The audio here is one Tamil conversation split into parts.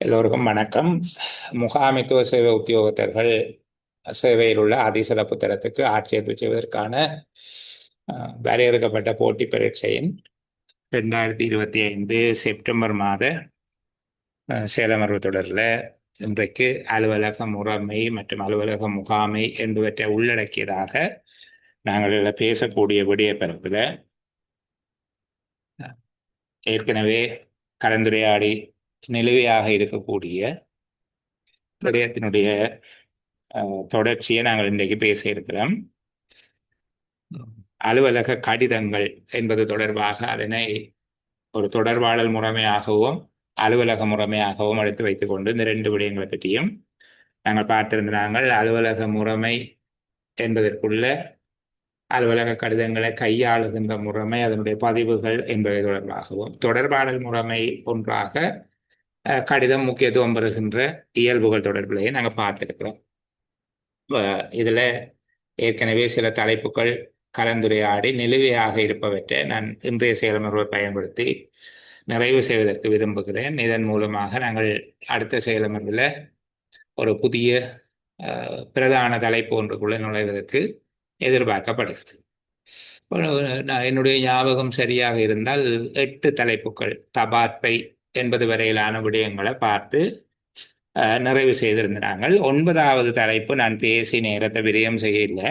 எல்லோருக்கும் வணக்கம். முகாமைத்துவ சேவை உத்தியோகத்தர்கள் சேவையில் உள்ள அதிசிறப்பு தரத்துக்கு ஆட்சேர்ப்பு செய்வதற்கான வரையறுக்கப்பட்ட போட்டி பரீட்சையின் 2025 செப்டம்பர் மாத சேலமர்வு தொடரில் இன்றைக்கு அலுவலக முறைமை மற்றும் அலுவலக முகாமை என்பவற்றை உள்ளடக்கியதாக நாங்கள் பேசக்கூடிய விடயப்பரப்பில் ஏற்கனவே கலந்துரையாடி நிலுவையாக இருக்கக்கூடிய விடயத்தினுடைய தொடர்ச்சியை நாங்கள் இன்றைக்கு பேச இருக்கிறோம். அலுவலக கடிதங்கள் என்பது தொடர்பாக அதனை ஒரு தொடர்பாடல் முறைமையாகவும் அலுவலக முறைமையாகவும் எடுத்து வைத்துக்கொண்டு இந்த ரெண்டு விடயங்களை பற்றியும் நாங்கள் பார்த்திருந்தாங்கள். அலுவலக முறைமை என்பதற்குள்ள அலுவலக கடிதங்களை கையாளுகின்ற முறைமை, அதனுடைய பதிவுகள் என்பவை தொடர்பாகவும், தொடர்பாடல் முறைமை ஒன்றாக கடிதம் முக்கியத்துவம் பெறுகின்ற இயல்புகள் தொடர்பிலேயே நாங்கள் பார்த்திருக்கிறோம். இதுல ஏற்கனவே சில தலைப்புகள் கலந்துரையாடி நிலுவையாக இருப்பவற்றை நான் இன்றைய செயலமர்வை பயன்படுத்தி நிறைவு செய்வதற்கு விரும்புகிறேன். இதன் மூலமாக நாங்கள் அடுத்த செயலமர்வில் ஒரு புதிய பிரதான தலைப்பு ஒன்றுக்குள்ள நுழைவதற்கு எதிர்பார்க்கப்படுகிறது. என்னுடைய ஞாபகம் சரியாக இருந்தால் 8 தலைப்புகள் தபார்ப்பை என்பது வரையிலான விடயங்களை பார்த்து நிறைவு செய்திருந்தார்கள். 9வது தலைப்பு நான் பேசி நேரத்தை விரயம் செய்யல.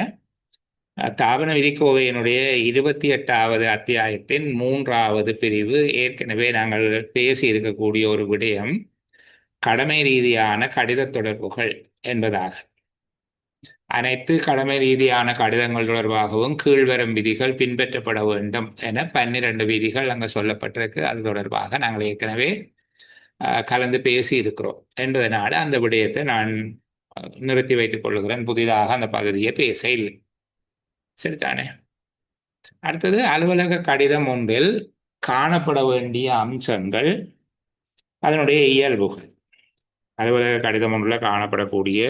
தாபன விதிக்கோவையினுடைய 28வது அத்தியாயத்தின் 3வது பிரிவு ஏற்கனவே நாங்கள் பேசி இருக்கக்கூடிய ஒரு விடயம் கடமை ரீதியான கடித தொடர்புகள் என்பதாக. அனைத்து கடமை ரீதியான கடிதங்கள் தொடர்பாகவும் கீழ்வரும் விதிகள் பின்பற்றப்பட வேண்டும் என 12 விதிகள் அங்கே சொல்லப்பட்டிருக்கு. அது தொடர்பாக நாங்கள் ஏற்கனவே கலந்து பேசி இருக்கிறோம் என்பதனால அந்த விடயத்தை நான் நிறுத்தி வைத்துக் கொள்கிறேன். புதிதாக அந்த பகுதியை பேச இல்லை. சரிதானே? அடுத்தது அலுவலக கடிதம் ஒன்றில் காணப்பட வேண்டிய அம்சங்கள், அதனுடைய இயல்புகள். அலுவலக கடிதம் ஒன்றில் காணப்படக்கூடிய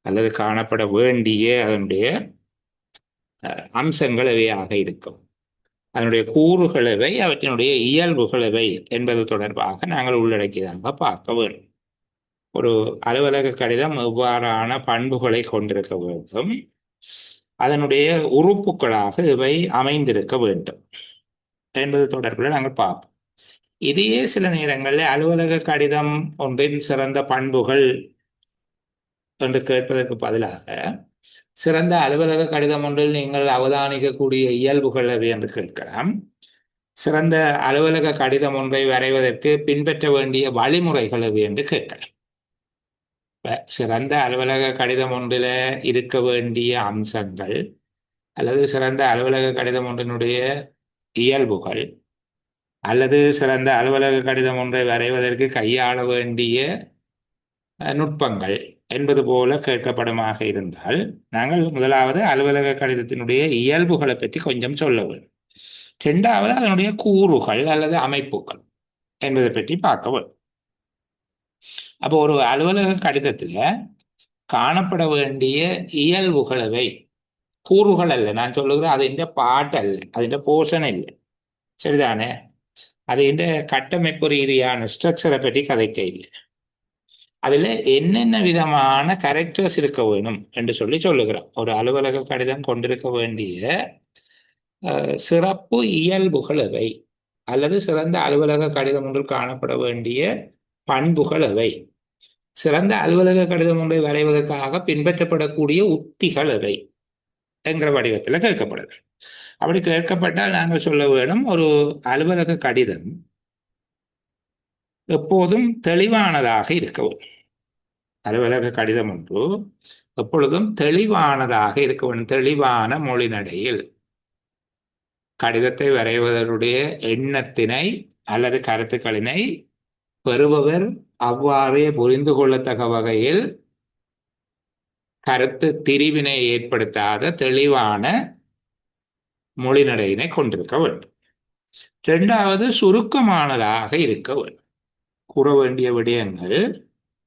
அல்லது காணப்பட வேண்டிய அதனுடைய அம்சங்கள் எவையாக இருக்கும், அதனுடைய கூறுகள் எவை, அவற்றினுடைய இயல்புகள் எவை என்பது தொடர்பாக நாங்கள் உள்ளடக்கியதாக பார்க்க வேண்டும். ஒரு அலுவலக கடிதம் எவ்வாறான பண்புகளை கொண்டிருக்க வேண்டும், அதனுடைய உறுப்புகளாக இவை அமைந்திருக்க வேண்டும் என்பது தொடர்பில் நாங்கள் பார்ப்போம். இதையே சில நேரங்களில் அலுவலக கடிதம் ஒன்றின் சிறந்த பண்புகள் என்று கேட்பதற்கு பதிலாக சிறந்த அலுவலக கடிதம் ஒன்றில் நீங்கள் அவதானிக்கக்கூடிய இயல்புகள் எவை என்று கேட்கலாம். சிறந்த அலுவலக கடிதம் ஒன்றை வரைவதற்கு பின்பற்ற வேண்டிய வழிமுறைகள் எவை என்று கேட்கலாம். சிறந்த அலுவலக கடிதம் ஒன்றில் இருக்க வேண்டிய அம்சங்கள் அல்லது சிறந்த அலுவலக கடிதம் ஒன்றினுடைய இயல்புகள் அல்லது சிறந்த அலுவலக கடிதம் ஒன்றை வரைவதற்கு கையாள வேண்டிய நுட்பங்கள் என்பது போல கேட்கப்படுமாக இருந்தால் நாங்கள் முதலாவது அலுவலக கடிதத்தினுடைய இயல்புகளை பற்றி கொஞ்சம் சொல்ல வேண்டும். 2வது அதனுடைய கூறுகள் அல்லது அமைப்புகள் என்பதை பற்றி பார்க்க வேண்டும். அப்போ ஒரு அலுவலக கடிதத்தில் காணப்பட வேண்டிய இயல்புகளவை, கூறுகள் அல்ல நான் சொல்லுகிறேன், அது இந்த பாட்டு அல்ல, அது போர்ஷன் இல்லை. சரிதானே? அது இந்த கட்டமைப்பு ரீதியான ஸ்ட்ரக்சரை பற்றி கதைக்க இல்லை. அதில் என்னென்ன விதமான கேரக்டர்ஸ் இருக்க வேணும் என்று சொல்லுகிறோம். ஒரு அலுவலக கடிதம் கொண்டிருக்க வேண்டிய சிறப்பு இயல்புகள் எவை, அல்லது சிறந்த அலுவலக கடிதம் ஒன்றில் காணப்பட வேண்டிய பண்புகள் எவை, சிறந்த அலுவலக கடிதம் ஒன்றை வரைவதற்காக பின்பற்றப்படக்கூடிய உத்திகள் எவை என்கிற வடிவத்தில் கேட்கப்படுது. அப்படி கேட்கப்பட்டால் நாங்கள் சொல்ல வேணும், ஒரு அலுவலக கடிதம் எப்போதும் தெளிவானதாக இருக்க வேண்டும். அலுவலக கடிதம் ஒன்று எப்பொழுதும் தெளிவானதாக இருக்க வேண்டும். தெளிவான மொழிநடையில் கடிதத்தை வரைவதனுடைய எண்ணத்தினை அல்லது கருத்துக்களினை பெறுபவர் அவ்வாறே புரிந்து கொள்ளத்தக்க வகையில் கருத்து திரிவினை ஏற்படுத்தாத தெளிவான மொழிநடையினை கொண்டிருக்க வேண்டும். 2வது சுருக்கமானதாக இருக்க வேண்டும். கூற வேண்டிய விடயங்கள்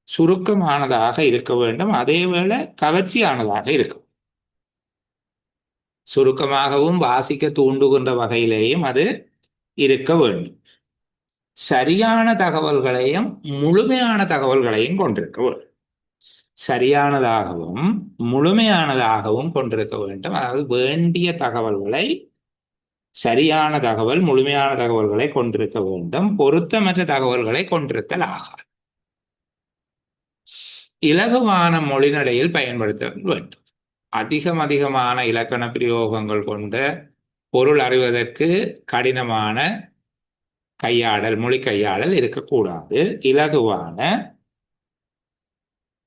சுருக்கமானதாக இருக்க வேண்டும். அதேவேளை கவர்ச்சியானதாக இருக்கும். சுருக்கமாகவும் வாசிக்க தூண்டுகின்ற வகையிலேயும் அது இருக்க வேண்டும். சரியான தகவல்களையும் முழுமையான தகவல்களையும் கொண்டிருக்க வேண்டும். சரியானதாகவும் முழுமையானதாகவும் கொண்டிருக்க வேண்டும். அதாவது வேண்டிய தகவல்களை, சரியான தகவல், முழுமையான தகவல்களை கொண்டிருக்க வேண்டும். பொருத்தமற்ற தகவல்களை கொண்டிருத்தல் ஆகாது. இலகுவான மொழிநடையில் பயன்படுத்த வேண்டும். அதிகமான இலக்கண பிரயோகங்கள் கொண்ட பொருள் அறிவதற்கு கடினமான கையாடல், மொழி கையாடல் இருக்கக்கூடாது. இலகுவான,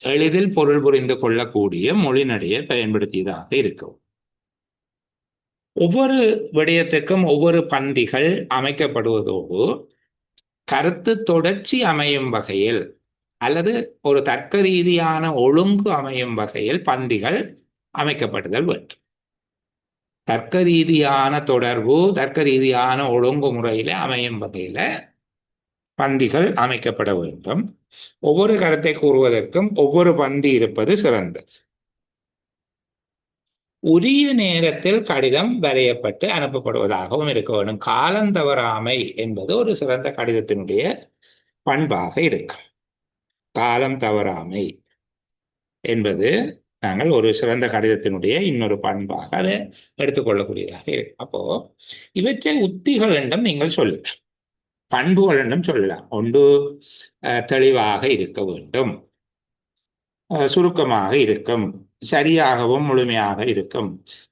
எளிதில் பொருள் புரிந்து கொள்ளக்கூடிய மொழிநடையை பயன்படுத்தியதாக இருக்கும். ஒவ்வொரு விடயத்துக்கும் ஒவ்வொரு பந்திகள் அமைக்கப்படுவதோடு கருத்து தொடர்ச்சி அமையும் வகையில் அல்லது ஒரு தர்க்க ரீதியான ஒழுங்கு அமையும் வகையில் பந்திகள் அமைக்கப்படுதல் வேண்டும். தர்க்க ரீதியான தொடர்பு, தர்க்க ரீதியான ஒழுங்குமுறையில அமையும் வகையில பந்திகள் அமைக்கப்பட வேண்டும். ஒவ்வொரு கருத்தை கூறுவதற்கும் ஒவ்வொரு பந்தி இருப்பது சிறந்தது. உரிய நேரத்தில் கடிதம் வரையப்பட்டு அனுப்பப்படுவதாகவும் இருக்க வேண்டும். காலந்தவறாமை என்பது ஒரு சிறந்த கடிதத்தினுடைய பண்பாக இருக்கும். காலம் தவறாமை என்பது நாங்கள் ஒரு சிறந்த கடிதத்தினுடைய இன்னொரு பண்பாக அதை எடுத்துக்கொள்ளக்கூடியதாக இருக்கு. அப்போ இவற்றை உத்திகள் என்றும் நீங்கள் சொல்லலாம், பண்புகள் என்றும் சொல்லலாம். ஒன்று தெளிவாக இருக்க வேண்டும், சுருக்கமாக இருக்கும், சரியாகவும் முழுமையாக இருக்கும்,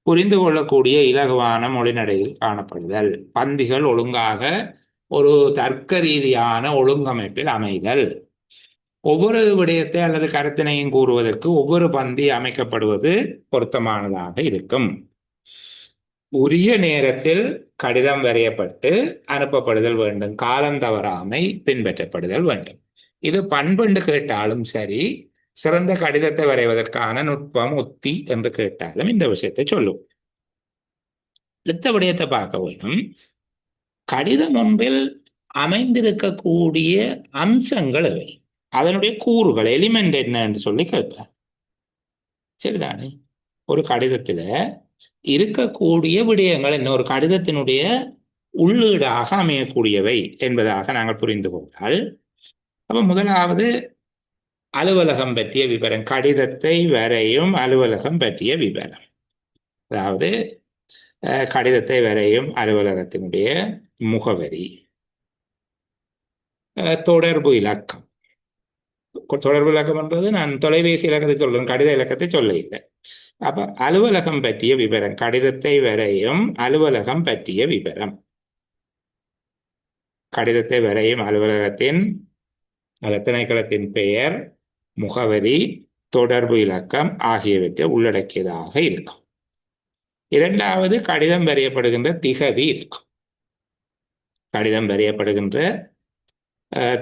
புரிந்து கொள்ளக்கூடிய இலகுவான மொழிநடையில் காணப்படுதல், பந்திகள் ஒழுங்காக ஒரு தர்க்க ரீதியான ஒழுங்கமைப்பில் அமைதல், ஒவ்வொரு விடயத்தை அல்லது கருத்தினையும் கூறுவதற்கு ஒவ்வொரு பந்தி அமைக்கப்படுவது பொருத்தமானதாக இருக்கும். உரிய நேரத்தில் கடிதம் வரையப்பட்டு அனுப்பப்படுதல் வேண்டும். காலந்தவறாமை பின்பற்றப்படுதல் வேண்டும். இது பண்பென்று கேட்டாலும் சரி, சிறந்த கடிதத்தை வரைவதற்கான நுட்பம், உத்தி என்று கேட்டாலும் இந்த விஷயத்தை சொல்லும். அடுத்த விடயத்தை பார்க்க வேண்டும். கடிதம் ஒன்றில் அமைந்திருக்கக்கூடிய அம்சங்கள் எவை, அதனுடைய கூறுகள், எலிமெண்ட் என்ன என்று சொல்லி கேட்பார். சரிதானே? ஒரு கடிதத்துல இருக்கக்கூடிய விடயங்கள் என்ன, ஒரு கடிதத்தினுடைய உள்ளீடாக அமையக்கூடியவை என்பதாக நாங்கள் புரிந்து கொண்டால், அப்ப முதலாவது அலுவலகம் பற்றிய விவரம், கடிதத்தை வரையும் அலுவலகம் பற்றிய விவரம். அதாவது கடிதத்தை வரையும் அலுவலகத்தினுடைய முகவரி, தொடர்பு இலக்கம். தொடர்பு இலக்கம் என்பது நான் தொலைபேசி இலக்கத்தை சொல்றேன், கடித இலக்கத்தை சொல்ல இல்லை. அப்ப அலுவலகம் பற்றிய விவரம், கடிதத்தை வரையும் அலுவலகம் பற்றிய விவரம், கடிதத்தை வரையும் அலுவலகத்தின் திணைக்களத்தின் பெயர், முகவரி, தொடர்பு இலக்கம் ஆகியவற்றை உள்ளடக்கியதாக இருக்கும். இரண்டாவது, கடிதம் வரையப்படுகின்ற திகதி இருக்கும். கடிதம் வரையப்படுகின்ற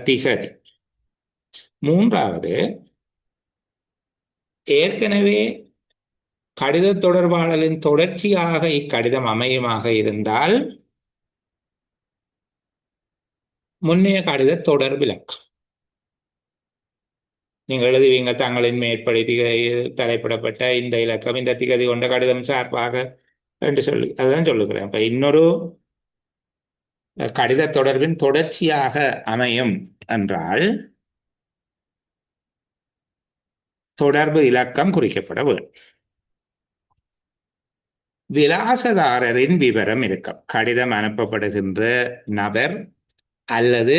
திகதி. மூன்றாவது, ஏற்கனவே கடித தொடர்பாளரின் தொடர்ச்சியாக இக்கடிதம் அமையுமாக இருந்தால் முன்னைய கடித தொடர்பு இலக்கம். நீங்கள் எழுதுவீங்க, தங்களின் மேற்படி தலைப்பிடப்பட்ட இந்த இலக்கம் இந்த திகதி கொண்ட கடிதம் சார்பாக என்று சொல்லி அதுதான் சொல்லுகிறேன். இப்ப இன்னொரு கடித தொடர்பின் தொடர்ச்சியாக அமையும் என்றால் தொடர்பு இலக்கம் குறிக்கப்பட வேண்டும். விலாசதாரரின் விவரம் இருக்கும். கடிதம் அனுப்பப்படுகின்ற நபர் அல்லது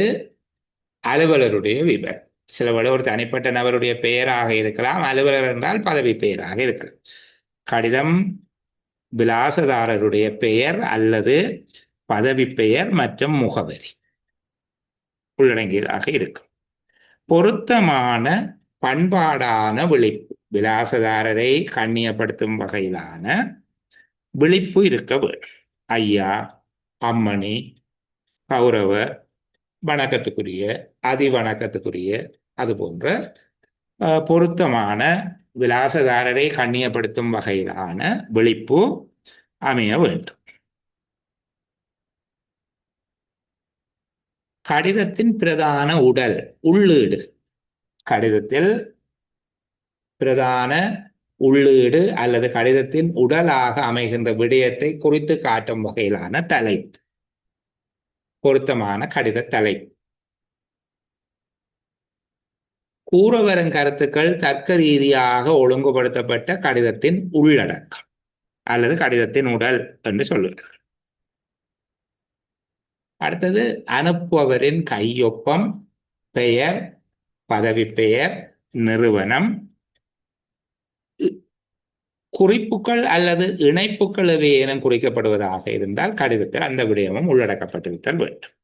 அலுவலருடைய விவரம். சில வேளை ஒரு தனிப்பட்ட நபருடைய பெயராக இருக்கலாம், அலுவலர் என்றால் பதவி பெயராக இருக்கலாம். கடிதம் விலாசதாரருடைய பெயர் அல்லது பதவி பெயர் மற்றும் முகவரி உள்ளடங்கியதாக இருக்கும். பொருத்தமான பண்பாடான விழிப்பு, விலாசதாரரை கண்ணியப்படுத்தும் வகையிலான விழிப்பு இருக்க வேண்டும். ஐயா, அம்மணி, கௌரவ, வணக்கத்துக்குரிய, அதி வணக்கத்துக்குரிய, அது போன்ற பொருத்தமான விலாசதாரரை கண்ணியப்படுத்தும் வகையிலான விழிப்பு அமைய வேண்டும். கடிதத்தின் பிரதான உடல், உள்ளீடு, கடிதத்தில் பிரதான உள்ளீடு அல்லது கடிதத்தின் உடலாக அமைகின்ற விடயத்தை குறித்து காட்டும் வகையிலான தலைப்பு, பொருத்தமான கடித தலைப்பு. கூறவரும் கருத்துக்கள் தர்க்க ரீதியாக ஒழுங்குபடுத்தப்பட்ட கடிதத்தின் உள்ளடக்கம் அல்லது கடிதத்தின் உடல் என்று சொல்லுவார்கள். அடுத்தது அனுப்புபவரின் கையொப்பம், பெயர், பதவி பெயர், நிறுவனம், குறிப்புகள் அல்லது இணைப்புகள் என குறிக்கப்படுவதாக இருந்தால் கடிதத்தில் அந்த விடயமும் உள்ளடக்கப்பட்டிருத்தல் வேண்டும்.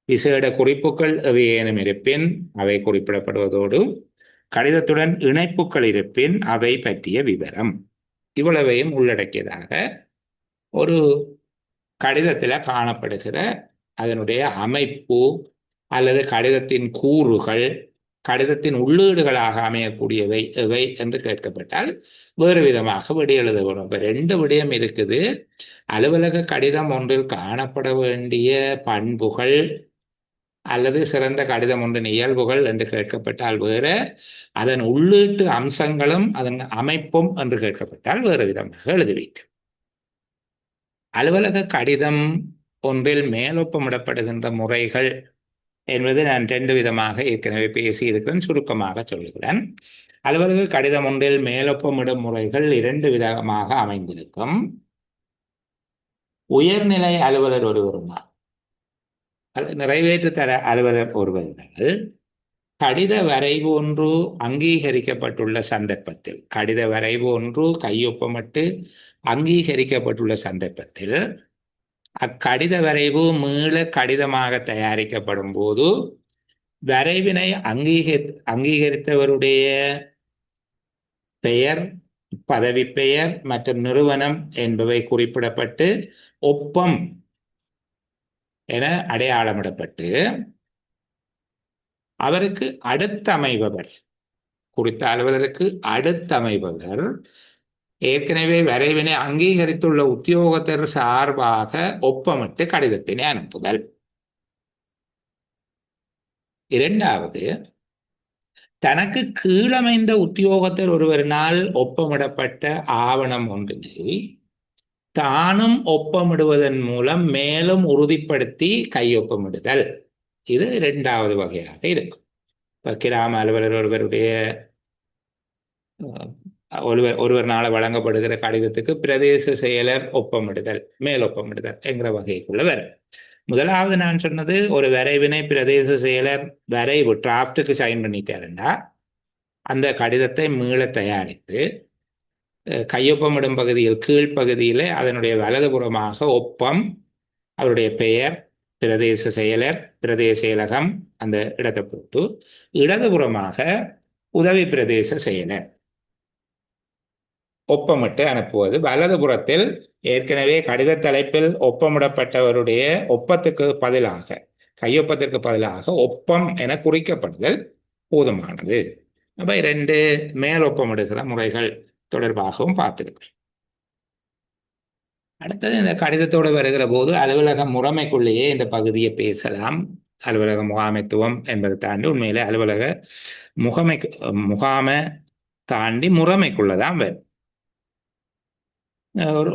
விசேட குறிப்புகள் எவையேனும் இருப்பின் அவை குறிப்பிடப்படுவதோடு கடிதத்துடன் இணைப்புகள் இருப்பின் அவை பற்றிய விவரம் இவ்வளவையும் உள்ளடக்கியதாக ஒரு கடிதத்தில் காணப்படுகிற அதனுடைய அமைப்பு அல்லது கடிதத்தின் கூறுகள், கடிதத்தின் உள்ளீடுகளாக அமையக்கூடியவை எவை என்று கேட்கப்பட்டால் வேறு விதமாக விடை எழுத வேணும். இப்போ 2 விடயம் இருக்குது. அலுவலக கடிதம் ஒன்றில் காணப்பட வேண்டிய பண்புகள் அல்லது சிறந்த கடிதம் ஒன்றின் இயல்புகள் என்று கேட்கப்பட்டால் வேறு, அதன் உள்ளீட்டு அம்சங்களும் அதன் அமைப்பும் என்று கேட்கப்பட்டால் வேறு விதமாக எழுதி வைக்கும். அலுவலக கடிதம் ஒன்றில் மேலொப்பமிடப்படுகின்ற முறைகள் என்பது நான் 2 விதமாக ஏற்கனவே பேசியிருக்கிறேன், சுருக்கமாக சொல்லுகிறேன். அலுவலக கடிதம் ஒன்றில் மேலொப்பமிடும் முறைகள் 2 விதமாக அமைந்திருக்கும். உயர்நிலை அலுவலர் ஒருவருமால் நிறைவேற்று தர அலுவலர் ஒருவர்கள் கடித வரைவு ஒன்று அங்கீகரிக்கப்பட்டுள்ள சந்தர்ப்பத்தில், கடித வரைவு ஒன்று கையொப்பமிட்டு அங்கீகரிக்கப்பட்டுள்ள சந்தர்ப்பத்தில் அக்கடித வரைவு மீள கடிதமாக தயாரிக்கப்படும் போது வரைவினை அங்கீகரித்தவருடைய பெயர், பதவி பெயர் மற்றும் நிறுவனம் என்பவை குறிப்பிடப்பட்டு ஒப்பம் என அடையாளமிடப்பட்டு அவருக்கு அடுத்தமைபவர், குறித்த அலுவலருக்கு அடுத்தமைபவர் ஏற்கனவே வரைவினை அங்கீகரித்துள்ள உத்தியோகத்தர் சார்பாக ஒப்பமிட்டு கடிதத்தினை அனுப்புதல். 2வது, தனக்கு கீழமைந்த உத்தியோகத்தர் ஒருவரினால் ஒப்பமிடப்பட்ட ஆவணம் ஒன்றினை தானும் ஒப்பமிடுவதன் மூலம் மேலும் உறுதிப்படுத்தி கையொப்பமிடுதல். இது 2வது வகையாக இருக்கும். இப்போ கிராம அலுவலர் ஒருவருடைய ஒருவர்னால வழங்கப்படுகிற கடிதத்துக்கு பிரதேச செயலர் ஒப்பமிடுதல், மேலொப்பமிடுதல் என்கிற வகைக்குள்ள வரும். முதலாவது நான் சொன்னது, ஒரு வரைவினை பிரதேச செயலர் வரைவு டிராஃப்டுக்கு சைன் பண்ணிட்டாருன்னா அந்த கடிதத்தை மீள தயாரித்து கையொப்பமிடும் பகுதியில் கீழ்ப்பகுதியில் அதனுடைய வலதுபுறமாக ஒப்பம், அவருடைய பெயர், பிரதேச செயலர், பிரதேச செயலகம் அந்த இடத்தை போட்டு இடதுபுறமாக உதவி பிரதேச செயலர் ஒப்பமிட்டு அனுப்புவது. வலதுபுறத்தில் ஏற்கனவே கடித தலைப்பில் ஒப்பமிடப்பட்டவருடைய ஒப்பத்துக்கு பதிலாக, கையொப்பத்திற்கு பதிலாக ஒப்பம் என குறிக்கப்படுதல் போதுமானது. அப்ப 2 மேல் ஒப்பமிடுகிற முறைகள் தொடர்பாகவும் பார்த்திருக்கிறோம். அடுத்தது, இந்த கடிதத்தோடு வருகிற போது அலுவலக முறைமைக்குள்ளேயே இந்த பகுதியை பேசலாம். அலுவலக முகாமைத்துவம் என்பதை தாண்டி உண்மையிலே அலுவலக முகாமை தாண்டி முறைமைக்குள்ளதான் வரும்.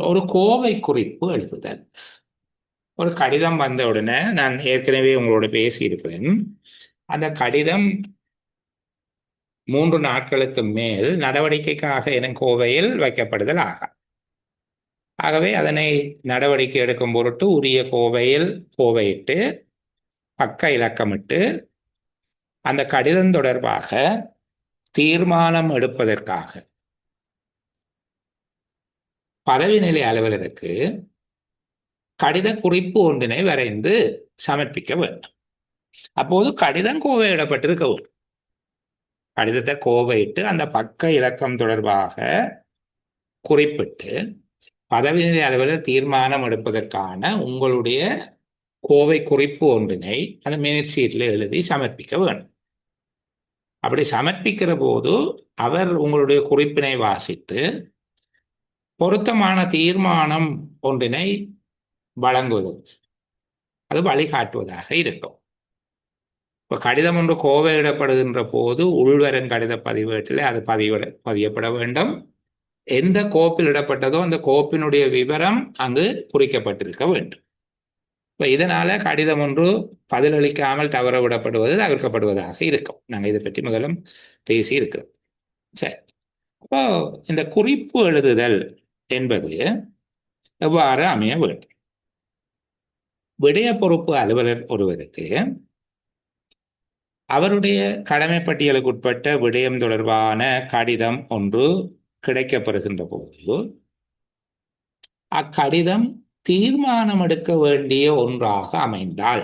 ஒரு கோவை குறிப்பு எழுதுதல். ஒரு கடிதம் வந்த உடனே நான் ஏற்கனவே உங்களோட பேசியிருக்கிறேன், அந்த கடிதம் 3 நாட்களுக்கு மேல் நடவடிக்கைக்காக எனும் கோவையில் வைக்கப்படுதல் ஆகவே அதனை நடவடிக்கை எடுக்கும் பொருட்டு உரிய கோவையில் கோவையிட்டு பக்க இலக்கமிட்டு அந்த கடிதம் தொடர்பாக தீர்மானம் எடுப்பதற்காக பதவி நிலை அலுவலருக்கு கடித குறிப்பு ஒன்றினை வரைந்து சமர்ப்பிக்க வேண்டும். அப்போது கடிதம் கோவையிடப்பட்டிருக்க வேண்டும். கடிதத்தை கோவையிட்டு அந்த பக்க இலக்கம் தொடர்பாக குறிப்பிட்டு பதவி நிலை அலுவலர் தீர்மானம் எடுப்பதற்கான உங்களுடைய கோவை குறிப்பு ஒன்றினை அந்த மினிட் ஷீட்டில் எழுதி சமர்ப்பிக்க வேண்டும். அப்படி சமர்ப்பிக்கிற போது அவர் உங்களுடைய குறிப்பினை வாசித்து பொருத்தமான தீர்மானம் ஒன்றினை வழங்குவதற்கு அது வழிகாட்டுவதாக இருக்கும். இப்போ கடிதம் ஒன்று கோவையிடப்படுகின்ற போது உள்வரும் கடித பதிவேட்டில் அது பதியப்பட வேண்டும். எந்த கோப்பில் இடப்பட்டதோ அந்த கோப்பினுடைய விவரம் அங்கு குறிக்கப்பட்டிருக்க வேண்டும். இப்போ இதனால கடிதம் ஒன்று பதிலளிக்காமல் தவற விடப்படுவது தவிர்க்கப்படுவதாக இருக்கும். நாங்கள் இதை பற்றி முதலும் பேசி இருக்கிறோம். சரி, அப்போ இந்த குறிப்பு எழுதுதல் என்பது எவ்வாறு அமைய வேண்டும்? விடய பொறுப்பு அலுவலர் ஒருவருக்கு அவருடைய கடமை பட்டியலுக்கு உட்பட்ட விடயம் தொடர்பான கடிதம் ஒன்று கிடைக்கப்பெறுகின்ற போது அக்கடிதம் தீர்மானம் எடுக்க வேண்டிய ஒன்றாக அமைந்தால்,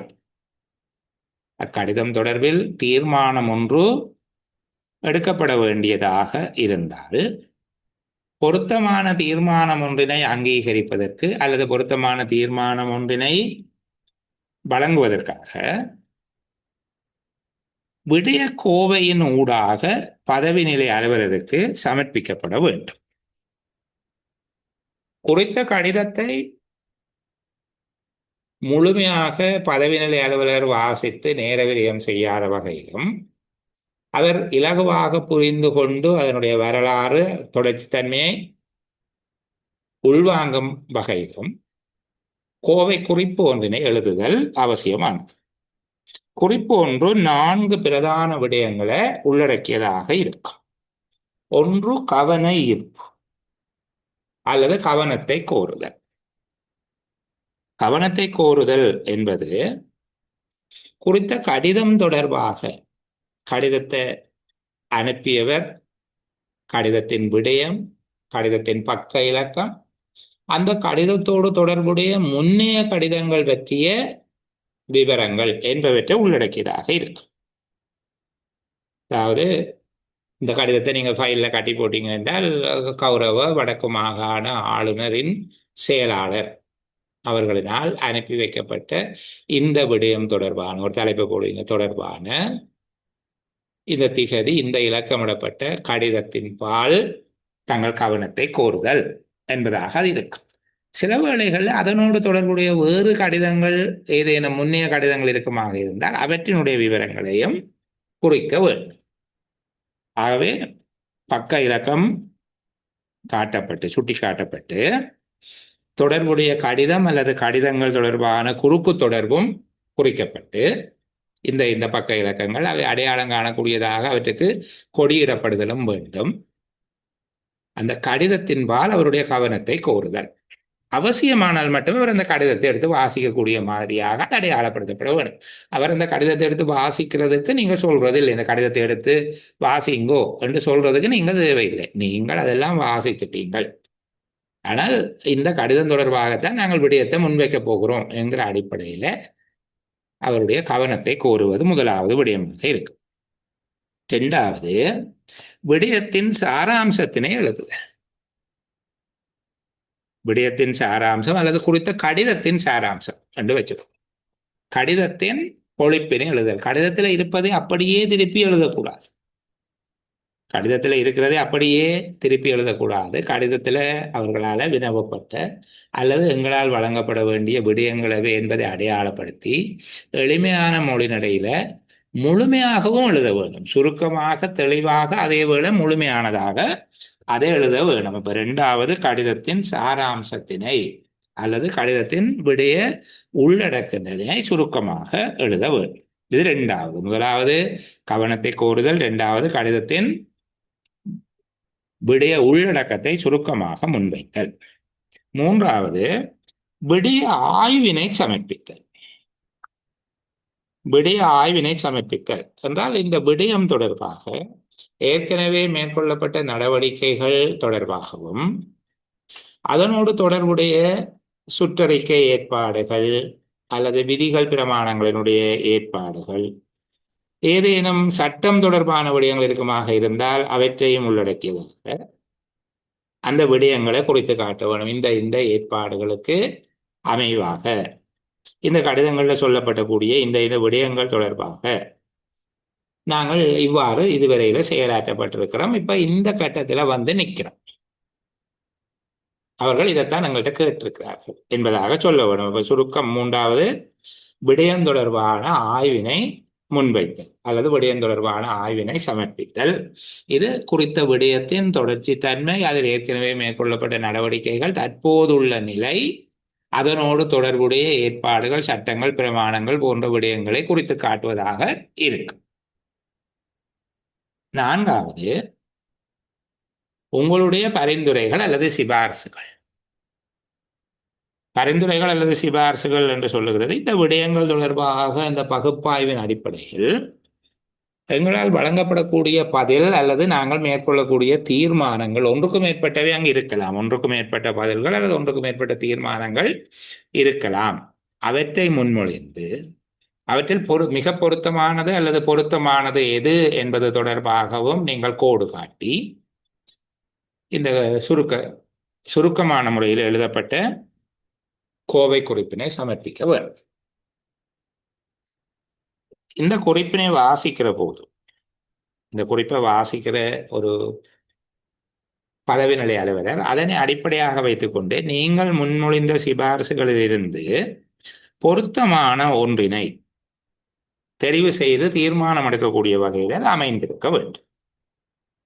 அக்கடிதம் தொடர்பில் தீர்மானம் ஒன்று எடுக்கப்பட வேண்டியதாக இருந்தால், பொருத்தமான தீர்மானம் ஒன்றினை அங்கீகரிப்பதற்கு அல்லது பொருத்தமான தீர்மானம் ஒன்றினை வழங்குவதற்காக விடய கோவையின் ஊடாக பதவி நிலை அலுவலருக்கு சமர்ப்பிக்கப்பட வேண்டும். குறித்த கடிதத்தை முழுமையாக பதவி நிலை அலுவலர் வாசித்து நேர விரயம் செய்யாத வகையிலும், அவர் இலகுவாக புரிந்து கொண்டு அதனுடைய வரலாறு தொடர்ச்சித்தன்மையை உள்வாங்கும் வகையிலும் கோவை குறிப்பு ஒன்றினை எழுதுதல் அவசியமானது. குறிப்பு ஒன்று 4 பிரதான விடயங்களை உள்ளடக்கியதாக இருக்கும். ஒன்று கவன ஈர்ப்பு அல்லது கவனத்தை கோருதல். கவனத்தை கோருதல் என்பது குறித்த கடிதம் தொடர்பாக கடிதத்தை அனுப்பியவர், கடிதத்தின் விடயம், கடிதத்தின் பக்க இலக்கம், அந்த கடிதத்தோடு தொடர்புடைய முன்னைய கடிதங்கள் பற்றிய விவரங்கள் என்பவற்றை உள்ளடக்கியதாக இருக்கும். அதாவது இந்த கடிதத்தை நீங்கள் ஃபைலில் கட்டி போட்டீங்க என்றால், கௌரவ வடக்கு மாகாண ஆளுநரின் செயலாளர் அவர்களினால் அனுப்பி வைக்கப்பட்ட இந்த விடயம் தொடர்பான ஒரு தலைப்பு போடுவீங்க, தொடர்பான இந்த திகதி இந்த இலக்கமிடப்பட்ட கடிதத்தின் பால் தங்கள் கவனத்தை கோருதல் என்பதாக அது இருக்கும். சில வேளைகளில் அதனோடு தொடர்புடைய வேறு கடிதங்கள் ஏதேனும் முன்னைய கடிதங்கள் இருக்குமாக இருந்தால் அவற்றினுடைய விவரங்களையும் குறிக்க வேண்டும். ஆகவே பக்க இலக்கம் காட்டப்பட்டு சுட்டி காட்டப்பட்டு தொடர்புடைய கடிதம் அல்லது கடிதங்கள் தொடர்பான குறுக்கு தொடர்பும் குறிக்கப்பட்டு இந்த பக்க இலக்கங்கள் அவை அடையாளம் காணக்கூடியதாக அவற்றுக்கு கொடியிடப்படுதலும் வேண்டும். அந்த கடிதத்தின்பால் அவருடைய கவனத்தை கோருதல் அவசியமானால் மட்டுமே அவர் அந்த கடிதத்தை எடுத்து வாசிக்கக்கூடிய மாதிரியாக அடையாளப்படுத்தப்பட வேண்டும். அவர் அந்த கடிதத்தை எடுத்து வாசிக்கிறதுக்கு நீங்க சொல்றது இல்லை, இந்த கடிதத்தை எடுத்து வாசிங்கோ என்று சொல்றதுக்கு நீங்கள் தேவையில்லை, நீங்கள் அதெல்லாம் வாசிச்சுட்டீங்கள். ஆனால் இந்த கடிதம் தொடர்பாகத்தான் நாங்கள் விடயத்தை முன்வைக்க போகிறோம் என்கிற அடிப்படையில் அவருடைய கவனத்தை கோருவது முதலாவது விடயமாக இருக்கு. 2வது விடயத்தின் சாராம்சத்தினை எழுதுக. விடயத்தின் சாராம்சம் அல்லது குறித்த கடிதத்தின் சாராம்சம் என்று வச்சுக்கோம். கடிதத்தின் பொழிப்பினை எழுதல். கடிதத்தில் இருப்பதை அப்படியே திருப்பி எழுதக்கூடாது. கடிதத்தில் இருக்கிறதை அப்படியே திருப்பி எழுதக்கூடாது. கடிதத்தில் அவர்களால் வினவப்பட்ட அல்லது எங்களால் வழங்கப்பட வேண்டிய விடயங்களவை என்பதை அடையாளப்படுத்தி எளிமையான மொழி நடையில் முழுமையாகவும் எழுத வேண்டும். சுருக்கமாக, தெளிவாக, அதேவேளை முழுமையானதாக அதை எழுத வேணும். இப்ப 2வது கடிதத்தின் சாராம்சத்தினை அல்லது கடிதத்தின் விடைய உள்ளடக்கத்தினை சுருக்கமாக எழுத வேண்டும். இது 2வது. முதலாவது கவனத்தை கோருதல், 2வது கடிதத்தின் விடைய உள்ளடக்கத்தை சுருக்கமாக முன்வைத்தல், 3வது விடைய ஆய்வினை சமர்ப்பித்தல். விடய ஆய்வினை சமர்ப்பித்தல் என்றால் இந்த விடயம் தொடர்பாக ஏற்கனவே மேற்கொள்ளப்பட்ட நடவடிக்கைகள் தொடர்பாகவும் அதனோடு தொடர்புடைய சுற்றறிக்கை ஏற்பாடுகள் அல்லது விதிகள் பிரமாணங்களினுடைய ஏற்பாடுகள், ஏதேனும் சட்டம் தொடர்பான விடயங்கள் இருக்குமாக இருந்தால் அவற்றையும் உள்ளடக்கியதாக அந்த விடயங்களை குறித்து காட்ட வேண்டும். இந்த ஏற்பாடுகளுக்கு அமைவாக இந்த கடிதங்களில் சொல்லப்படக்கூடிய இந்த விடயங்கள் தொடர்பாக நாங்கள் இவ்வாறு இதுவரையில செயலாற்றப்பட்டிருக்கிறோம். இப்ப இந்த கட்டத்தில் வந்து நிற்கிறோம். அவர்கள் இதைத்தான் எங்கள்கிட்ட கேட்டிருக்கிறார்கள் என்பதாக சொல்ல வேண்டும். இப்ப சுருக்கம் 3வது விடயம் தொடர்பான ஆய்வினை முன்வைத்தல் அல்லது விடயம் தொடர்பான ஆய்வினை சமர்ப்பித்தல். இது குறித்த விடயத்தின் தொடர்ச்சி தன்மை, அதில் ஏற்கனவே மேற்கொள்ளப்பட்ட நடவடிக்கைகள், தற்போதுள்ள நிலை அதனோடு தொடர்புடைய ஏற்பாடுகள், சட்டங்கள், பிரமாணங்கள் போன்ற விடயங்களை குறித்து காட்டுவதாக இருக்கு. நான்காவது, உங்களுடைய பரிந்துரைகள் அல்லது சிபாரிசுகள். பரிந்துரைகள் அல்லது சிபாரிசுகள் என்று சொல்லுகிறது இந்த விடயங்கள் தொடர்பாக இந்த பகுப்பாய்வின் அடிப்படையில் எங்களால் வழங்கப்படக்கூடிய பதில் அல்லது நாங்கள் மேற்கொள்ளக்கூடிய தீர்மானங்கள், ஒன்றுக்கும் மேற்பட்டவை அங்கு இருக்கலாம், ஒன்றுக்கும் மேற்பட்ட பதில்கள் அல்லது ஒன்றுக்கும் மேற்பட்ட தீர்மானங்கள் இருக்கலாம். அவற்றை முன்மொழிந்து அவற்றில் மிக பொருத்தமானது அல்லது பொருத்தமானது எது என்பது தொடர்பாகவும் நீங்கள் கோடு காட்டி இந்த சுருக்கமான முறையில் எழுதப்பட்ட கோவை குறிப்பினை சமர்ப்பிக்க வேண்டும். இந்த குறிப்பினை வாசிக்கிற போது, இந்த குறிப்பை வாசிக்கிற ஒரு பதவி நிலை அலுவலர் அதனை அடிப்படையாக வைத்துக்கொண்டு நீங்கள் முன்மொழிந்த சிபாரிசுகளிலிருந்து பொருத்தமான ஒன்றினை தெரிவு செய்து தீர்மானம் எடுக்கக்கூடிய வகையில் அமைந்திருக்க வேண்டும்.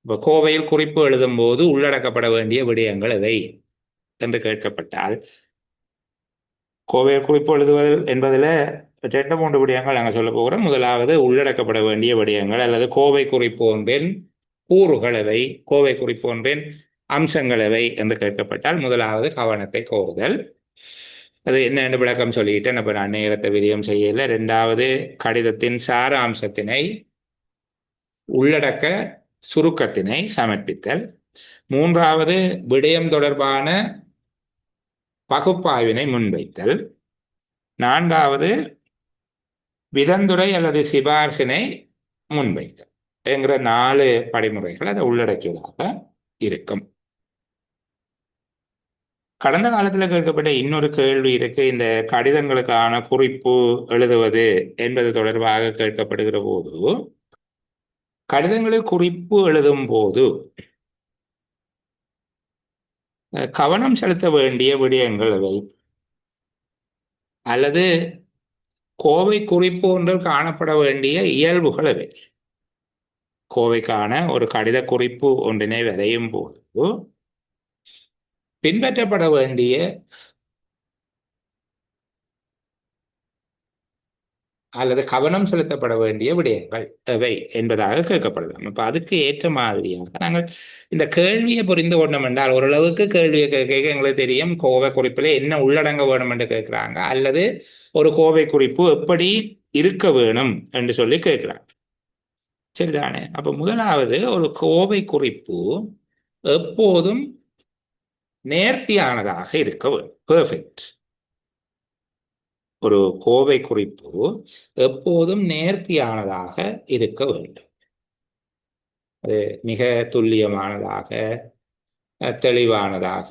இப்போ கோவையில் குறிப்பு எழுதும் போது உள்ளடக்கப்பட வேண்டிய விடயங்கள் எவை என்று கேட்கப்பட்டால், கோவையில் குறிப்பு எழுதுவது என்பதில் 2-3 விடயங்கள் நாங்கள் சொல்ல போகிறோம். முதலாவது, உள்ளடக்கப்பட வேண்டிய விடயங்கள் அல்லது கோவை குறிப்பு ஒன்றின் கூறுகள் எவை, கோவை குறிப்பு ஒன்றின் அம்சங்கள் எவை என்று கேட்கப்பட்டால், முதலாவது கவனத்தை கோருதல். அது என்ன விளக்கம் சொல்லிட்டேன், இப்போ நான் நேரத்தை விரியம் செய்யல. 2வது, கடிதத்தின் சாராம்சத்தினை உள்ளடக்க சுருக்கத்தினை சமர்ப்பித்தல். 3வது, விடயம் தொடர்பான பகுப்பாய்வினை முன்வைத்தல். 4வது, விதந்துரை அல்லது சிபார்சினை முன்வைத்தல் என்கிற 4 படிமுறைகள் அதை உள்ளடக்கியதாக இருக்கும். கடந்த காலத்தில் கேட்கப்பட்ட இன்னொரு கேள்வி இருக்கு. இந்த கடிதங்களுக்கான குறிப்பு எழுதுவது என்பது தொடர்பாக கேட்கப்படுகிற போது, கடிதங்களில் குறிப்பு எழுதும் போது கவனம் செலுத்த வேண்டிய விடயங்கள் எவை அல்லது கோவை குறிப்பு ஒன்றில் காணப்பட வேண்டிய இயல்புகள் எவை? கோவைக்கான ஒரு கடித குறிப்பு ஒன்றினை வரையும் போது பின்பற்றப்பட வேண்டிய அல்லது கவனம் செலுத்தப்பட வேண்டிய விடயங்கள் எவை என்பதாக கேட்கப்படலாம். இப்போ அதுக்கு ஏற்ற மாதிரியாக நாங்கள் இந்த கேள்வியை புரிந்து கொண்டோம் என்றால், ஓரளவுக்கு கேள்வியை கேட்க எங்களுக்கு தெரியும் கோவை குறிப்பில் என்ன உள்ளடங்க வேணும் என்று கேட்குறாங்க, அல்லது ஒரு கோவை குறிப்பு எப்படி இருக்க வேணும் என்று சொல்லி கேட்குறாங்க. சரிதானே? அப்போ முதலாவது, ஒரு கோவை குறிப்பு எப்போதும் நேர்த்தியானதாக இருக்க வேண்டும். பெர்ஃபெக்ட். ஒரு கோவை குறிப்பு எப்போதும் நேர்த்தியானதாக இருக்க வேண்டும். அது மிக துல்லியமானதாக, தெளிவானதாக,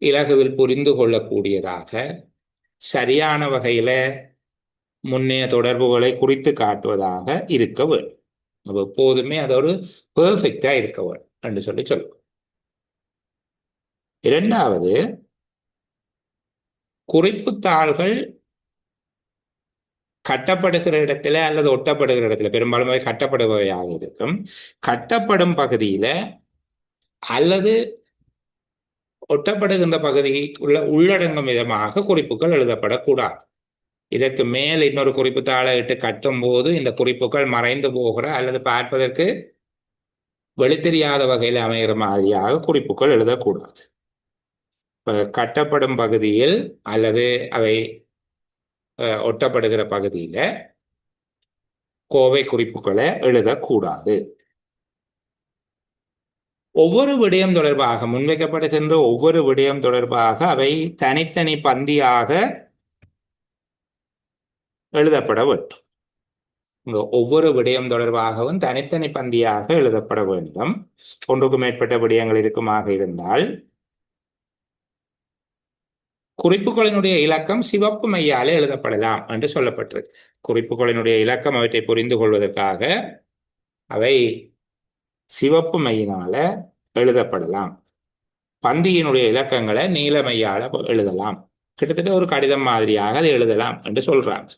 இலகுவில் புரிந்து கொள்ளக்கூடியதாக, சரியான வகையில முன்னைய தொடர்புகளை குறித்து காட்டுவதாக இருக்க வேண்டும். எப்போதுமே அது ஒரு பெர்ஃபெக்டா இருக்க வேண்டும் என்று சொல்லி சொல்லுவோம். 2வது, குறிப்பு தாள்கள் கட்டப்படுகிற இடத்துல அல்லது ஒட்டப்படுகிற இடத்துல, பெரும்பாலும் கட்டப்படுபவையாக இருக்கும், கட்டப்படும் பகுதியில அல்லது ஒட்டப்படுகின்ற பகுதிக்குள்ள உள்ளடங்கும் விதமாக குறிப்புகள் எழுதப்படக்கூடாது. இதற்கு மேல் இன்னொரு குறிப்பு தாளை இட்டு கட்டும் போது இந்த குறிப்புகள் மறைந்து போகிற அல்லது பார்ப்பதற்கு வெளித்தெரியாத வகையில் அமைகிற மாதிரியாக குறிப்புகள் எழுதக்கூடாது. கட்டப்படும் பகுதியில் அல்லது அவை ஒட்டப்படுகிற பகுதியில கோவை குறிப்புகளை எழுதக்கூடாது. ஒவ்வொரு விடயம் தொடர்பாக முன்வைக்கப்படுகின்ற ஒவ்வொரு விடயம் தொடர்பாக அவை தனித்தனி பந்தியாக எழுதப்பட வேண்டும். ஒவ்வொரு விடயம் தொடர்பாகவும் தனித்தனி பந்தியாக எழுதப்பட வேண்டும். ஒன்றுக்கும் மேற்பட்ட விடயங்கள் இருக்குமாக இருந்தால் குறிப்புகளினுடைய இலக்கம் சிவப்பு மையால எழுதப்படலாம் என்று சொல்லப்பட்டிருக்கு. குறிப்புகளினுடைய இலக்கம் அவற்றை புரிந்து கொள்வதற்காக அவை சிவப்பு மையினால எழுதப்படலாம். பந்தியினுடைய இலக்கங்களை நீல மையால எழுதலாம். கிட்டத்தட்ட ஒரு கடிதம் மாதிரியாக அதை எழுதலாம் என்று சொல்றாங்க.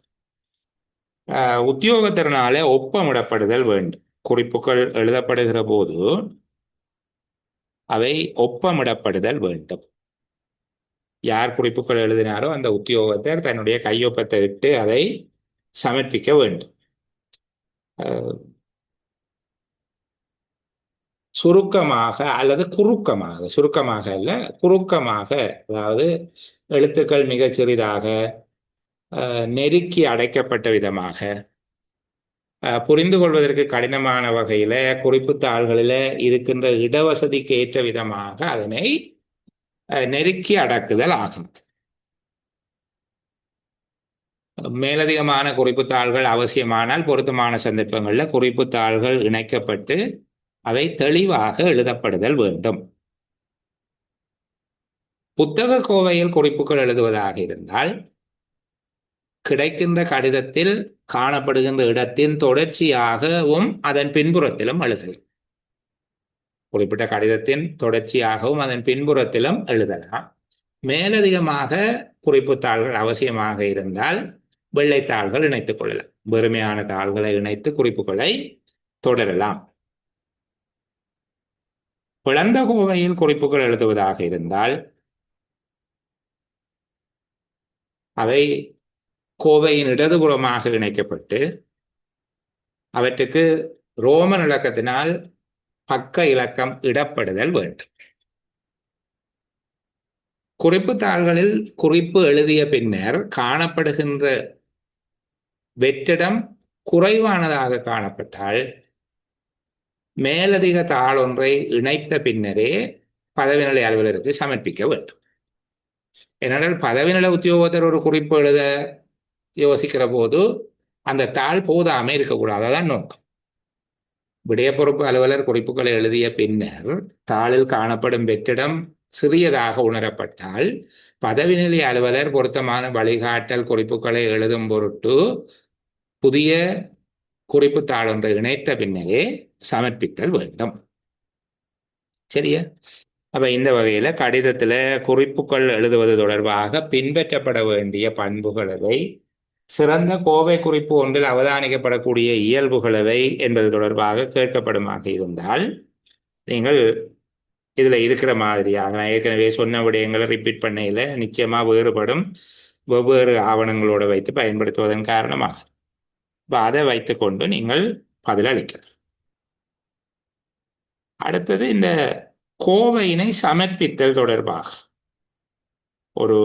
உத்தியோகத்தினால ஒப்பமிடப்படுதல் வேண்டும். குறிப்புகள் எழுதப்படுகிற போது அவை ஒப்பமிடப்படுதல் வேண்டும். யார் குறிப்புகள் எழுதினாரோ அந்த உத்தியோகத்தர் தன்னுடைய கையொப்பத்தை இட்டு அதை சமர்ப்பிக்க வேண்டும். சுருக்கமாக அல்லது குறுக்கமாக, சுருக்கமாக அல்ல குறுக்கமாக, அதாவது எழுத்துக்கள் மிகச் சிறிதாக, நெருக்கி அடைக்கப்பட்ட விதமாக, புரிந்து கொள்வதற்கு கடினமான வகையில குறிப்பு தாள்களில இருக்கின்ற இடவசதிக்கு ஏற்ற விதமாக அதனை நெருக்கி அடக்குதல் ஆகும். மேலதிகமான குறிப்பு தாள்கள் அவசியமானால் பொருத்தமான சந்தர்ப்பங்களில் குறிப்பு தாள்கள் இணைக்கப்பட்டு அவை தெளிவாக எழுதப்படுதல் வேண்டும். புத்தக கோவையில் குறிப்புகள் எழுதுவதாக இருந்தால் கிடைக்கின்ற கடிதத்தில் காணப்படுகின்ற இடத்தின் தொடர்ச்சியாகவும் அதன் பின்புறத்திலும் எழுதலாம். குறிப்பிட்ட கடிதத்தின் தொடர்ச்சியாகவும் அதன் பின்புறத்திலும் எழுதலாம். மேலதிகமாக குறிப்பு தாள்கள் அவசியமாக இருந்தால் வெள்ளைத்தாள்கள் இணைத்துக் கொள்ளலாம். வெறுமையான தாள்களை இணைத்து குறிப்புகளை தொடரலாம். பிளந்த கோவையில் குறிப்புகள் எழுதுவதாக இருந்தால் அவை கோவையின் இடதுபுறமாக இணைக்கப்பட்டு அவற்றுக்கு ரோமன் இலக்கத்தினால் பக்க இலக்கம் இடப்படுதல் வேண்டும். குறிப்பு தாள்களில் குறிப்பு எழுதிய பின்னர் காணப்படுகின்ற வெற்றிடம் குறைவானதாக காணப்பட்டால் மேலதிக தாள் ஒன்றை இணைத்த பின்னரே பதவிநிலை அலுவலருக்கு சமர்ப்பிக்க வேண்டும். ஏனென்றால் பதவிநிலை உத்தியோகத்தர் ஒரு குறிப்பு எழுத யோசிக்கிற போது அந்த தாள் போதாமல் இருக்கக்கூடாது. அதான் நோக்கம். விடய பொறுப்பு அலுவலர் குறிப்புகளை எழுதிய பின்னர் தாளில் காணப்படும் வெற்றிடம் சிறியதாக உணரப்பட்டால் பதவிநிலை அலுவலர் பொருத்தமான வழிகாட்டல் குறிப்புகளை எழுதும் பொருட்டு புதிய குறிப்பு தாள் ஒன்றை இணைத்த பின்னரே சமர்ப்பித்தல் வேண்டும். சரியா? அப்ப இந்த வகையில கடிதத்துல குறிப்புகள் எழுதுவது தொடர்பாக பின்பற்றப்பட வேண்டிய பண்புகளவை, சிறந்த கோவை குறிப்பு ஒன்றில் அவதானிக்கப்படக்கூடிய இயல்புகளவை என்பது தொடர்பாக கேட்கப்படுமாக இருந்தால் நீங்கள் இதுல இருக்கிற மாதிரியாக நான் ஏற்கனவே சொன்ன விடயங்களை ரிப்பீட் பண்ணையில நிச்சயமா வேறுபடும் வெவ்வேறு ஆவணங்களோடு வைத்து பயன்படுத்துவதன் காரணமாக அதை வைத்துக்கொண்டு நீங்கள் பதிலளிக்கலாம். அடுத்தது இந்த கோவையினை சமர்ப்பித்தல் தொடர்பாக ஒரு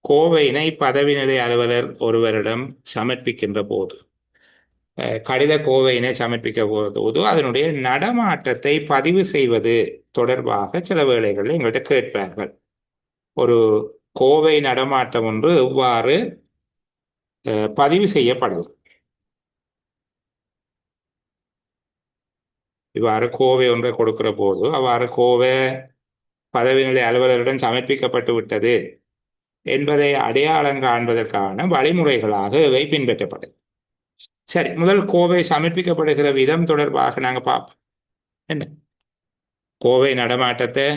கோவையினை பதவிநிலை அலுவலர் ஒருவரிடம் சமர்ப்பிக்கின்ற போது, கடித கோவையினை சமர்ப்பிக்க போது அதனுடைய நடமாட்டத்தை பதிவு செய்வது தொடர்பாக சில வேளைகளில் எங்கள்கிட்ட கேட்பார்கள். ஒரு கோவை நடமாட்டம் ஒன்று எவ்வாறு பதிவு செய்யப்படும்? இவ்வாறு கோவை ஒன்றை கொடுக்கிற போது அவ்வாறு கோவை பதவிநிலை அலுவலரிடம் சமர்ப்பிக்கப்பட்டு விட்டது என்பதை அடையாளம் காண்பதற்கான வழிமுறைகளாக இவை பின்பற்றப்படும். சரி, முதல் கோவை சமர்ப்பிக்கப்படுகிற விதம் தொடர்பாக நாங்கள் பார்ப்போம். என்ன கோவை நடமாட்டத்தை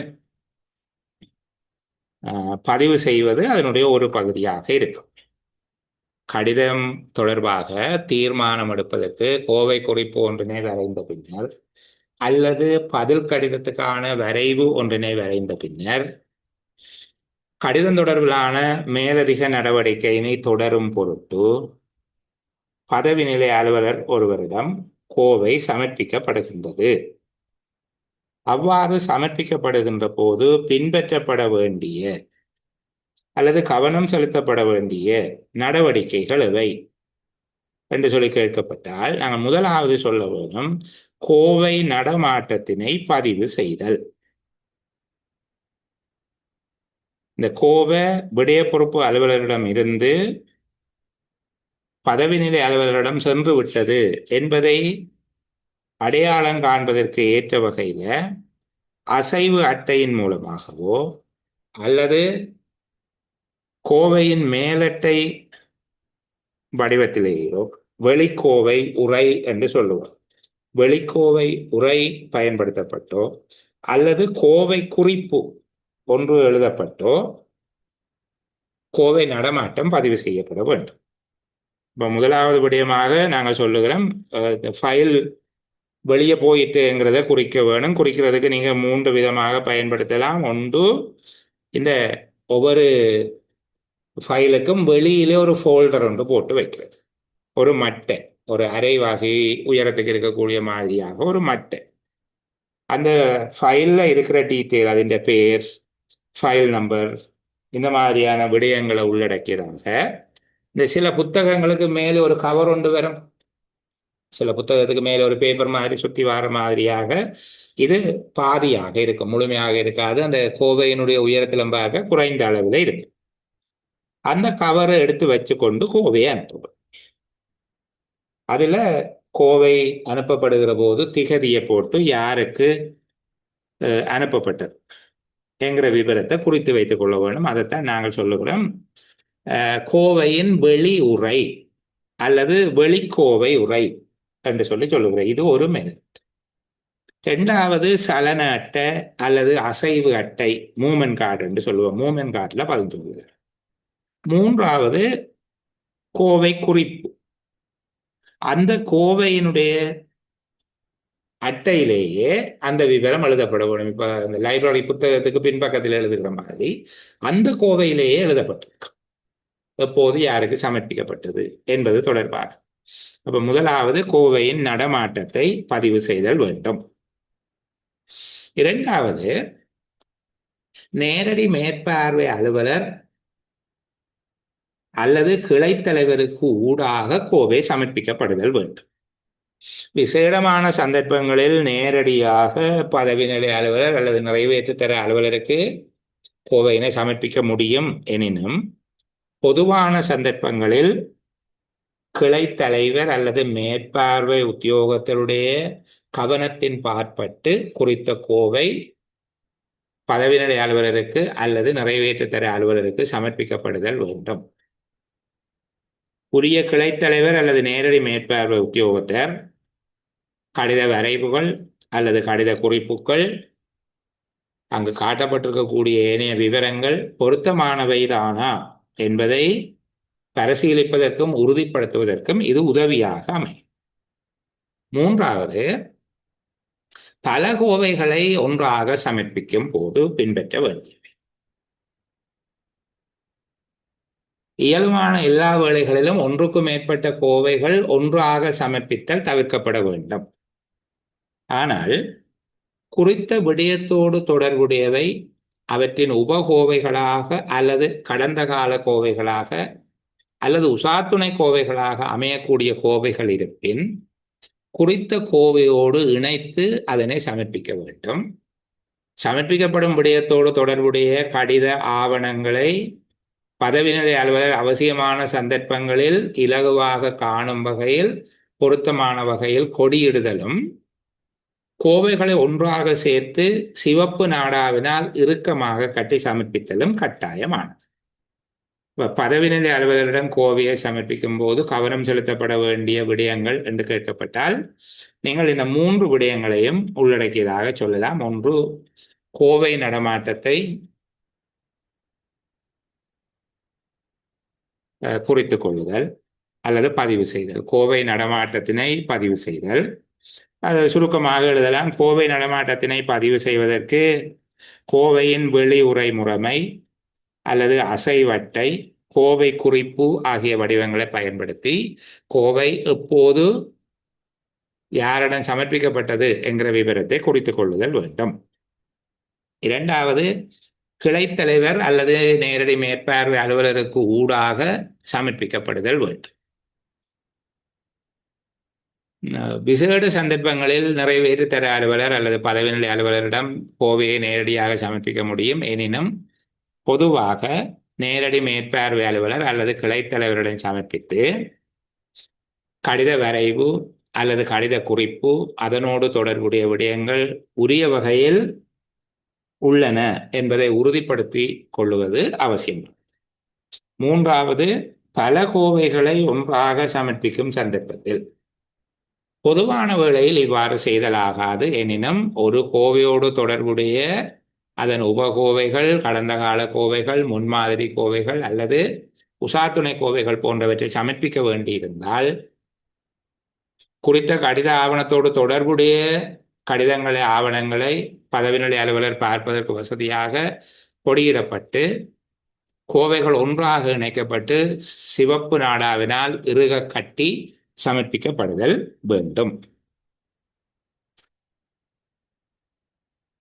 பதிவு செய்வது அதனுடைய ஒரு பகுதியாக இருக்கும். கடிதம் தொடர்பாக தீர்மானம் எடுப்பதற்கு கோவை குறிப்பு ஒன்றினை வரைந்த பின்னர் அல்லது பதில் கடிதத்துக்கான வரைவு ஒன்றினை வரைந்த பின்னர் கடிதம் தொடர்பிலான மேலதிக நடவடிக்கையினை தொடரும் பொருட்டு பதவிநிலை அலுவலர் ஒருவரிடம் கோவை சமர்ப்பிக்கப்படுகின்றது. அவ்வாறு சமர்ப்பிக்கப்படுகின்ற போது பின்பற்றப்பட வேண்டிய அல்லது கவனம் செலுத்தப்பட வேண்டிய நடவடிக்கைகள் எவை என்று சொல்லி கேட்கப்பட்டால் நாங்கள் முதலாவது சொல்ல வேணும், கோவை நடமாட்டத்தினை பதிவு செய்தல். இந்த கோவை விடய பொறுப்பு அலுவலரிடம் இருந்து பதவிநிலை அலுவலரிடம் சென்று விட்டது என்பதை அடையாளம் காண்பதற்கு ஏற்ற வகையில அசைவு அட்டையின் மூலமாகவோ அல்லது கோவையின் மேலட்டை வடிவத்திலேயோ வெளிக்கோவை உரை என்று சொல்லுவோம். வெளிக்கோவை உரை பயன்படுத்தப்பட்டோ அல்லது கோவை குறிப்பு ஒன்று எழுதப்பட்டோ கோவை நடமாட்டம் பதிவு செய்யப்பட வேண்டும். இப்போ முதலாவது விடயமாக நாங்கள் சொல்லுகிறோம், ஃபைல் வெளியே போயிட்டுங்கிறத குறிக்க வேணும். குறிக்கிறதுக்கு நீங்கள் 3 விதமாக பயன்படுத்தலாம். ஒன்று, இந்த ஒவ்வொரு ஃபைலுக்கும் வெளியிலே ஒரு ஃபோல்டர் ஒன்று போட்டு வைக்கிறது. ஒரு மட்டை, ஒரு அரைவாசி உயரத்துக்கு இருக்கக்கூடிய மாதிரியாக ஒரு மட்டை. அந்த ஃபைலில் இருக்கிற டீட்டெயில், அதிൻ്റെ பேர், ஃபைல் நம்பர், இந்த மாதிரியான விடயங்களை உள்ளடக்கிறாங்க. இந்த சில புத்தகங்களுக்கு மேலே ஒரு கவர் ஒன்று வரும், சில புத்தகத்துக்கு மேலே ஒரு பேப்பர் மாதிரி சுற்றி வர மாதிரியாக இது பாதியாக இருக்கும், முழுமையாக இருக்காது. அந்த கோவையினுடைய உயரத்திலும் பார்க்க குறைந்த அளவில் இருக்கும். அந்த கவரை எடுத்து வச்சு கொண்டு கோவையை அனுப்புவோம். அதில் கோவை அனுப்பப்படுகிற போது திகதியை போட்டு யாருக்கு அனுப்பப்பட்டது என்கிற விவரத்தை குறித்து வைத்துக் கொள்ள வேண்டும். அதைத்தான் நாங்கள் சொல்லுகிறோம் கோவையின் வெளி உரை அல்லது வெளிக்கோவை உரை என்று சொல்லுகிறோம். இது ஒரு மெத்தட். ரெண்டாவது சலன அட்டை அல்லது அசைவு அட்டை, மூமெண்ட் கார்டு என்று சொல்லுவோம். மூமெண்ட் கார்டில் பதிந்து கொள்கிறார். மூன்றாவது கோவை குறிப்பு. அந்த கோவையினுடைய அட்டையிலேயே அந்த விவரம் எழுதப்பட வேண்டும். இப்போ இந்த லைப்ரரி புத்தகத்துக்கு பின்பக்கத்தில் எழுதுகிற மாதிரி அந்த கோவையிலேயே எழுதப்பட்டிருக்கு எப்போது யாருக்கு சமர்ப்பிக்கப்பட்டது என்பது தொடர்பாக. அப்ப முதலாவது கோவையின் நடமாட்டத்தை பதிவு செய்தல் வேண்டும். இரண்டாவது நேரடி மேற்பார்வை அலுவலர் அல்லது கிளைத்தலைவருக்கு ஊடாக கோவை சமர்ப்பிக்கப்படுதல் வேண்டும். விசேடமான சந்தர்ப்பங்களில் நேரடியாக பதவிநிலை அலுவலர் அல்லது நிறைவேற்றுத்தர அலுவலருக்கு கோவையினை சமர்ப்பிக்க முடியும். எனினும் பொதுவான சந்தர்ப்பங்களில் கிளைத்தலைவர் அல்லது மேற்பார்வை உத்தியோகத்தருடைய கவனத்தின் பாற்பட்டு குறித்த கோவை பதவிநிலை அலுவலருக்கு அல்லது நிறைவேற்றுத்தர அலுவலருக்கு சமர்ப்பிக்கப்படுதல் வேண்டும். உரிய கிளைத்தலைவர் அல்லது நேரடி மேற்பார்வை உத்தியோகத்தர் கடித வரைவுகள் அல்லது கடித குறிப்புகள், அங்கு காட்டப்பட்டிருக்கக்கூடிய ஏனைய விவரங்கள் பொருத்தமானவைதானா என்பதை பரிசீலிப்பதற்கும் உறுதிப்படுத்துவதற்கும் இது உதவியாக அமையும். மூன்றாவது, பல கோவைகளை ஒன்றாக சமர்ப்பிக்கும் போது பின்பற்ற வேண்டியவை. இயல்பான எல்லா வேளைகளிலும் ஒன்றுக்கும் மேற்பட்ட கோவைகள் ஒன்றாக சமர்ப்பித்தல் தவிர்க்கப்பட வேண்டும். ஆனால் குறித்த விடயத்தோடு தொடர்புடையவை அவற்றின் உபகோவைகளாக அல்லது கடந்த கால கோவைகளாக அல்லது உசாத்துணை கோவைகளாக அமையக்கூடிய கோவைகள் இருப்பின் குறித்த கோவையோடு இணைத்து அதனை சமர்ப்பிக்க வேண்டும். சமர்ப்பிக்கப்படும் விடயத்தோடு தொடர்புடைய கடித ஆவணங்களை பதவிநிலை அலுவலர் அவசியமான சந்தர்ப்பங்களில் இலகுவாக காணும் வகையில் பொருத்தமான வகையில் கொடியிடுதலும், கோவைகளை ஒன்றாக சேர்த்து சிவப்பு நாடாவினால் இறுக்கமாக கட்டி சமர்ப்பித்தலும் கட்டாயமானது. பதவிநிலை அலுவலரிடம் கோவையை சமர்ப்பிக்கும் போது கவனம் செலுத்தப்பட வேண்டிய விடயங்கள் என்று கேட்கப்பட்டால் நீங்கள் இந்த 3 விடயங்களையும் உள்ளடக்கியதாக சொல்லலாம். ஒன்று, கோவை நடமாட்டத்தை குறித்து கொள்ளுதல் அல்லது பதிவு செய்தல். கோவை நடமாட்டத்தினை பதிவு செய்தல். அது சுருக்கமாக எழுதலாம். கோவை நடமாட்டத்தினை பதிவு செய்வதற்கு கோவையின் வெளி உரை முறைமை அல்லது அசைவட்டை, கோவை குறிப்பு ஆகிய வடிவங்களை பயன்படுத்தி கோவை எப்போது யாரிடம் சமர்ப்பிக்கப்பட்டது என்கிற விவரத்தை குறித்துக் கொள்ளுதல் வேண்டும். இரண்டாவது, கிளைத்தலைவர் அல்லது நேரடி மேற்பார்வை அலுவலருக்கு ஊடாக சமர்ப்பிக்கப்படுதல் வேண்டும். விசேட சந்தர்ப்பங்களில் நிறைவேற்றுத்தர அலுவலர் அல்லது பதவிநிலை அலுவலரிடம் கோவையை நேரடியாக சமர்ப்பிக்க முடியும். எனினும் பொதுவாக நேரடி மேற்பார்வை அலுவலர் அல்லது கிளைத்தலைவரிடம் சமர்ப்பித்து கடித வரைவு அல்லது கடித குறிப்பு, அதனோடு தொடர்புடைய விடயங்கள் உரிய வகையில் உள்ளன என்பதை உறுதிப்படுத்தி கொள்ளுவது அவசியம். மூன்றாவது, பல கோவைகளை ஒன்றாக சமர்ப்பிக்கும் சந்தர்ப்பத்தில் பொதுவான வேளையில் இவ்வாறு செய்தலாகாது. எனினும் ஒரு கோவையோடு தொடர்புடைய அதன் உபகோவைகள், கடந்த கால கோவைகள், முன்மாதிரி கோவைகள் அல்லது உசாத்துணை கோவைகள் போன்றவற்றை சமர்ப்பிக்க வேண்டியிருந்தால் குறித்த கடித ஆவணத்தோடு தொடர்புடைய கடிதங்களை ஆவணங்களை பதவிநிலை அலுவலர் பார்ப்பதற்கு வசதியாக பொடியிடப்பட்டு கோவைகள் ஒன்றாக இணைக்கப்பட்டு சிவப்பு நாடாவினால் இறுக கட்டி சமர்ப்பிக்கப்படுதல் வேண்டும்.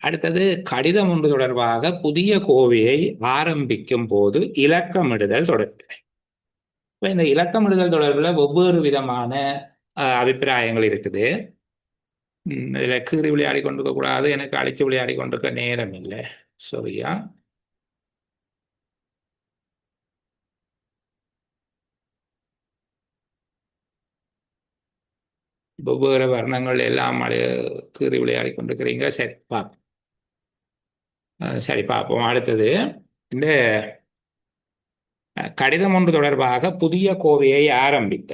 அடுத்தது கடிதம் ஒன்று தொடர்பாக புதிய கோவையை ஆரம்பிக்கும் போது இலக்கமிடுதல் தொடர்பில். இந்த இலக்கமிடுதல் தொடர்பில் ஒவ்வொரு விதமான அபிப்பிராயங்கள் இருக்குது. இதுல கீறி விளையாடி கொண்டிருக்க கூடாது, எனக்கு அழிச்சு விளையாடி கொண்டிருக்க நேரம் இல்லை. சரியா? வெவ்வேறு வர்ணங்கள் எல்லாம் கீறி விளையாடி கொண்டிருக்கிறீங்க. சரி பார்ப்போம். சரி பார்ப்போம். அடுத்தது இந்த கடிதம் ஒன்று தொடர்பாக புதிய கோவையை ஆரம்பித்த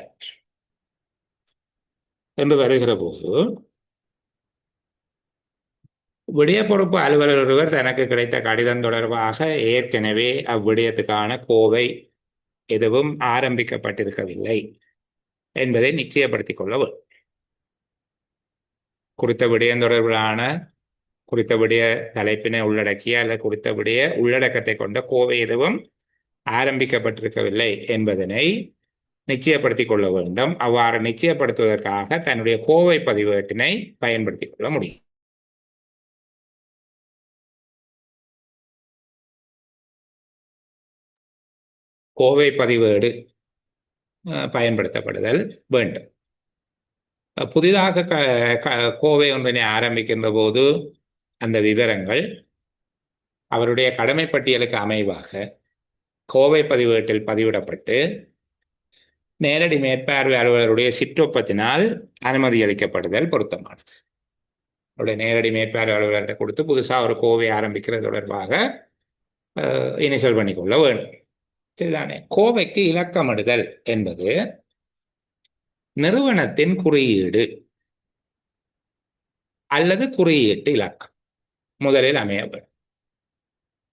என்று வருகிற போது விடய பொறுப்பு அலுவலர் ஒருவர் தனக்கு கிடைத்த கடிதம் தொடர்பாக ஏற்கனவே அவ்விடயத்துக்கான கோவை எதுவும் ஆரம்பிக்கப்பட்டிருக்கவில்லை என்பதை நிச்சயப்படுத்திக் கொள்ள வேண்டும். குறித்த விடயம் தொடர்பிலான குறித்த விடய தலைப்பினை உள்ளடக்கிய அல்லது குறித்த விடய உள்ளடக்கத்தை கொண்ட கோவை எதுவும் ஆரம்பிக்கப்பட்டிருக்கவில்லை என்பதனை நிச்சயப்படுத்திக் கொள்ள வேண்டும். அவ்வாறு நிச்சயப்படுத்துவதற்காக தன்னுடைய கோவை பதிவேட்டினை பயன்படுத்திக் கொள்ள முடியும். கோவை பதிவேடு பயன்படுத்தப்படுதல் வேண்டும். புதிதாக கோவை ஒன்றினை ஆரம்பிக்கின்ற போது அந்த விவரங்கள் அவருடைய கடமை பட்டியலுக்கு அமைவாக கோவை பதிவேட்டில் பதிவிடப்பட்டு நேரடி மேற்பார்வை அலுவலருடைய சிற்றொப்பத்தினால் அனுமதி அளிக்கப்படுதல் பொருத்தமானது. அவருடைய நேரடி மேற்பார்வை அலுவலர்கிட்ட கொடுத்து புதுசாக ஒரு கோவை ஆரம்பிக்கிறது தொடர்பாக இனிஷியல் பண்ணிக்கொள்ள வேண்டும். சரிதானே? கோவைக்கு இலக்கமிடுதல் என்பது நிறுவனத்தின் குறியீடு அல்லது குறியீட்டு இலக்கம் முதலில் அமைய வேண்டும்.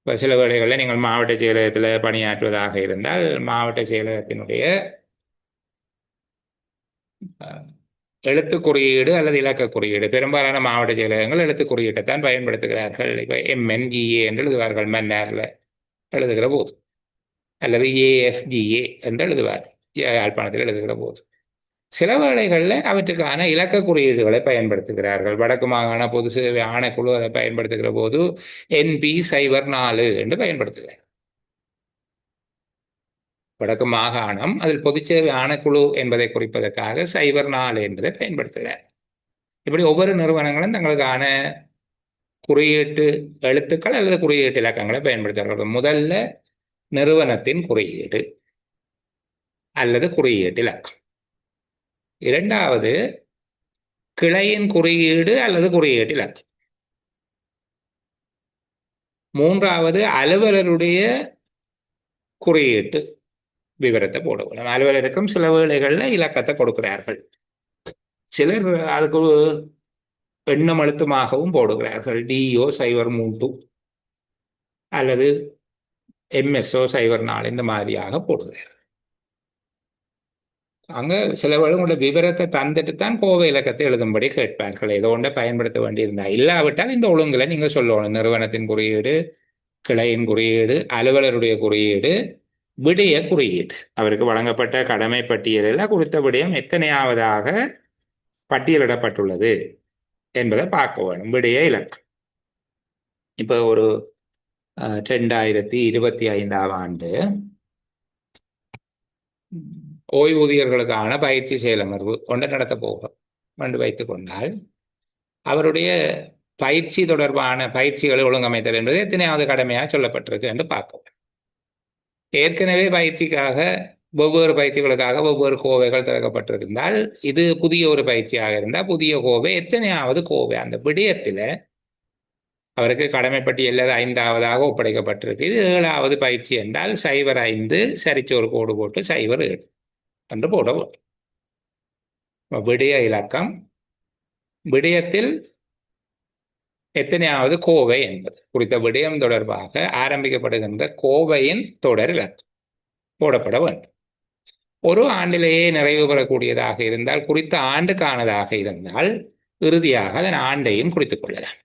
இப்போ சில வேளைகளில் நீங்கள் மாவட்ட செயலகத்தில் பணியாற்றுவதாக இருந்தால் மாவட்ட செயலகத்தினுடைய எழுத்து குறியீடு அல்லது இலக்க குறியீடு, பெரும்பாலான மாவட்ட செயலகங்கள் எழுத்து குறியீட்டைத்தான் பயன்படுத்துகிறார்கள். இப்போ MNGA என்று எழுதுவார்கள் மன்னாரில் எழுதுகிற போது, அல்லது AFGA என்று எழுதுவார்கள் யாழ்ப்பாணத்தில் எழுதுகிற போது. சில வேளைகளில் அவற்றுக்கான இலக்க குறியீடுகளை பயன்படுத்துகிறார்கள். வடக்கு மாகாண பொது சேவை ஆணைக்குழு அதை பயன்படுத்துகிற போது NP04 என்று பயன்படுத்துகிறார். வடக்கு மாகாணம் அதில் பொதுச்சேவை ஆணைக்குழு என்பதை குறிப்பதற்காக 04 என்பதை பயன்படுத்துகிறார். இப்படி ஒவ்வொரு நிறுவனங்களும் தங்களுக்கான குறியீட்டு எழுத்துக்கள் அல்லது குறியீட்டு இலக்கங்களை பயன்படுத்துகிறார்கள். முதல்ல நிறுவனத்தின் குறியீடு அல்லது குறியீட்டு இலக்கம், இரண்டாவது கிளையின் குறியீடு அல்லது குறியீட்டு இலக்கம், மூன்றாவது அலுவலருடைய குறியீட்டு விவரத்தை போடுவோம். அலுவலருக்கும் சில வேளைகளில் இலக்கத்தை கொடுக்கிறார்கள். சிலர் அதுக்கு எண்ணம் அழுத்தமாகவும் போடுகிறார்கள். DO 03 அல்லது MSO 04 இந்த மாதிரியாக போடுகிறார்கள். அங்க சில வேளை உங்களோட விவரத்தை தந்துட்டு தான் கோவை இலக்கத்தை எழுதும்படி கேட்பார்கள். ஏதோ ஒன்றை பயன்படுத்த வேண்டியிருந்தா, இல்லாவிட்டால் இந்த ஒழுங்குல நீங்க சொல்லணும். நிறுவனத்தின் குறியீடு, கிளையின் குறியீடு, அலுவலருடைய குறியீடு, விடய குறியீடு, அவருக்கு வழங்கப்பட்ட கடமை பட்டியலில் குறித்த விடயம் எத்தனையாவதாக பட்டியலிடப்பட்டுள்ளது என்பதை பார்க்க வேணும். விடய இலக்கம். இப்போ ஒரு 2025 ஆண்டு ஓய்வூதியர்களுக்கான பயிற்சி செயலமர்வு ஒன்று நடத்த போகும் என்று வைத்துக் கொண்டால், அவருடைய பயிற்சி தொடர்பான பயிற்சிகளை ஒழுங்கமைத்தல் என்பது எத்தனையாவது கடமையாக சொல்லப்பட்டிருக்கு என்று பார்க்க. ஏற்கனவே பயிற்சிக்காக ஒவ்வொரு பயிற்சிகளுக்காக ஒவ்வொரு கோவைகள் திறக்கப்பட்டிருந்தால், இது புதிய ஒரு பயிற்சியாக இருந்தால் புதிய கோவை எத்தனையாவது கோவை அந்த விடயத்தில் அவருக்கு கடமைப்பட்டியல் 5ஆவதாக ஒப்படைக்கப்பட்டிருக்கு. இது 7ஆவது பயிற்சி என்றால் 05 சரிச்சு ஒரு கோடு போட்டு 07 என்று போட வேண்டும். விடய இலக்கம், விடயத்தில் எத்தனையாவது கோவை என்பது குறித்த விடயம் தொடர்பாக ஆரம்பிக்கப்படுகின்ற கோவையின் தொடர் இலக்கம் போடப்பட வேண்டும். ஒரு ஆண்டிலேயே நிறைவு பெறக்கூடியதாக இருந்தால், குறித்த ஆண்டுக்கானதாக இருந்தால் இறுதியாக அதன் ஆண்டையும் குறித்துக் கொள்ளலாம்.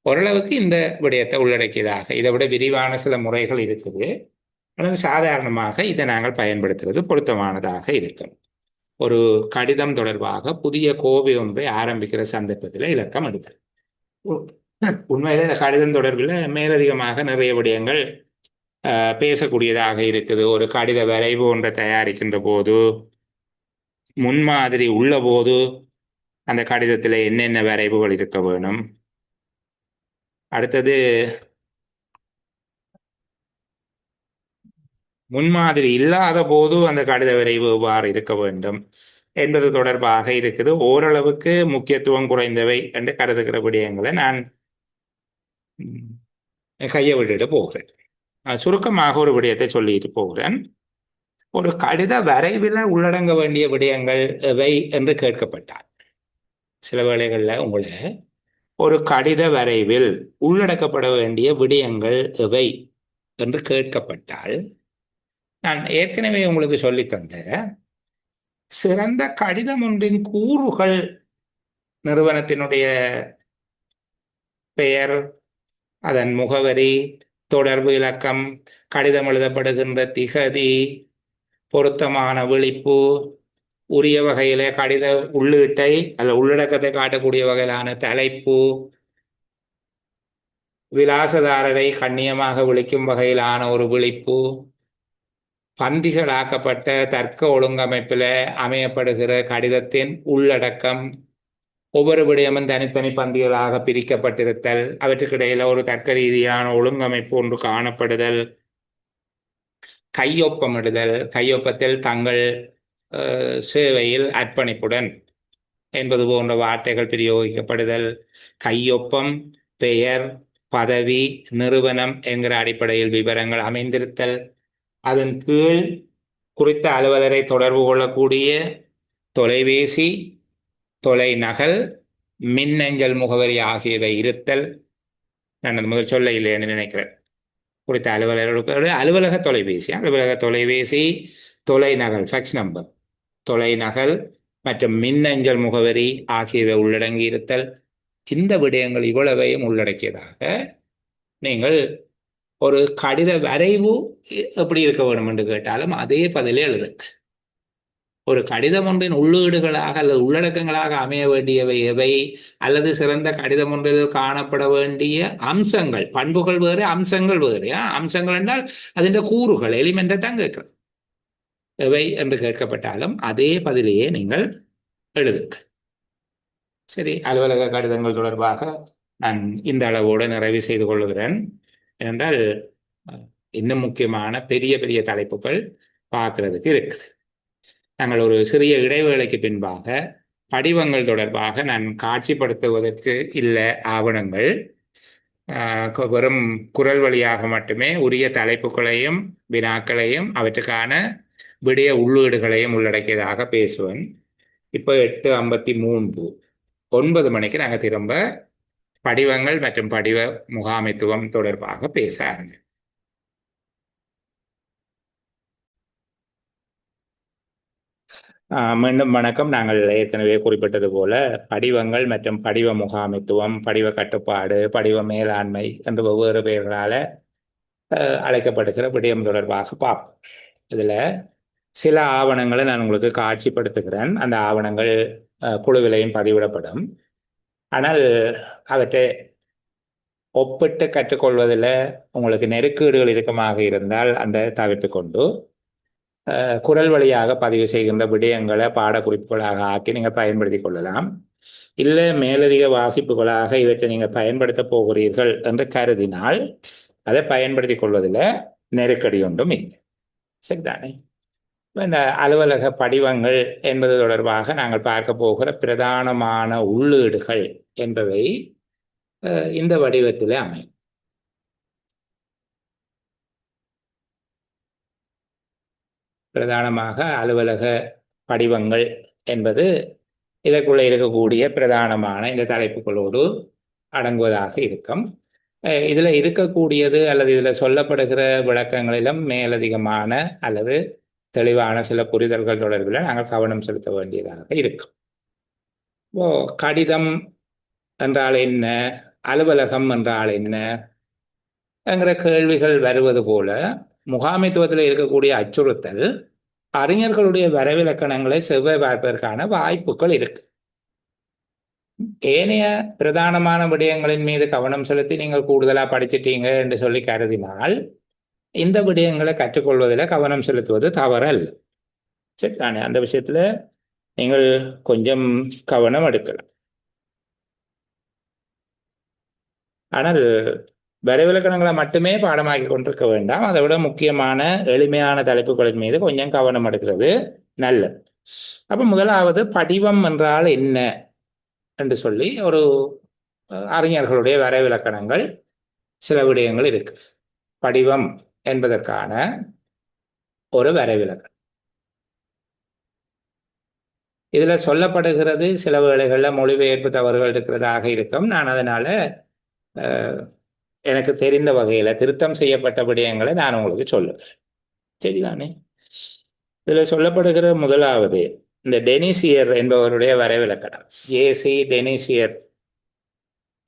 ஓரளவுக்கு இந்த விடயத்தை உள்ளடக்கியதாக. இதை விட விரிவான சில முறைகள் இருக்குது. ஆனால் சாதாரணமாக இதை நாங்கள் பயன்படுத்துறது பொருத்தமானதாக இருக்கும். ஒரு கடிதம் தொடர்பாக புதிய கோவை ஒன்றை ஆரம்பிக்கிற சந்தர்ப்பத்தில் இலக்கம் எடுத்தல். உண்மையில இந்த கடிதம் தொடர்பில் மேலதிகமாக நிறைய விடயங்கள் பேசக்கூடியதாக இருக்குது. ஒரு கடித வரைவு ஒன்றை தயாரிக்கின்ற போது, முன்மாதிரி உள்ள போது அந்த கடிதத்தில் என்னென்ன வரைவுகள் இருக்க வேணும், அடுத்தது முன்மாதிரி இல்லாத போது அந்த கடித விரைவு எவ்வாறு இருக்க வேண்டும் என்பது தொடர்பாக இருக்குது. ஓரளவுக்கு முக்கியத்துவம் குறைந்தவை என்று கருதுகிற விடயங்களை நான் கையை விட்டுட்டு போகிறேன். சுருக்கமாக ஒரு விடயத்தை சொல்லிட்டு போகிறேன். ஒரு கடித வரைவில் உள்ளடங்க வேண்டிய விடயங்கள் எவை என்று கேட்கப்பட்டார். சில வேளைகளில் உங்களை ஒரு கடித வரைவில் உள்ளடக்கப்பட வேண்டிய விடயங்கள் எவை என்று கேட்கப்பட்டால், நான் ஏற்கனவே உங்களுக்கு சொல்லி தந்த சிறந்த கடிதம் ஒன்றின் கூறுகள், நிறுவனத்தினுடைய பெயர், அதன் முகவரி, தொடர்பு இலக்கம், கடிதம் எழுதப்படுகின்ற திகதி, பொருத்தமான விழிப்பு, உரிய வகையில கடித உள்ளீட்டை அல்ல உள்ளடக்கத்தை காட்டக்கூடிய வகையிலான தலைப்பு, விலாசதாரரை கண்ணியமாக விളിக்கும் வகையிலான ஒரு விழிப்பு, பந்திகளாக்கப்பட்ட தர்க்க ஒழுங்கமைப்பில் அமையப்படுகிற கடிதத்தின் உள்ளடக்கம், ஒவ்வொரு விடயமும் தனித்தனி பந்திகளாக பிரிக்கப்பட்டிருத்தல், அவற்றுக்கிடையில ஒரு தர்க்க ரீதியான ஒழுங்கமைப்பு ஒன்று காணப்படுதல், கையொப்பமிடுதல், கையொப்பத்தில் தங்கள் சேவையில் அர்ப்பணிப்புடன் என்பது போன்ற வார்த்தைகள் பிரயோகிக்கப்படுதல், கையொப்பம், பெயர், பதவி, நிறுவனம் என்கிற அடிப்படையில் விவரங்கள் அமைந்திருத்தல், அதன் கீழ் குறித்த அலுவலரை தொடர்பு கொள்ளக்கூடிய தொலைபேசி, தொலைநகல், மின்னஞ்சல் முகவரி ஆகியவை இருத்தல். நான் அது முதல் சொல்ல இல்லைன்னு நினைக்கிறேன். குறித்த அலுவலர்களுக்கு அலுவலக தொலைபேசி, தொலைநகல், ஃபேக்ஸ் நம்பர், தொலைநகல் மற்றும் மின்னஞ்சல் முகவரி ஆகியவை உள்ளடங்கி இருத்தல். இந்த விடயங்கள் இவ்வளவையும் உள்ளடக்கியதாக நீங்கள் ஒரு கடித வரைவு எப்படி இருக்க வேண்டும் என்று கேட்டாலும் அதே பதிலே எழுதுங்க. ஒரு கடிதம் ஒன்றின் உள்ளீடுகளாக அல்லது உள்ளடக்கங்களாக அமைய வேண்டியவை எவை, அல்லது சிறந்த கடிதம் ஒன்றில் காணப்பட வேண்டிய அம்சங்கள், பண்புகள் வேறு, அம்சங்கள் வேறு. அம்சங்கள் என்றால் அதன் கூறுகள், எலிமெண்டை தான் கேட்கிறது. எவை என்று கேட்கப்பட்டாலும் அதே பதிலையே நீங்கள் எழுதுங்க. சரி, அலுவலக கடிதங்கள் தொடர்பாக நான் இந்த அளவோடு நிறைவு செய்து கொள்கிறேன். ஏனென்றால் இன்னும் முக்கியமான பெரிய பெரிய தலைப்புகள் பார்க்கறதுக்கு இருக்குது. நாங்கள் ஒரு சிறிய இடைவேளைக்கு பின்பாக படிவங்கள் தொடர்பாக நான் காட்சிப்படுத்துவதற்கு இல்லை ஆவணங்கள், வெறும் குரல் வழியாக மட்டுமே உரிய தலைப்புகளையும் வினாக்களையும் அவற்றுக்கான விடய உள்ளீடுகளையும் உள்ளடக்கியதாக பேசுவேன். இப்போ 8:53, 9 மணிக்கு நாங்கள் திரும்ப படிவங்கள் மற்றும் படிவ முகாமைத்துவம் தொடர்பாக பேச ஆரம்பிப்போம். மீண்டும் வணக்கம். நாங்கள் ஏற்கனவே குறிப்பிட்டது போல படிவங்கள் மற்றும் படிவ முகாமைத்துவம், படிவ கட்டுப்பாடு, படிவ மேலாண்மை என்று வெவ்வேறு பெயர்களால் அழைக்கப்படுகிற விடயம் தொடர்பாக பார்ப்போம். இதில் சில ஆவணங்களை நான் உங்களுக்கு காட்சிப்படுத்துகிறேன். அந்த ஆவணங்கள் குழுவிலையும் பதிவிடப்படும். ஆனால் அவற்றை ஒப்பிட்டு கற்றுக்கொள்வதில் உங்களுக்கு நெருக்கீடுகள் இறுக்கமாக இருந்தால் அந்த தவிர்த்து கொண்டு குரல் வழியாக பதிவு செய்கின்ற விடயங்களை பாடக்குறிப்புகளாக ஆக்கி நீங்கள் பயன்படுத்தி கொள்ளலாம். இல்லை மேலதிக வாசிப்புகளாக இவற்றை நீங்கள் பயன்படுத்த போகிறீர்கள் என்று கருதினால் அதை பயன்படுத்தி கொள்வதில் நெருக்கடி ஒன்றும் இல்லை. சரிதானே? இந்த அலுவலக படிவங்கள் என்பது தொடர்பாக நாங்கள் பார்க்க போகிற பிரதானமான உள்ளீடுகள் என்பவை இந்த வடிவத்தில் அமையும். பிரதானமாக அலுவலக படிவங்கள் என்பது இதற்குள்ளே இருக்கக்கூடிய பிரதானமான இந்த தலைப்புகளோடு அடங்குவதாக இருக்கும். இதில் இருக்கக்கூடியது அல்லது இதில் சொல்லப்படுகிற விளக்கங்களிலும் மேலதிகமான அல்லது தெளிவான சில புரிதல்கள் தொடர்பில் நாங்கள் கவனம் செலுத்த வேண்டியதாக இருக்கும். கடிதம் என்றால் என்ன, அலுவலகம் என்றால் என்ன என்கிற கேள்விகள் வருவது போல முகாமைத்துவத்தில் இருக்கக்கூடிய அச்சுறுத்தல் அறிஞர்களுடைய வரைவிலக்கணங்களை செவ்வாய் பார்ப்பதற்கான வாய்ப்புகள் இருக்கு. ஏனைய பிரதானமான விடயங்களின் மீது கவனம் செலுத்தி நீங்கள் கூடுதலாக படிச்சிட்டீங்க என்று சொல்லி கருதினால் இந்த விடயங்களை கற்றுக்கொள்வதில் கவனம் செலுத்துவது தவறல்ல. சரி தானே? அந்த விஷயத்துல நீங்கள் கொஞ்சம் கவனம் எடுக்கலாம். ஆனால் வரைவிலக்கணங்களை மட்டுமே பாடமாக்கி கொண்டிருக்க வேண்டாம். அதை விட முக்கியமான எளிமையான தலைப்புகளின் மீது கொஞ்சம் கவனம் எடுக்கிறது நல்லது. அப்ப முதலாவது படிவம் என்றால் என்ன என்று சொல்லி ஒரு அறிஞர்களுடைய வரைவிலக்கணங்கள் சில விடயங்கள் இருக்குது. படிவம் என்பதற்கான ஒரு வரைவிலக்கணம் இதுல சொல்லப்படுகிறது. சில வேளைகளில் மொழிபெயர்ப்பு தவறுகள் இருக்கிறதாக இருக்கும். நான் அதனால எனக்கு தெரிந்த வகையில திருத்தம் செய்யப்பட்ட விடயங்களை நான் உங்களுக்கு சொல்லுகிறேன். சரிதானே? இதுல சொல்லப்படுகிற முதலாவது இந்த டெனிசியர் என்பவருடைய வரைவிலக்கணம். ஜேசி டெனிசியர்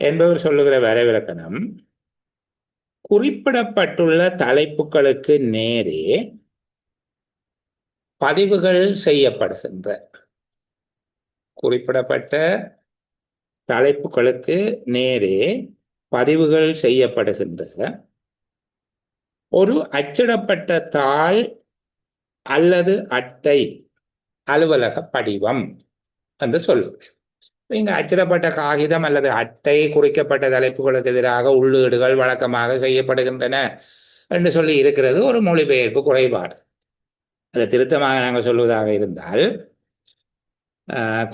என்பவர் சொல்லுகிற வரைவிலக்கணம் குறிப்பிடப்பட்டுள்ள தலைப்புகளுக்கு நேரே பதிவுகள் செய்யப்படுகின்ற குறிப்பிடப்பட்ட தலைப்புகளுக்கு நேரே பதிவுகள் செய்யப்படுகின்ற ஒரு அச்சிடப்பட்ட தாள் அல்லது அட்டை அலுவலக படிவம் என்று சொல்லுங்கள். இங்க அச்சிடப்பட்ட காகிதம் அல்லது அட்டை குறிக்கப்பட்ட தலைப்புகளுக்கு எதிராக உள்ளீடுகள் வழக்கமாக செய்யப்படுகின்றன என்று சொல்லி இருக்கிறது ஒரு மொழிபெயர்ப்பு குறைபாடு. அதை திருத்தமாக நாங்கள் சொல்வதாக இருந்தால்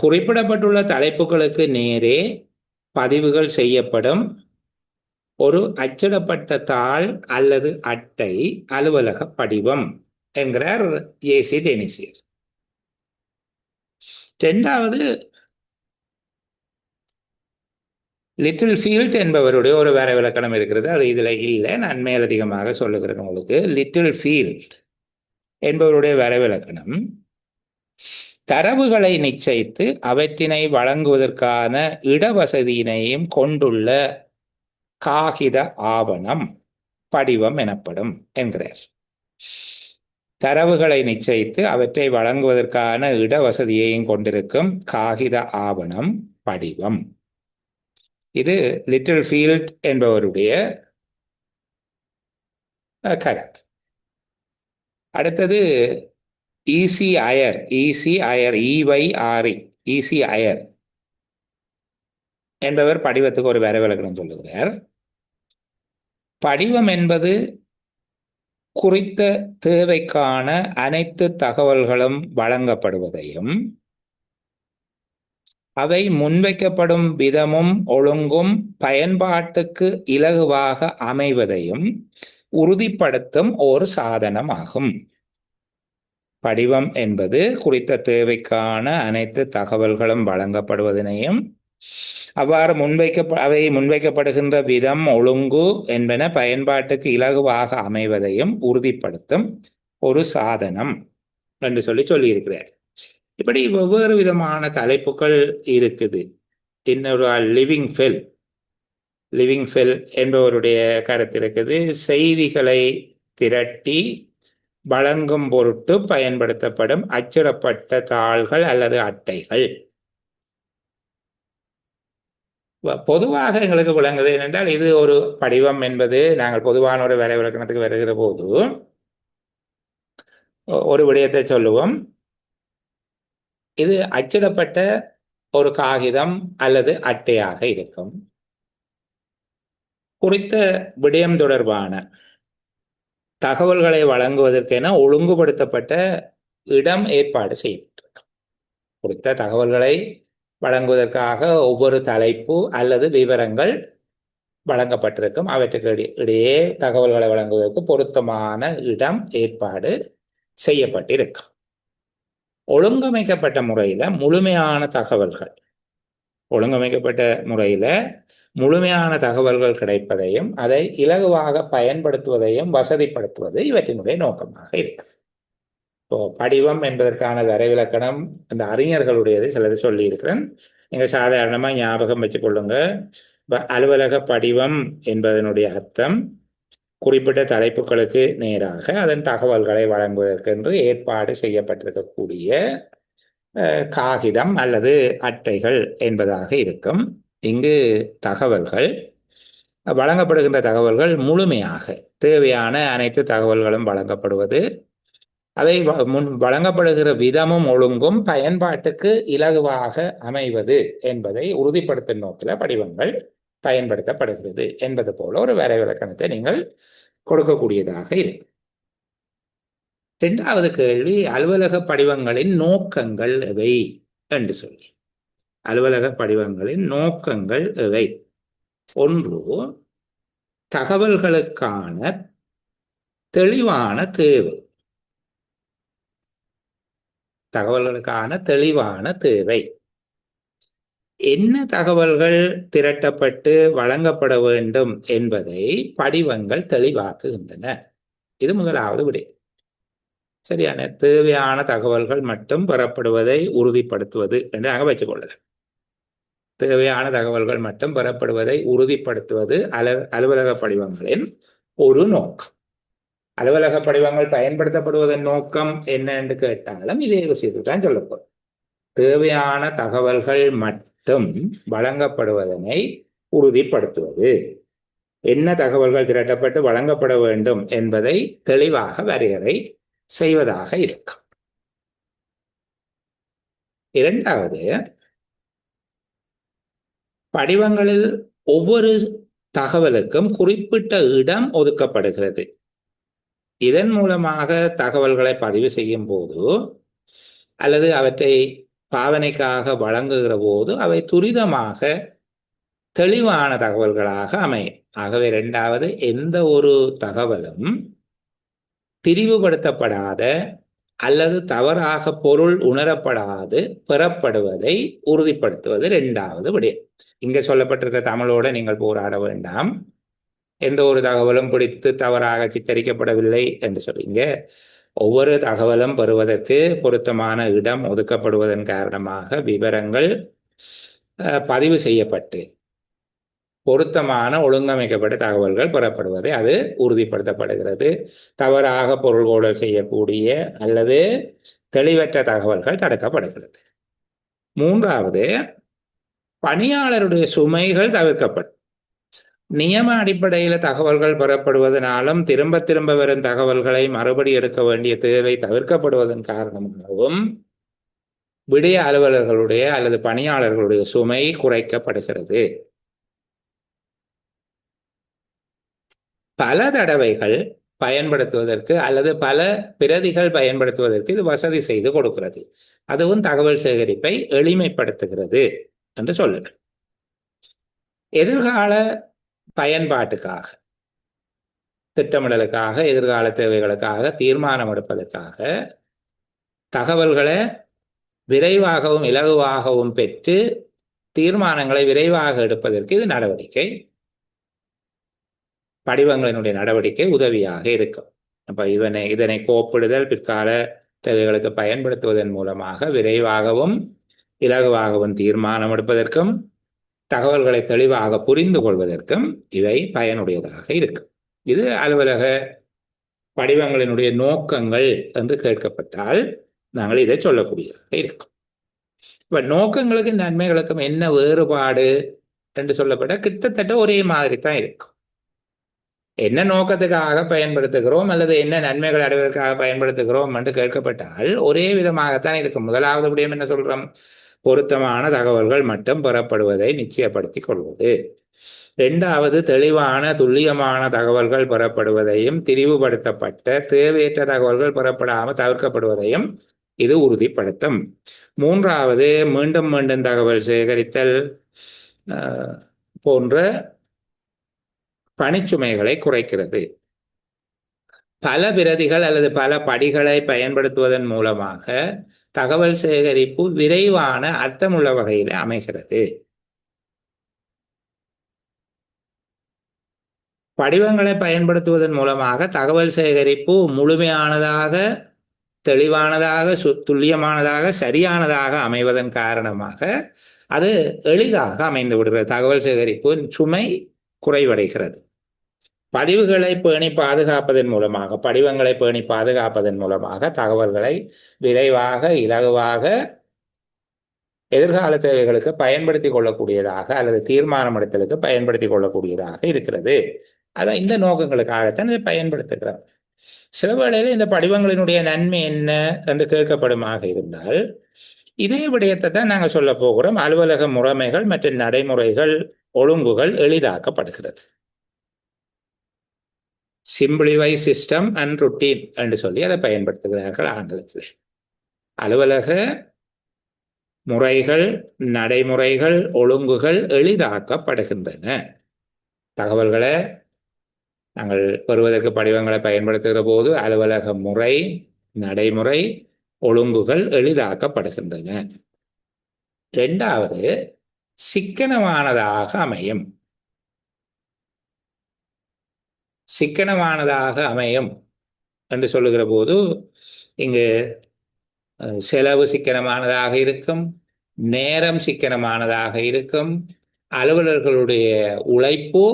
குறிப்பிடப்பட்டுள்ள தலைப்புகளுக்கு நேரே பதிவுகள் செய்யப்படும் ஒரு அச்சிடப்பட்ட தாள் அல்லது அட்டை அலுவலக படிவம் என்கிறார் ஜேசி டெனிசியர். இரண்டாவது லிட்டில் ஃபீல்ட் என்பவருடைய ஒரு வரைவிலக்கணம் இருக்கிறது. அது இதுல இல்லை, நான் மேலதிகமாக சொல்லுகிறேன் உங்களுக்கு. லிட்டில் ஃபீல்ட் என்பவருடைய வரைவிலக்கணம் தரவுகளை நிச்சயித்து அவற்றினை வழங்குவதற்கான இடவசதியினையும் கொண்டுள்ள காகித ஆவணம் படிவம் எனப்படும் என்கிறார். தரவுகளை நிச்சயித்து அவற்றை வழங்குவதற்கான இடவசதியையும் கொண்டிருக்கும் காகித ஆவணம் படிவம். இது லிட்டில் ஃபீல்ட் என்பவருடைய கருத்து. அடுத்தது ஈசி அயர் ஈசி அயர் என்பவர் படிவத்துக்கு ஒரு வரைவிலக்கணம் சொல்லுகிறார். படிவம் என்பது குறித்த தேவைக்கான அனைத்து தகவல்களும் வழங்கப்படுவதையும் அவை முன்வைக்கப்படும் விதமும் ஒழுங்கும் பயன்பாட்டுக்கு இலகுவாக அமைவதையும் உறுதிப்படுத்தும் ஒரு சாதனமாகும். படிவம் என்பது குறித்த தேவைக்கான அனைத்து தகவல்களும் வழங்கப்படுவதனையும் அவ்வாறு அவை முன்வைக்கப்படுகின்ற விதம் ஒழுங்கு என்பன பயன்பாட்டுக்கு இலகுவாக அமைவதையும் உறுதிப்படுத்தும் ஒரு சாதனம் என்று சொல்லியிருக்கிறார். இப்படி வெவ்வேறு விதமான தலைப்புகள் இருக்குது. இன்னொரு லிவிங் ஃபெல் என்பவருடைய கருத்து இருக்குது. செய்திகளை திரட்டி வழங்கும் பொருட்டு பயன்படுத்தப்படும் அச்சிடப்பட்ட தாள்கள் அல்லது அட்டைகள். பொதுவாக எங்களுக்கு விளங்குது என்னென்றால், இது ஒரு படிவம் என்பது நாங்கள் பொதுவான ஒரு வரைவிலக்கணத்துக்கு வருகிற போது ஒரு விடயத்தை சொல்லுவோம். இது அச்சிடப்பட்ட ஒரு காகிதம் அல்லது அட்டையாக இருக்கும். குறித்த விடயம் தொடர்பான தகவல்களை வழங்குவதற்கென ஒழுங்குபடுத்தப்பட்ட இடம் ஏற்பாடு செய்யப்பட்டிருக்கும். குறித்த தகவல்களை வழங்குவதற்காக ஒவ்வொரு தலைப்பு அல்லது விவரங்கள் வழங்கப்பட்டிருக்கும். அவற்றுக்கு இடையே தகவல்களை வழங்குவதற்கு பொருத்தமான இடம் ஏற்பாடு செய்யப்பட்டிருக்கும். ஒழுங்கமைக்கப்பட்ட முறையில முழுமையான தகவல்கள் கிடைப்பதையும் அதை இலகுவாக பயன்படுத்துவதையும் வசதிப்படுத்துவது இவற்றினுடைய நோக்கமாக இருக்குது. இப்போ படிவம் என்பதற்கான வரைவிலக்கணம் அந்த அறிஞர்களுடையது சிலது சொல்லி இருக்கிறேன். நீங்க சாதாரணமா ஞாபகம் வச்சுக்கொள்ளுங்க. அலுவலக படிவம் என்பதனுடைய அர்த்தம் குறிப்பிட்ட தலைப்புகளுக்கு நேராக அதன் தகவல்களை வழங்குவதற்கென்று ஏற்பாடு செய்யப்பட்டிருக்கக்கூடிய காகிதம் அல்லது அட்டைகள் என்பதாக இருக்கும். இங்கு தகவல்கள் வழங்கப்படுகின்ற தகவல்கள் முழுமையாக தேவையான அனைத்து தகவல்களும் வழங்கப்படுவது, அவை வழங்கப்படுகிற விதமும் ஒழுங்கும் பயன்பாட்டுக்கு இலகுவாக அமைவது என்பதை உறுதிப்படுத்தும் நோக்கில் படிவங்கள் பயன்படுத்தப்படுகிறது என்பது போல ஒரு வரைவிலக்கணத்தை நீங்கள் கொடுக்கக்கூடியதாக இருக்கு. இரண்டாவது கேள்வி, அலுவலக படிவங்களின் நோக்கங்கள் எவை என்று சொல்லி. அலுவலக படிவங்களின் நோக்கங்கள் எவை? ஒன்று, தகவல்களுக்கான தெளிவான தேவை. தகவல்களுக்கான தெளிவான தேவை. என்ன தகவல்கள் திரட்டப்பட்டு வழங்கப்பட வேண்டும் என்பதை படிவங்கள் தெளிவாக்குகின்றன. இது முதலாவது விடை. சரியான தேவையான தகவல்கள் மட்டும் பெறப்படுவதை உறுதிப்படுத்துவது என்று நாங்கள் வச்சுக் கொள்ளலாம். தேவையான தகவல்கள் மட்டும் பெறப்படுவதை உறுதிப்படுத்துவது அலுவலக படிவங்களின் ஒரு நோக்கம். அலுவலக படிவங்கள் பயன்படுத்தப்படுவதன் நோக்கம் என்ன என்று கேட்டாலும் இதே விஷயத்துக்கு தான் சொல்லப்படும். தேவையான தகவல்கள் மட்டும் வழங்கப்படுவதனை உறுதிப்படுத்துவது, என்ன தகவல்கள் திரட்டப்பட்டு வழங்கப்பட வேண்டும் என்பதை தெளிவாக வரையறை செய்வதாக இருக்கும். இரண்டாவது, படிவங்களில் ஒவ்வொரு தகவலுக்கும் குறிப்பிட்ட இடம் ஒதுக்கப்படுகிறது. இதன் மூலமாக தகவல்களை பதிவு செய்யும் போது அல்லது அவற்றை பாவனைக்காக வழங்குகிற போது அவை துரிதமாக தெளிவான தகவல்களாக அமையும். ஆகவே இரண்டாவது, எந்த ஒரு தகவலும் திரிவுபடுத்தப்படாத அல்லது தவறாக பொருள் உணரப்படாது பெறப்படுவதை உறுதிப்படுத்துவது இரண்டாவது விடயம். இங்கே சொல்லப்பட்டிருக்க தமிழோட நீங்கள் போராட வேண்டாம். எந்த ஒரு தகவலும் பிடித்து தவறாக சித்தரிக்கப்படவில்லை என்று சொல்றீங்க. ஒவ்வொரு தகவலும் பெறுவதற்கு பொருத்தமான இடம் ஒதுக்கப்படுவதன் காரணமாக விவரங்கள் பதிவு செய்யப்பட்டு பொருத்தமான ஒழுங்கமைக்கப்பட்ட தகவல்கள் பெறப்படுவதை அது உறுதிப்படுத்தப்படுகிறது. தவறாக பொருள்கோடல் செய்யக்கூடிய அல்லது தெளிவற்ற தகவல்கள் தடுக்கப்படுகிறது. மூன்றாவது, பணியாளருடைய சுமைகள் தவிர்க்கப்படும். நியம அடிப்படையில் தகவல்கள் பெறப்படுவதனாலும் திரும்ப திரும்ப வரும் தகவல்களை மறுபடி எடுக்க வேண்டிய தேவை தவிர்க்கப்படுவதன் காரணமாகவும் விடய அலுவலர்களுடைய அல்லது பணியாளர்களுடைய சுமை குறைக்கப்படுகிறது. பல தடவைகள் பயன்படுத்துவதற்கு அல்லது பல பிரதிகள் பயன்படுத்துவதற்கு இது வசதி செய்து கொடுக்கிறது. அதுவும் தகவல் சேகரிப்பை எளிமைப்படுத்துகிறது என்று சொல்லலாம். எதிர்கால பயன்பாட்டுக்காக, திட்டமிடலுக்காக, எதிர்கால தேவைகளுக்காக, தீர்மானம் எடுப்பதற்காக தகவல்களை விரைவாகவும் இலகுவாகவும் பெற்று தீர்மானங்களை விரைவாக எடுப்பதற்கு இது நடவடிக்கை, படிவங்களினுடைய நடவடிக்கை உதவியாக இருக்கும். அப்ப இதனை கோப்பிடுதல் பிற்கால தேவைகளுக்கு பயன்படுத்துவதன் மூலமாக விரைவாகவும் இலகுவாகவும் தீர்மானம் எடுப்பதற்கும் தகவல்களை தெளிவாக புரிந்து கொள்வதற்கும் இவை பயனுடையதாக இருக்கும். இது அலுவலக படிவங்களினுடைய நோக்கங்கள் என்று கேட்கப்பட்டால் நாங்கள் இதை சொல்லக்கூடியதாக இருக்கும். இப்ப நோக்கங்களுக்கும் நன்மைகளுக்கும் என்ன வேறுபாடு என்று சொல்லப்பட்ட கிட்டத்தட்ட ஒரே மாதிரி தான் இருக்கும். என்ன நோக்கத்துக்காக பயன்படுத்துகிறோம் அல்லது என்ன நன்மைகள் அடைவதற்காக பயன்படுத்துகிறோம் என்று கேட்கப்பட்டால் ஒரே விதமாகத்தான் இருக்கும். முதலாவது விடயம் என்ன சொல்றோம்? பொருத்தமான தகவல்கள் மட்டும் பெறப்படுவதை நிச்சயப்படுத்திக் கொள்வது. இரண்டாவது, தெளிவான துல்லியமான தகவல்கள் பெறப்படுவதையும் திரிவுபடுத்தப்பட்ட தேவையற்ற தகவல்கள் பெறப்படாமல் தவிர்க்கப்படுவதையும் இது உறுதிப்படுத்தும். மூன்றாவது, மீண்டும் மீண்டும் தகவல் சேகரித்தல் போன்ற பணிச்சுமைகளை குறைக்கிறது. பல பிரதிகள் அல்லது பல படிகளை பயன்படுத்துவதன் மூலமாக தகவல் சேகரிப்பு விரைவான அர்த்தமுள்ள வகையில் அமைகிறது. படிவங்களை பயன்படுத்துவதன் மூலமாக தகவல் சேகரிப்பு முழுமையானதாக தெளிவானதாக துல்லியமானதாக சரியானதாக அமைவதன் காரணமாக அது எளிதாக அமைந்து விடுகிறது. தகவல் சேகரிப்பு சுமை குறைவடைகிறது. பதிவுகளை பேணி பாதுகாப்பதன் மூலமாக, படிவங்களை பேணி பாதுகாப்பதன் மூலமாக தகவல்களை விரைவாக இலகுவாக எதிர்கால தேவைகளுக்கு பயன்படுத்தி கொள்ளக்கூடியதாக அல்லது தீர்மானம் எடுத்தலுக்கு பயன்படுத்தி கொள்ளக்கூடியதாக இருக்கிறது. அதான் இந்த நோக்கங்களுக்காகத்தான் இதை பயன்படுத்துகிறோம். சில வேளையில் இந்த படிவங்களினுடைய நன்மை என்ன என்று கேட்கப்படுமாக இருந்தால், இதே விடயத்தை தான் நாங்கள் சொல்ல போகிறோம். அலுவலக முறைமைகள் மற்றும் நடைமுறைகள் ஒழுங்குகள் எளிதாக்கப்படுகிறது. சிம்பிளிஃபை சிஸ்டம் அண்ட் ருட்டீன் என்று சொல்லி அதை பயன்படுத்துகிறார்கள் ஆங்கிலத்தில். அலுவலக முறைகள், நடைமுறைகள், ஒழுங்குகள் எளிதாக்கப்படுகின்றன. தகவல்களை நாங்கள் பெறுவதற்கு படிவங்களை பயன்படுத்துகிற போது அலுவலக முறை, நடைமுறை, ஒழுங்குகள் எளிதாக்கப்படுகின்றன. இரண்டாவது, சிக்கனமானதாக அமையும். சிக்கனமானதாக அமையும் என்று சொல்லுகிற போது இங்கு செலவு சிக்கனமானதாக இருக்கும், நேரம் சிக்கனமானதாக இருக்கும், அலுவலர்களுடைய உழைப்பு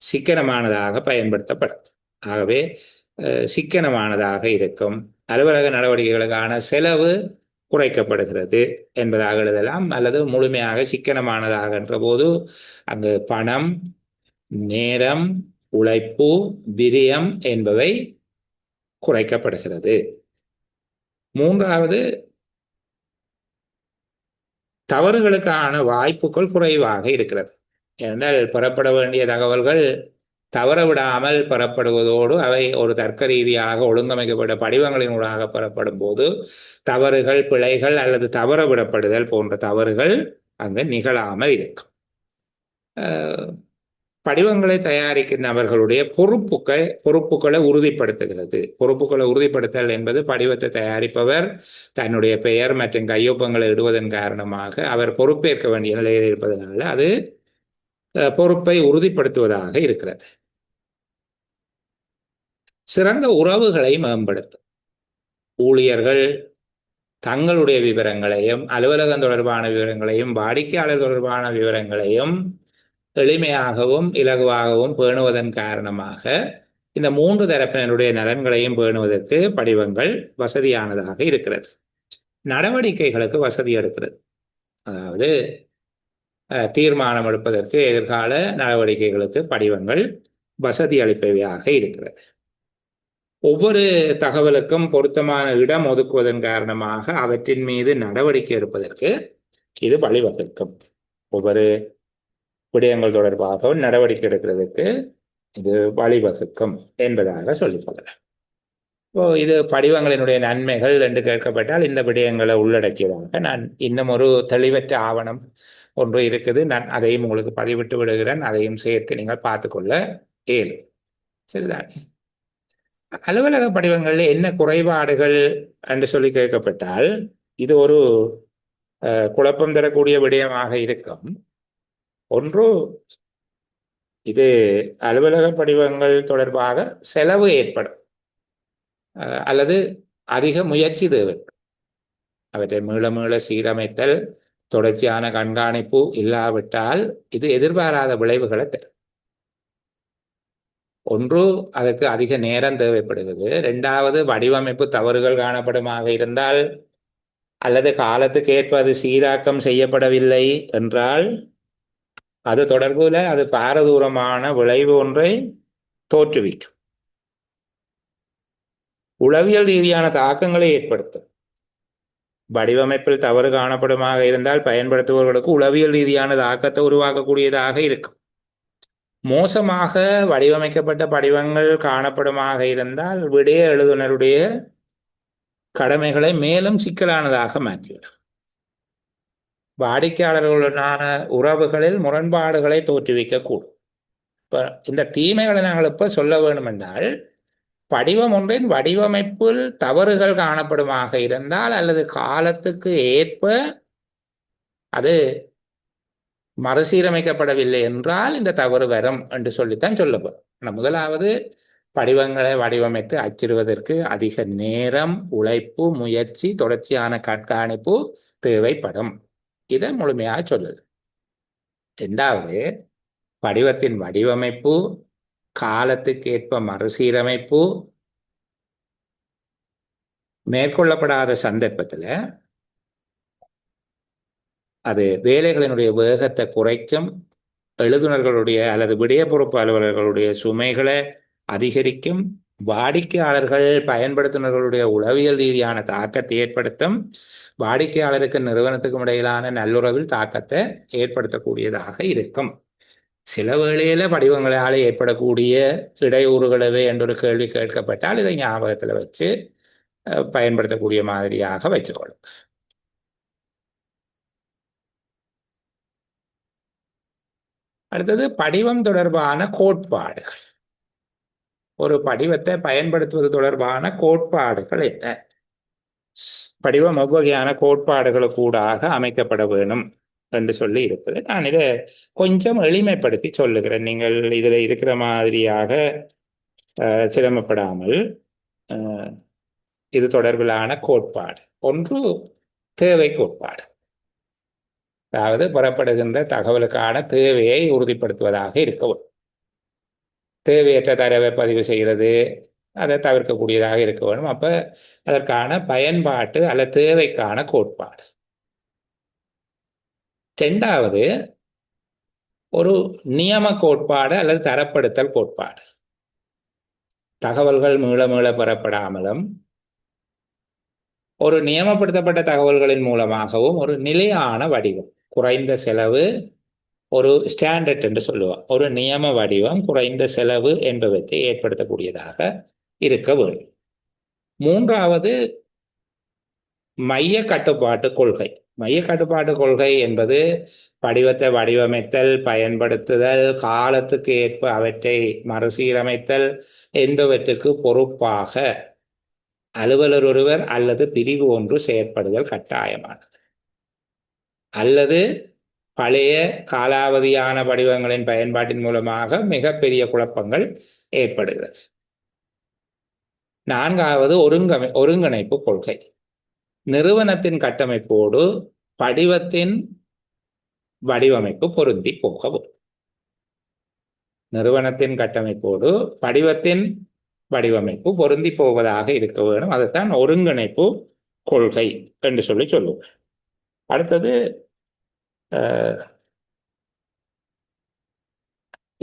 சிக்கனமானதாக பயன்படுத்தப்படும். ஆகவே சிக்கனமானதாக இருக்கும். அலுவலக நடவடிக்கைகளுக்கான செலவு குறைக்கப்படுகிறது என்பதாக எழுதலாம். அல்லது முழுமையாக சிக்கனமானதாக என்ற போது அங்கு பணம், நேரம், உழைப்பு, விரயம் என்பவை குறைக்கப்படுகிறது. மூன்றாவது, தவறுகளுக்கான வாய்ப்புகள் குறைவாக இருக்கிறது. ஏனென்றால் பெறப்பட வேண்டிய தகவல்கள் தவற விடாமல் பெறப்படுவதோடு அவை ஒரு தர்க்க ரீதியாக ஒழுங்கமைக்கப்பட்ட படிவங்களினூடாக பெறப்படும் போது தவறுகள், பிழைகள் அல்லது தவற விடப்படுதல் போன்ற தவறுகள் அங்கு நிகழாமல் இருக்கும். படிவங்களை தயாரிக்கும் நபர்களுடைய பொறுப்புகளை உறுதிப்படுத்துகிறது. பொறுப்புகளை உறுதிப்படுத்தல் என்பது படிவத்தை தயாரிப்பவர் தன்னுடைய பெயர் மற்றும் கையொப்பங்களை இடுவதன் காரணமாக அவர் பொறுப்பேற்க வேண்டிய நிலையில் இருப்பதனால அது பொறுப்பை உறுதிப்படுத்துவதாக இருக்கிறது. சிறந்த உறவுகளை மேம்படுத்தும். ஊழியர்கள் தங்களுடைய விவரங்களையும், அலுவலகம் தொடர்பான விவரங்களையும், வாடிக்கையாளர் தொடர்பான விவரங்களையும் எளிமையாகவும் இலகுவாகவும் பேணுவதன் காரணமாக இந்த மூன்று தரப்பினருடைய நலன்களையும் பேணுவதற்கு படிவங்கள் வசதியானதாக இருக்கிறது. நடவடிக்கைகளுக்கு வசதி எடுக்கிறது. அதாவது தீர்மானம் எடுப்பதற்கு, எதிர்கால நடவடிக்கைகளுக்கு படிவங்கள் வசதி அளிப்பவையாக இருக்கிறது. ஒவ்வொரு தகவலுக்கும் பொருத்தமான இடம் ஒதுக்குவதன் காரணமாக அவற்றின் மீது நடவடிக்கை எடுப்பதற்கு இது வழிவகுக்கும். ஒவ்வொரு விடயங்கள் தொடர்பாக நடவடிக்கை எடுக்கிறதுக்கு இது வழிவகுக்கும் என்பதாக சொல்லிக்கொள்ளலாம். இது படிவங்களினுடைய நன்மைகள் என்று கேட்கப்பட்டால் இந்த விடயங்களை உள்ளடக்கியதாக நான் இன்னும் ஒரு தெளிவற்ற ஆவணம் ஒன்று இருக்குது. நான் அதையும் உங்களுக்கு பதிவிட்டு விடுகிறேன். அதையும் சேர்த்து நீங்கள் பார்த்துக்கொள்ள இயலும். சரிதானே? அலுவலக படிவங்களில் என்ன குறைபாடுகள் என்று சொல்லி கேட்கப்பட்டால் இது ஒரு குழப்பம் தரக்கூடிய விடயமாக இருக்கும். ஒன்று, இது அலுவலக படிவங்கள் தொடர்பாக செலவு ஏற்படும் அல்லது அதிக முயற்சி தேவைப்படும். அவற்றை மீள சீரமைத்தல், தொடர்ச்சியான கண்காணிப்பு இல்லாவிட்டால் இது எதிர்பாராத விளைவுகளை தரும். ஒன்று, அதற்கு அதிக நேரம் தேவைப்படுகிறது. இரண்டாவது, வடிவமைப்பு தவறுகள் காணப்படுமாக இருந்தால் அல்லது காலத்துக்கு ஏற்ப அது சீராக்கம் செய்யப்படவில்லை என்றால் அது தொடர்புல அது பாரதூரமான விளைவு ஒன்றை தோற்றுவிக்கும். உளவியல் ரீதியான தாக்கங்களை ஏற்படுத்தும். வடிவமைப்பில் தவறு காணப்படுமாக இருந்தால் பயன்படுத்துபவர்களுக்கு உளவியல் ரீதியான தாக்கத்தை உருவாக்கக்கூடியதாக இருக்கும். மோசமாக வடிவமைக்கப்பட்ட படிவங்கள் காணப்படுமாக இருந்தால் விடய எழுதுனருடைய கடமைகளை மேலும் சிக்கலானதாக மாற்றிவிடும். வாடிக்கையாளர்களுடனான உறவுகளில் முரண்பாடுகளை தோற்றுவிக்கக்கூடும். இப்போ இந்த தீமைகளை நாங்கள் இப்போ சொல்ல வேண்டும் என்றால், படிவம் ஒன்றின் வடிவமைப்பில் தவறுகள் காணப்படுமாக இருந்தால் அல்லது காலத்துக்கு ஏற்ப அது மறுசீரமைக்கப்படவில்லை என்றால் இந்த தவறு வரும் என்று சொல்லித்தான் சொல்லப்படும். முதலாவது, படிவங்களை வடிவமைத்து அச்சிடுவதற்கு அதிக நேரம், உழைப்பு, முயற்சி, தொடர்ச்சியான கண்காணிப்பு தேவைப்படும். இதை முழுமையாக சொல்லுது. இரண்டாவது, படிவத்தின் வடிவமைப்பு, காலத்துக்கு ஏற்ப மறுசீரமைப்பு மேற்கொள்ளப்படாத சந்தர்ப்பத்தில் அது வேலைகளினுடைய வேகத்தை குறைக்கும், எழுதுனர்களுடைய அல்லது விடய பொறுப்பு அலுவலர்களுடைய சுமைகளை அதிகரிக்கும், வாடிக்கையாளர்கள் பயன்படுத்துனர்களுடைய உளவியல் ரீதியான தாக்கத்தை ஏற்படுத்தும், வாடிக்கையாளருக்கு நிறுவனத்துக்கும் இடையிலான நல்லுறவில் தாக்கத்தை ஏற்படுத்தக்கூடியதாக இருக்கும். சில வேளையில படிவங்களால் ஏற்படக்கூடிய இடையூறுகளவே என்றொரு கேள்வி கேட்கப்பட்டால் இதை ஞாபகத்தில் வச்சு பயன்படுத்தக்கூடிய மாதிரியாக வச்சுக்கொள்ளும். அடுத்தது படிவம் தொடர்பான கோட்பாடுகள். ஒரு படிவத்தை பயன்படுத்துவது தொடர்பான கோட்பாடுகள் என்ன? படிவம் எவ்வகையான கோட்பாடுகளுக்கூடாக அமைக்கப்பட வேணும் என்று சொல்லி இருக்குது. நான் இதை கொஞ்சம் எளிமைப்படுத்தி சொல்லுகிறேன். நீங்கள் இதில் இருக்கிற மாதிரியாக சிரமப்படாமல் இது தொடர்பிலான கோட்பாடு. ஒன்று தேவை கோட்பாடு, அதாவது பெறப்படுகின்ற தகவலுக்கான தேவையை உறுதிப்படுத்துவதாக இருக்கவும். தேவையற்ற தரவை பதிவு செய்கிறது, அதை தவிர்க்கக்கூடியதாக இருக்க வேணும். அப்ப அதற்கான பயன்பாட்டு அல்லது தேவைக்கான கோட்பாடு. இரண்டாவது, ஒரு நியம கோட்பாடு அல்லது தரப்படுத்தல் கோட்பாடு. தகவல்கள் மீள மீள பெறப்படாமலும் ஒரு நியமப்படுத்தப்பட்ட தகவல்களின் மூலமாகவும் ஒரு நிலையான வடிவம், குறைந்த செலவு, ஒரு ஸ்டாண்டர்ட் என்று சொல்லுவோம், ஒரு நியம வடிவம், குறைந்த செலவு என்பவற்றை ஏற்படுத்தக்கூடியதாக இருக்க வேண்டும். மூன்றாவது, மைய கட்டுப்பாட்டு கொள்கை. மைய கட்டுப்பாட்டு கொள்கை என்பது படிவத்தை வடிவமைத்தல், பயன்படுத்துதல், காலத்துக்கு ஏற்ப அவற்றை மறுசீரமைத்தல் என்பவற்றுக்கு பொறுப்பாக அலுவலர் ஒருவர் அல்லது பிரிவு ஒன்று செயற்படுதல் கட்டாயமானது. அல்லது பழைய காலாவதியான படிவங்களின் பயன்பாட்டின் மூலமாக மிகப்பெரிய குழப்பங்கள் ஏற்படுகிறது. நான்காவது, ஒருங்கிணைப்பு கொள்கை. நிறுவனத்தின் கட்டமைப்போடு படிவத்தின் வடிவமைப்பு பொருந்தி போகவும். நிறுவனத்தின் கட்டமைப்போடு படிவத்தின் வடிவமைப்பு பொருந்தி போவதாக இருக்க வேண்டும். அதுதான் ஒருங்கிணைப்பு கொள்கை என்று சொல்லி சொல்லுவோம். அடுத்தது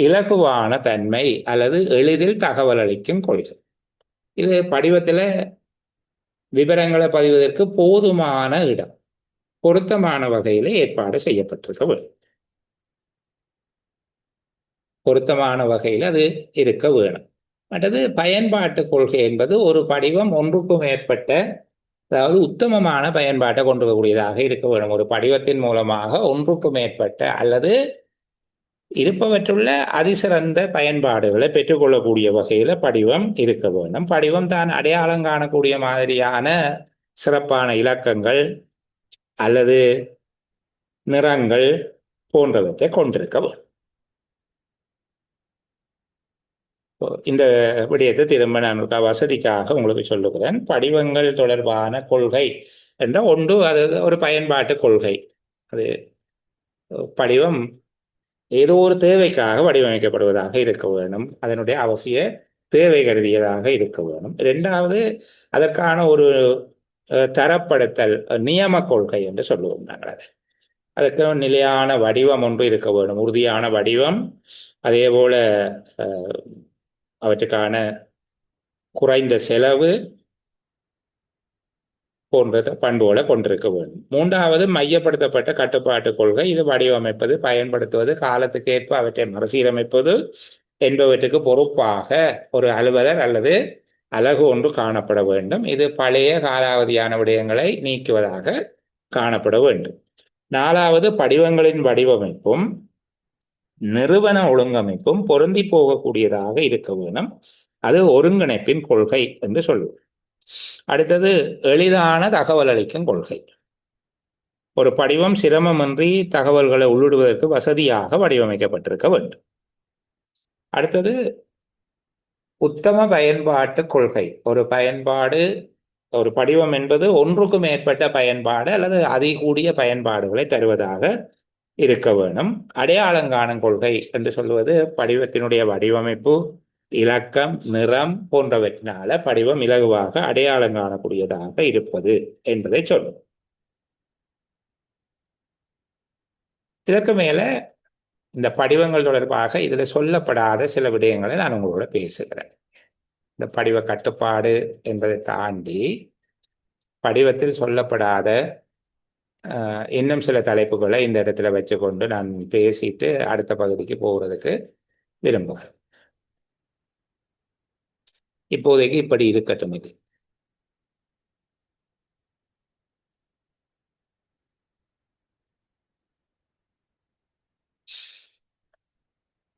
இலகுவான தன்மை அல்லது எளிதில் தகவல் அளிக்கும் கொள்கை. இது படிவத்தில் விவரங்களை பதிவதற்கு போதுமான இடம், பொருத்தமான வகையில் ஏற்பாடு செய்யப்பட்டிருக்க வேண்டும். பொருத்தமான வகையில் அது இருக்க வேணும். மற்றது பயன்பாட்டு கொள்கை என்பது ஒரு படிவம் ஒன்றுக்கும் மேற்பட்ட, அதாவது உத்தமமான பயன்பாட்டை கொண்டிருக்கக்கூடியதாக இருக்க வேண்டும். ஒரு படிவத்தின் மூலமாக ஒன்றுக்கும் மேற்பட்ட அல்லது இருப்பவற்றுள்ள அதிசிறந்த பயன்பாடுகளை பெற்றுக்கொள்ளக்கூடிய வகையில் படிவம் இருக்க வேண்டும். படிவம் தான் அடையாளம் காணக்கூடிய மாதிரியான சிறப்பான இலக்கங்கள் அல்லது நிறங்கள் போன்றவற்றை கொண்டிருக்க வேண்டும். இந்த விடயத்தை திரும்ப நான் வசதிக்காக உங்களுக்கு சொல்லுகிறேன். படிவங்கள் தொடர்பான கொள்கை என்ற ஒன்று, அது ஒரு பயன்பாட்டு கொள்கை. அது படிவம் ஏதோ ஒரு தேவைக்காக வடிவமைக்கப்படுவதாக இருக்க வேண்டும், அதனுடைய அவசிய தேவை கருதியதாக இருக்க வேண்டும். இரண்டாவது, அதற்கான ஒரு தரப்படுத்தல் நியம கொள்கை என்று சொல்லுவோம் நாங்கள். அதற்கு நிலையான வடிவம் ஒன்று இருக்க வேண்டும், உறுதியான வடிவம். அதே போல அவற்றுக்கான குறைந்த செலவு போன்ற பண்புகளை கொண்டிருக்க வேண்டும். மூன்றாவது, மையப்படுத்தப்பட்ட கட்டுப்பாட்டு கொள்கை. இது வடிவமைப்பது, பயன்படுத்துவது, காலத்துக்கு ஏற்ப அவற்றை மறுசீரமைப்பது என்பவற்றுக்கு பொறுப்பாக ஒரு அலுவலர் அல்லது அலகு ஒன்று காணப்பட வேண்டும். இது பழைய காலாவதியான விடயங்களை நீக்குவதாக காணப்பட வேண்டும். நாலாவது, படிவங்களின் வடிவமைப்பும் நிறுவன ஒழுங்கமைப்பும் பொருந்தி போகக்கூடியதாக இருக்க வேண்டும். அது ஒருங்கிணைப்பின் கொள்கை என்று சொல்லுவோம். அடுத்தது, எளிதான தகவல் அளிக்கும் கொள்கை. ஒரு படிவம் சிரமமின்றி தகவல்களை உள்ளிடுவதற்கு வசதியாக வடிவமைக்கப்பட்டிருக்க வேண்டும். அடுத்தது, உத்தம பயன்பாட்டு கொள்கை. ஒரு பயன்பாடு, ஒரு படிவம் என்பது ஒன்றுக்கு மேற்பட்ட பயன்பாடு அல்லது அதிகூடிய பயன்பாடுகளை தருவதாக இருக்க வேணும். அடையாளங்காணும் கொள்கை என்று சொல்வது படிவத்தினுடைய வடிவமைப்பு, இலக்கம், நிறம் போன்றவற்றினால படிவம் இலகுவாக அடையாளம் காணக்கூடியதாக இருப்பது என்பதை சொல்லும். இதற்கு மேல இந்த படிவங்கள் தொடர்பாக இதுல சொல்லப்படாத சில விடயங்களை நான் உங்களோட பேசுகிறேன். இந்த படிவ கட்டுப்பாடு என்பதை தாண்டி படிவத்தில் சொல்லப்படாத இன்னும் சில தலைப்புகளை இந்த இடத்துல வச்சுக்கொண்டு நான் பேசிட்டு அடுத்த பகுதிக்கு போகிறதுக்கு விரும்புகிறேன். இப்போதைக்கு இப்படி இருக்கட்டும். இது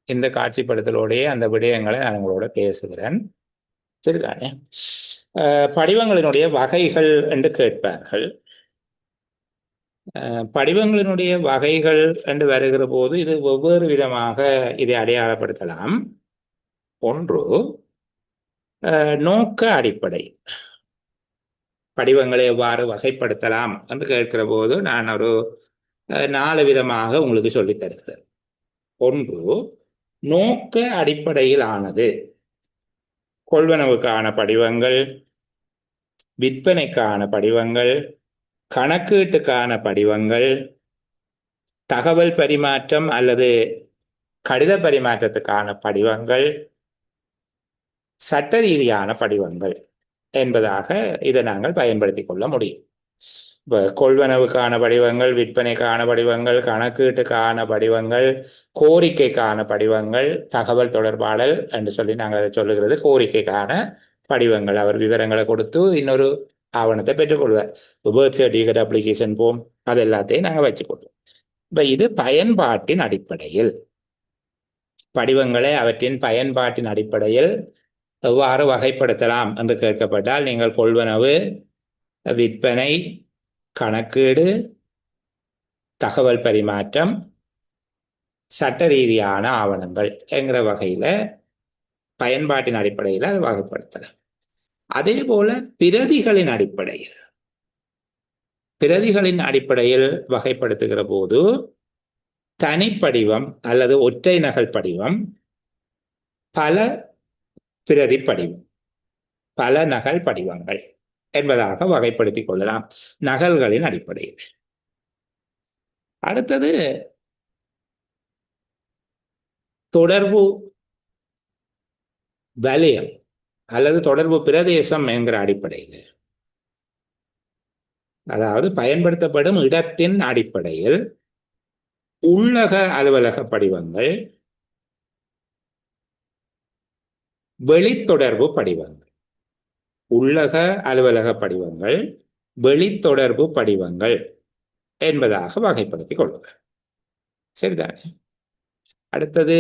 இந்த காட்சிப்படுத்தலோடைய அந்த விடயங்களை நான் உங்களோட பேசுகிறேன். சரிதானே? படிவங்களினுடைய வகைகள் என்று கேட்பார்கள். படிவங்களினுடைய வகைகள் என்று வருகிற போது இது வெவ்வேறு விதமாக இதை அடையாளப்படுத்தலாம். ஒன்று, நோக்க அடிப்படை. படிவங்களை எவ்வாறு வகைப்படுத்தலாம் என்று கேட்கிற போது நான் ஒரு 4 விதமாக உங்களுக்கு சொல்லித் தருகிறேன். ஒன்று, நோக்க அடிப்படையில் ஆனது. கொள்வனவுக்கான படிவங்கள், விற்பனைக்கான படிவங்கள், கணக்கீட்டுக்கான படிவங்கள், தகவல் பரிமாற்றம் அல்லது கடித பரிமாற்றத்துக்கான படிவங்கள், சட்ட ரீதியான படிவங்கள் என்பதாக இதை நாங்கள் பயன்படுத்தி கொள்ள முடியும். இப்போ கொள்வனவுக்கான படிவங்கள், விற்பனைக்கான படிவங்கள், கணக்கீட்டுக்கான படிவங்கள், கோரிக்கைக்கான படிவங்கள், தகவல் தொடர்பாடல் என்று சொல்லி நாங்கள் சொல்லுகிறது கோரிக்கைக்கான படிவங்கள். அவர் விவரங்களை கொடுத்து இன்னொரு ஆவணத்தை பெற்றுக்கொள்வார். பர்த் சர்டிஃபிகேட், அப்ளிகேஷன் ஃபார்ம், அது எல்லாத்தையும் நாங்கள் வச்சுக்கொள்வோம். இப்போ இது பயன்பாட்டின் அடிப்படையில். படிவங்களை அவற்றின் பயன்பாட்டின் அடிப்படையில் எவ்வாறு வகைப்படுத்தலாம் என்று கேட்கப்பட்டால், நீங்கள் கொள்வனவு, விற்பனை, கணக்கீடு, தகவல் பரிமாற்றம், சட்ட ரீதியான ஆவணங்கள் என்கிற வகையில பயன்பாட்டின் அடிப்படையில் அதை வகைப்படுத்தலாம். அதே போல பிரதிகளின் அடிப்படையில் வகைப்படுத்துகிற போது தனிப்படிவம் அல்லது ஒற்றை நகல் படிவம், பல பிரதி படிவம், பல நகல் படிவங்கள் என்பதாக வகைப்படுத்திக் கொள்ளலாம் நகல்களின் அடிப்படையில். அடுத்தது தொடர்பு வலயம் அல்லது தொடர்பு பிரதேசம் என்கிற அடிப்படையில், அதாவது பயன்படுத்தப்படும் இடத்தின் அடிப்படையில் உள்ளக அலுவலக படிவங்கள், வெளித்தொடர்பு படிவங்கள், உள்ளக அலுவலக படிவங்கள், வெளித்தொடர்பு படிவங்கள் என்பதாக வகைப்படுத்திக் கொள்ளுங்கள். சரிதானே? அடுத்தது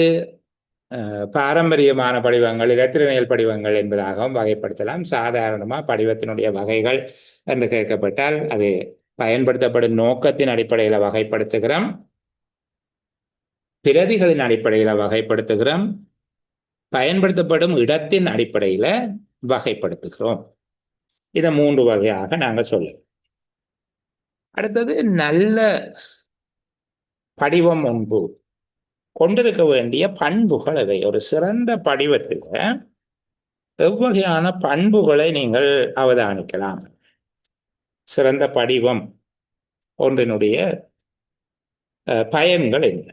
பாரம்பரியமான படிவங்கள், இலத்திரனியல் படிவங்கள் என்பதாகவும் வகைப்படுத்தலாம். சாதாரணமாக படிவத்தினுடைய வகைகள் என்று கேட்கப்பட்டால் அது பயன்படுத்தப்படும் நோக்கத்தின் அடிப்படையில் வகைப்படுத்துகிறோம், பிரதிகளின் அடிப்படையில் வகைப்படுத்துகிறோம், பயன்படுத்தப்படும் இடத்தின் அடிப்படையில் வகைப்படுத்துகிறோம். இதை 3 வகையாக நாங்கள் சொல்லலாம். அடுத்தது நல்ல படிவம் ஒன்று கொண்டிருக்க வேண்டிய பண்புகள் எவை? ஒரு சிறந்த படிவத்தில் எவ்வகையான பண்புகளை நீங்கள் அவதானிக்கலாம்? சிறந்த படிவம் ஒன்றினுடைய பயன்கள் என்ன?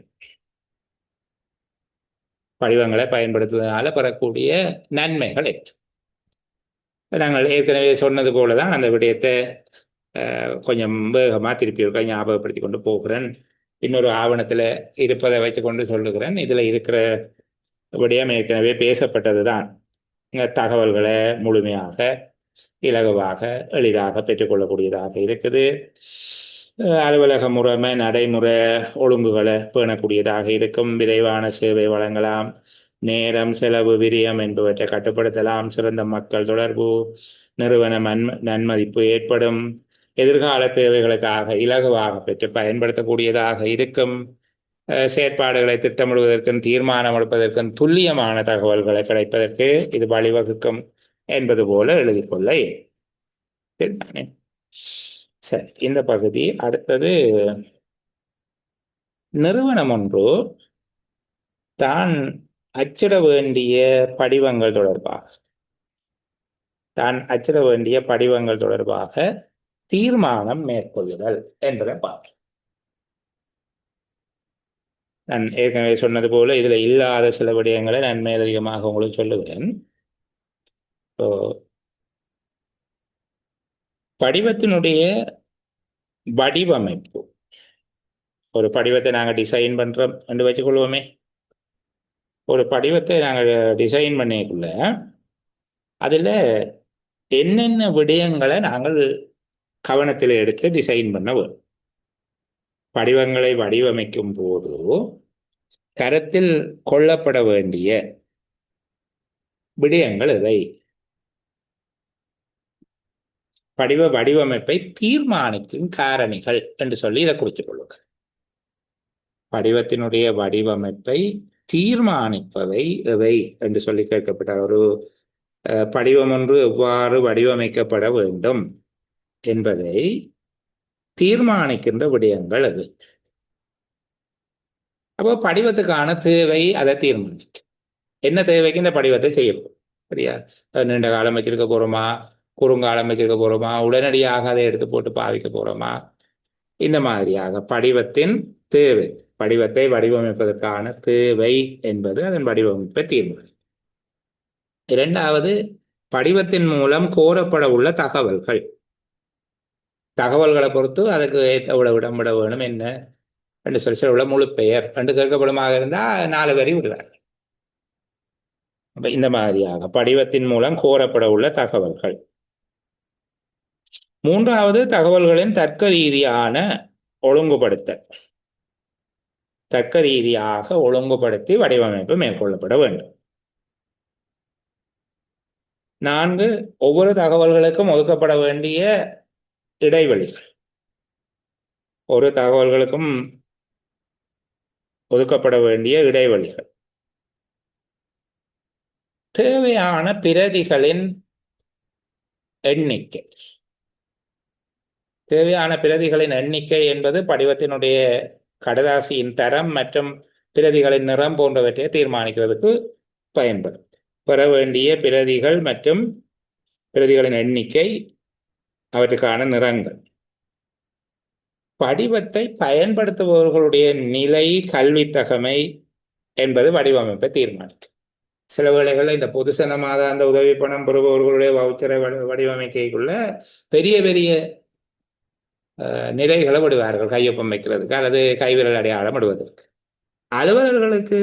படிவங்களை பயன்படுத்துவதனால பெறக்கூடிய நன்மைகள் என்ன? நாங்கள் ஏற்கனவே சொன்னது போலதான் அந்த விடயத்தை கொஞ்சம் வேகமாக திருப்பி ஞாபகப்படுத்தி கொண்டு போகிறேன். இன்னொரு ஆவணத்தில் இருப்பதை வைத்துக்கொண்டு சொல்லுகிறேன். இதில் இருக்கிற விடயம் ஏற்கனவே பேசப்பட்டது தான். தகவல்களை முழுமையாக, இலகுவாக, எளிதாக பெற்றுக்கொள்ளக்கூடியதாக இருக்குது. அலுவலக முறைமை, நடைமுறை ஒழுங்குகளை பேணக்கூடியதாக இருக்கும். விரைவான சேவை வழங்கலாம். நேரம், செலவு, விரியம் என்பவற்றை கட்டுப்படுத்தலாம். சிறந்த மக்கள் தொடர்பு, நிறுவன நன்மதிப்பு ஏற்படும். எதிர்கால தேவைகளுக்காக இலகுவாக பெற்று பயன்படுத்தக்கூடியதாக இருக்கும். செயற்பாடுகளை திட்டமிடுவதற்கும் தீர்மானம் எடுப்பதற்கும் துல்லியமான தகவல்களை கிடைப்பதற்கு இது வழிவகுக்கும் என்பது போல எழுதி கொள்ள சரி. இந்த பகுதி அடுத்தது, நிறுவனம் ஒன்று தான் அச்சிட வேண்டிய படிவங்கள் தொடர்பாக தீர்மானம் மேற்கொள்ளுதல் என்பதை பார்க்க. நான் ஏற்கனவே சொன்னது போல இதுல இல்லாத சில விடயங்களை நான் மேலதிகமாக உங்களுக்கு சொல்லுவேன். படிவத்தினுடைய வடிவமைப்பு, ஒரு படிவத்தை நாங்கள் டிசைன் பண்றோம் என்று வச்சுக்கொள்வோமே. ஒரு படிவத்தை நாங்கள் டிசைன் பண்ணிக்குள்ள அதில் என்னென்ன விடயங்களை நாங்கள் கவனத்தில் எடுத்து டிசைன் பண்ண வரும். படிவங்களை வடிவமைக்கும் போது கருத்தில் கொள்ளப்பட வேண்டிய விடயங்கள் இவை. படிவ வடிவமைப்பை தீர்மானிக்கும் காரணிகள் என்று சொல்லி இதை குறித்துக் கொள்ளுங்கள். படிவத்தினுடைய வடிவமைப்பை தீர்மானிப்பவை எவை என்று சொல்லி கேட்கப்பட்ட ஒரு படிவம் ஒன்று எவ்வாறு வடிவமைக்கப்பட வேண்டும் என்பதை தீர்மானிக்கின்ற விடயங்கள் அது. அப்போ படிவத்துக்கான தேவை அதை தீர்மானிக்கும். என்ன தேவைக்கு இந்த படிவத்தை செய்யப்படும், சரியா? நீண்ட காலம் வச்சிருக்க போறோமா, குறுங்காலம் வச்சிருக்க போறோமா, உடனடியாக அதை எடுத்து போட்டு பாவிக்க போறோமா, இந்த மாதிரியாக படிவத்தின் தேவை, படிவத்தை வடிவமைப்பதற்கான தேவை என்பது அதன் வடிவமைப்பை தீர்மானிக்கும். இரண்டாவது, படிவத்தின் மூலம் கோரப்பட உள்ள தகவல்களை பொறுத்து அதுக்கு எவ்வளவு இடம்பெற வேணும் என்ன என்று சொல்லி சில முழு பெயர் என்று கேட்கப்படுமாக இருந்தால் 4 வரி விடுவார்கள். இந்த மாதிரியாக படிவத்தின் மூலம் கோரப்பட உள்ள தகவல்கள். மூன்றாவது, தகவல்களின் தர்க்க ரீதியான ஒழுங்குபடுத்தல். தர்க்க ரீதியாக ஒழுங்குபடுத்தி வடிவமைப்பு மேற்கொள்ளப்பட வேண்டும். 4, ஒவ்வொரு தகவல்களுக்கும் ஒதுக்கப்பட வேண்டிய இடைவெளிகள். ஒரு தகவல்களுக்கும் ஒதுக்கப்பட வேண்டிய இடைவெளிகள். தேவையான பிரதிகளின் எண்ணிக்கை. தேவையான பிரதிகளின் எண்ணிக்கை என்பது படிவத்தினுடைய கடதாசியின் தரம் மற்றும் பிரதிகளின் நிறம் போன்றவற்றை தீர்மானிக்கிறதுக்கு பயன்படும். பெற வேண்டிய பிரதிகள் மற்றும் பிரதிகளின் எண்ணிக்கை, அவற்றுக்கான நிறங்கள். படிவத்தை பயன்படுத்துபவர்களுடைய நிலை, கல்வித்தகமை என்பது வடிவமைப்பை தீர்மானிக்கும். சில வேளைகளில் இந்த பொதுசன மாதாந்த உதவி பணம் பெறுபவர்களுடைய வவுச்சரை வடிவமைக்கைக்குள்ள பெரிய பெரிய நிறைகளை விடுவார்கள், கையொப்பம் வைக்கிறதுக்கு அல்லது கைவிரல் அடையாளம் விடுவதற்கு. அலுவலர்களுக்கு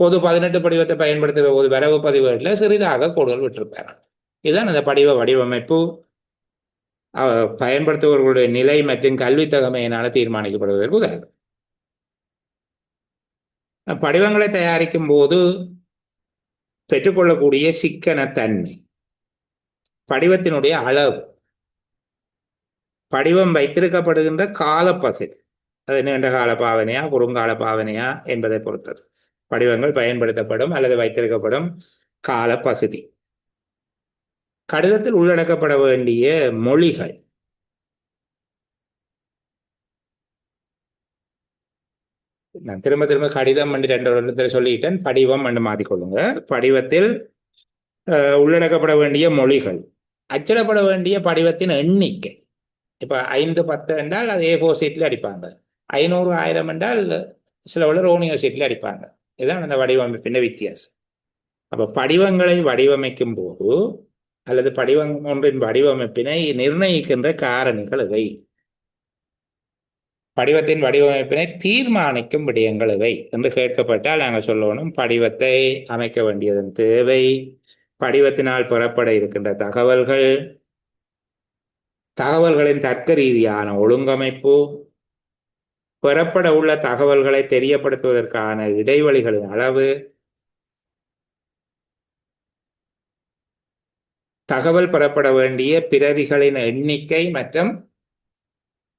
பொது 18 படிவத்தை பயன்படுத்துகிற போது வரவு பதிவேட்டில் சிறிதாக கோடுகள் விட்டிருப்பார்கள். இதுதான் அந்த படிவ வடிவமைப்பு பயன்படுத்துபவர்களுடைய நிலை மற்றும் கல்வித்தகமையினால தீர்மானிக்கப்படுவதற்கு உதாரணம். படிவங்களை தயாரிக்கும் போது பெற்றுக்கொள்ளக்கூடிய சிக்கனத்தன்மை, படிவத்தினுடைய அளவு, படிவம் வைத்திருக்கப்படுகின்ற காலப்பகுதி, அது நீண்ட கால பாவனையா குறுங்கால பாவனையா என்பதை பொறுத்தது. படிவங்கள் பயன்படுத்தப்படும் அல்லது வைத்திருக்கப்படும் காலப்பகுதி, கடிதத்தில் உள்ளடக்கப்பட வேண்டிய மொழிகள், நான் திரும்ப திரும்ப கடிதம் 2 சொல்லிட்டேன், படிவம் என்று மாற்றிக்கொள்ளுங்க. படிவத்தில் உள்ளடக்கப்பட வேண்டிய மொழிகள், அச்சிடப்பட வேண்டிய படிவத்தின் எண்ணிக்கை. இப்ப 5, 10 என்றால் அது A4 சீட்ல அடிப்பாங்க, 500, 1000 என்றால் சில உள்ள ரோனியோ சீட்ல அடிப்பாங்க. இதுதான் அந்த வடிவமைப்பின் வித்தியாசம். அப்ப படிவங்களை வடிவமைக்கும் போது அல்லது படிவம் ஒன்றின் வடிவமைப்பினை நிர்ணயிக்கின்ற காரணிகள் இவை. படிவத்தின் வடிவமைப்பினை தீர்மானிக்கும் விடயங்கள் இவை என்று கேட்கப்பட்டால் நாங்கள் சொல்லணும், படிவத்தை அமைக்க வேண்டியதன் தேவை, படிவத்தினால் பெறப்பட இருக்கின்ற தகவல்கள், தகவல்களின் தர்க்க ரீதியான ஒழுங்கமைப்பு, பெறப்பட உள்ள தகவல்களை தெரியப்படுத்துவதற்கான இடைவெளிகளின் அளவு, தகவல் பெறப்பட வேண்டிய பிரதிகளின் எண்ணிக்கை மற்றும்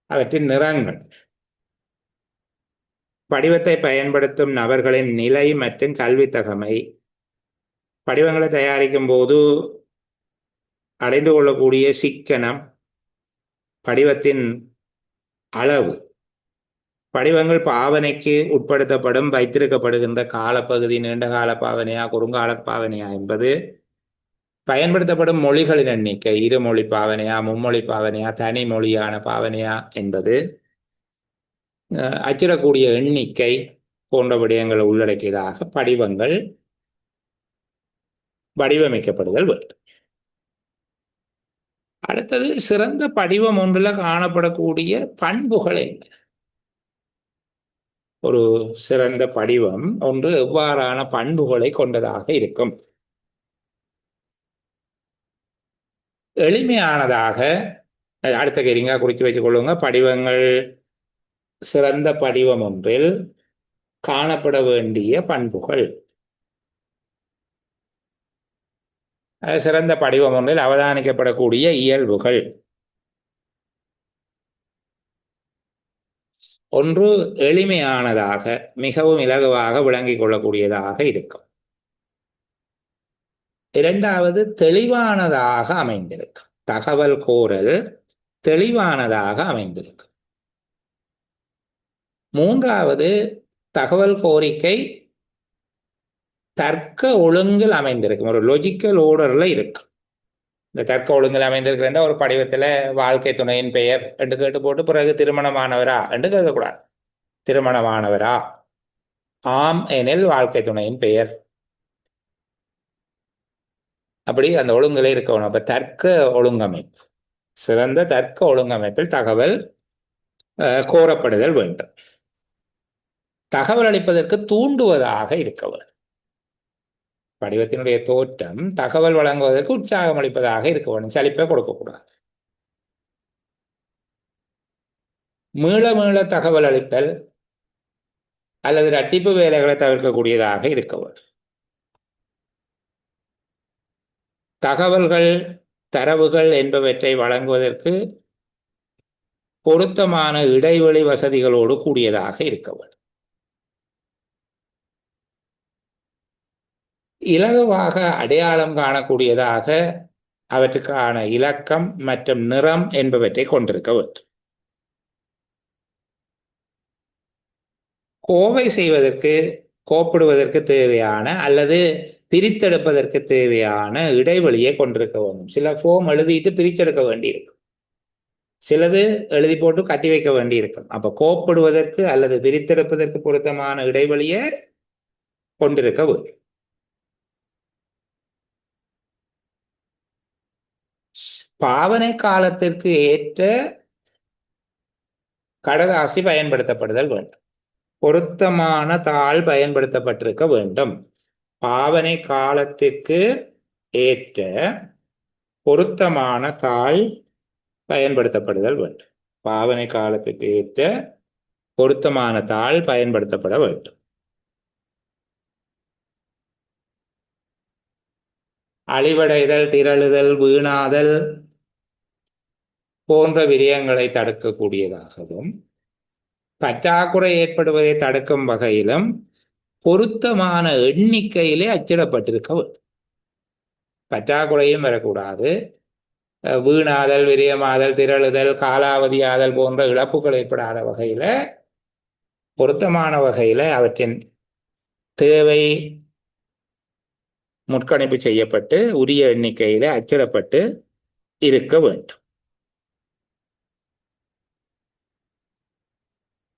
அவற்றின் நிறங்கள். படிவத்தை பயன்படுத்தும் நபர்களின் நிலை மற்றும் கல்வி தகமை, படிவங்களை தயாரிக்கும் போது அடைந்து கொள்ளக்கூடிய சிக்கனம், படிவத்தின் அளவு, படிவங்கள் பாவனைக்கு உட்படுத்தப்படும் வைத்திருக்கப்படுகின்ற காலப்பகுதி நீண்ட கால பாவனையா குறுங்கால பாவனையா என்பது, பயன்படுத்தப்படும் மொழிகளின் எண்ணிக்கை இருமொழி பாவனையா மும்மொழி பாவனையா தனி மொழியான பாவனையா என்பது, அச்சிடக்கூடிய எண்ணிக்கை போன்ற விடயங்களை உள்ளடக்கியதாக படிவங்கள் வடிவமைக்கப்படுதல் வேண்டும். அடுத்தது சிறந்த படிவம் ஒன்றில் காணப்படக்கூடிய பண்புகள் என்ன? ஒரு சிறந்த படிவம் ஒன்று எவ்வாறான பண்புகளை கொண்டதாக இருக்கும்? எளிமையானதாக, அடுத்த கேரிங்கா குறித்து வச்சுக் கொள்ளுங்க. படிவங்கள் சிறந்த படிவம் ஒன்றில் காணப்பட வேண்டிய பண்புகள். சிறந்த படிவம் ஒன்றில் அவதானிக்கப்படக்கூடிய இயல்புகள். ஒன்று எளிமையானதாக, மிகவும் இலகுவாக விளங்கிக் கொள்ளக்கூடியதாக இருக்கும். இரண்டாவது தெளிவானதாக அமைந்திருக்கும். தகவல் கோரல் தெளிவானதாக அமைந்திருக்கும். மூன்றாவது தகவல் கோரிக்கை தர்க்க ஒழுங்கில் அமைந்திருக்கும், ஒரு லொஜிக்கல் ஓர்டர்ல இருக்கும். இந்த தர்க்க ஒழுங்கில் அமைந்திருக்கிற ஒரு படிவத்தில் வாழ்க்கை துணையின் பெயர் என்று கேட்டு போட்டு பிறகு திருமணமானவரா என்று கேட்கக்கூடாது. திருமணமானவரா, ஆம் எனில் வாழ்க்கை துணையின் பெயர், அப்படி அந்த ஒழுங்குல இருக்கணும். அப்ப தர்க்க ஒழுங்கமைப்பு, சிறந்த தர்க்க ஒழுங்கமைப்பில் தகவல் கோரப்படுதல் வேண்டும். தகவல் அளிப்பதற்கு தூண்டுவதாக இருக்க வேண்டும். படிவத்தினுடைய தோற்றம் தகவல் வழங்குவதற்கு உற்சாகம் அளிப்பதாக இருக்க வேண்டும், சலிப்பை கொடுக்கக்கூடாது. மீள மீள தகவல் அளித்தல் அல்லது இரட்டிப்பு வேலைகளை தவிர்க்கக்கூடியதாக இருக்க வேண்டும். தகவல்கள் தரவுகள் என்பவற்றை வழங்குவதற்கு பொருத்தமான இடைவெளி வசதிகளோடு கூடியதாக இருக்க வேண்டும். இலகுவாக அடையாளம் காணக்கூடியதாக அவற்றுக்கான இலக்கம் மற்றும் நிறம் என்பவற்றை கொண்டிருக்க வேண்டும். கோவை செய்வதற்கு கோப்பிடுவதற்கு தேவையான அல்லது பிரித்தெடுப்பதற்கு தேவையான இடைவெளியை கொண்டிருக்க வேண்டும். சில ஃபார்ம் எழுதிட்டு பிரித்தெடுக்க வேண்டியிருக்கும், சிலது எழுதி போட்டு கட்டி வைக்க வேண்டியிருக்கும். அப்ப கோப்பிடுவதற்கு அல்லது பிரித்தெடுப்பதற்கு பொருத்தமான இடைவெளியை கொண்டிருக்க வேண்டும். பாவனை காலத்திற்கு ஏற்ற கடதாசி பயன்படுத்தப்படுதல் வேண்டும். பொருத்தமான தாள் பயன்படுத்தப்பட்டிருக்க வேண்டும். பாவனை காலத்திற்கு ஏற்ற பொருத்தமான தாள் பயன்படுத்தப்படுதல் வேண்டும். பாவனை காலத்திற்கு ஏற்ற பொருத்தமான தாள் பயன்படுத்தப்பட வேண்டும். அழிவடைதல், திரளுதல், வீணாதல் போன்ற விரயங்களை தடுக்கக்கூடியதாகவும் பற்றாக்குறை ஏற்படுவதை தடுக்கும் வகையிலும் பொருத்தமான எண்ணிக்கையிலே அச்சிடப்பட்டிருக்க வேண்டும். பற்றாக்குறையும் வரக்கூடாது, வீணாதல், விரயமாதல், திரளுதல், காலாவதியாதல் போன்ற இழப்புகள் ஏற்படாத வகையில பொருத்தமான வகையில அவற்றின் தேவை முற்கணிப்பு செய்யப்பட்டு உரிய எண்ணிக்கையில அச்சிடப்பட்டு இருக்க வேண்டும்.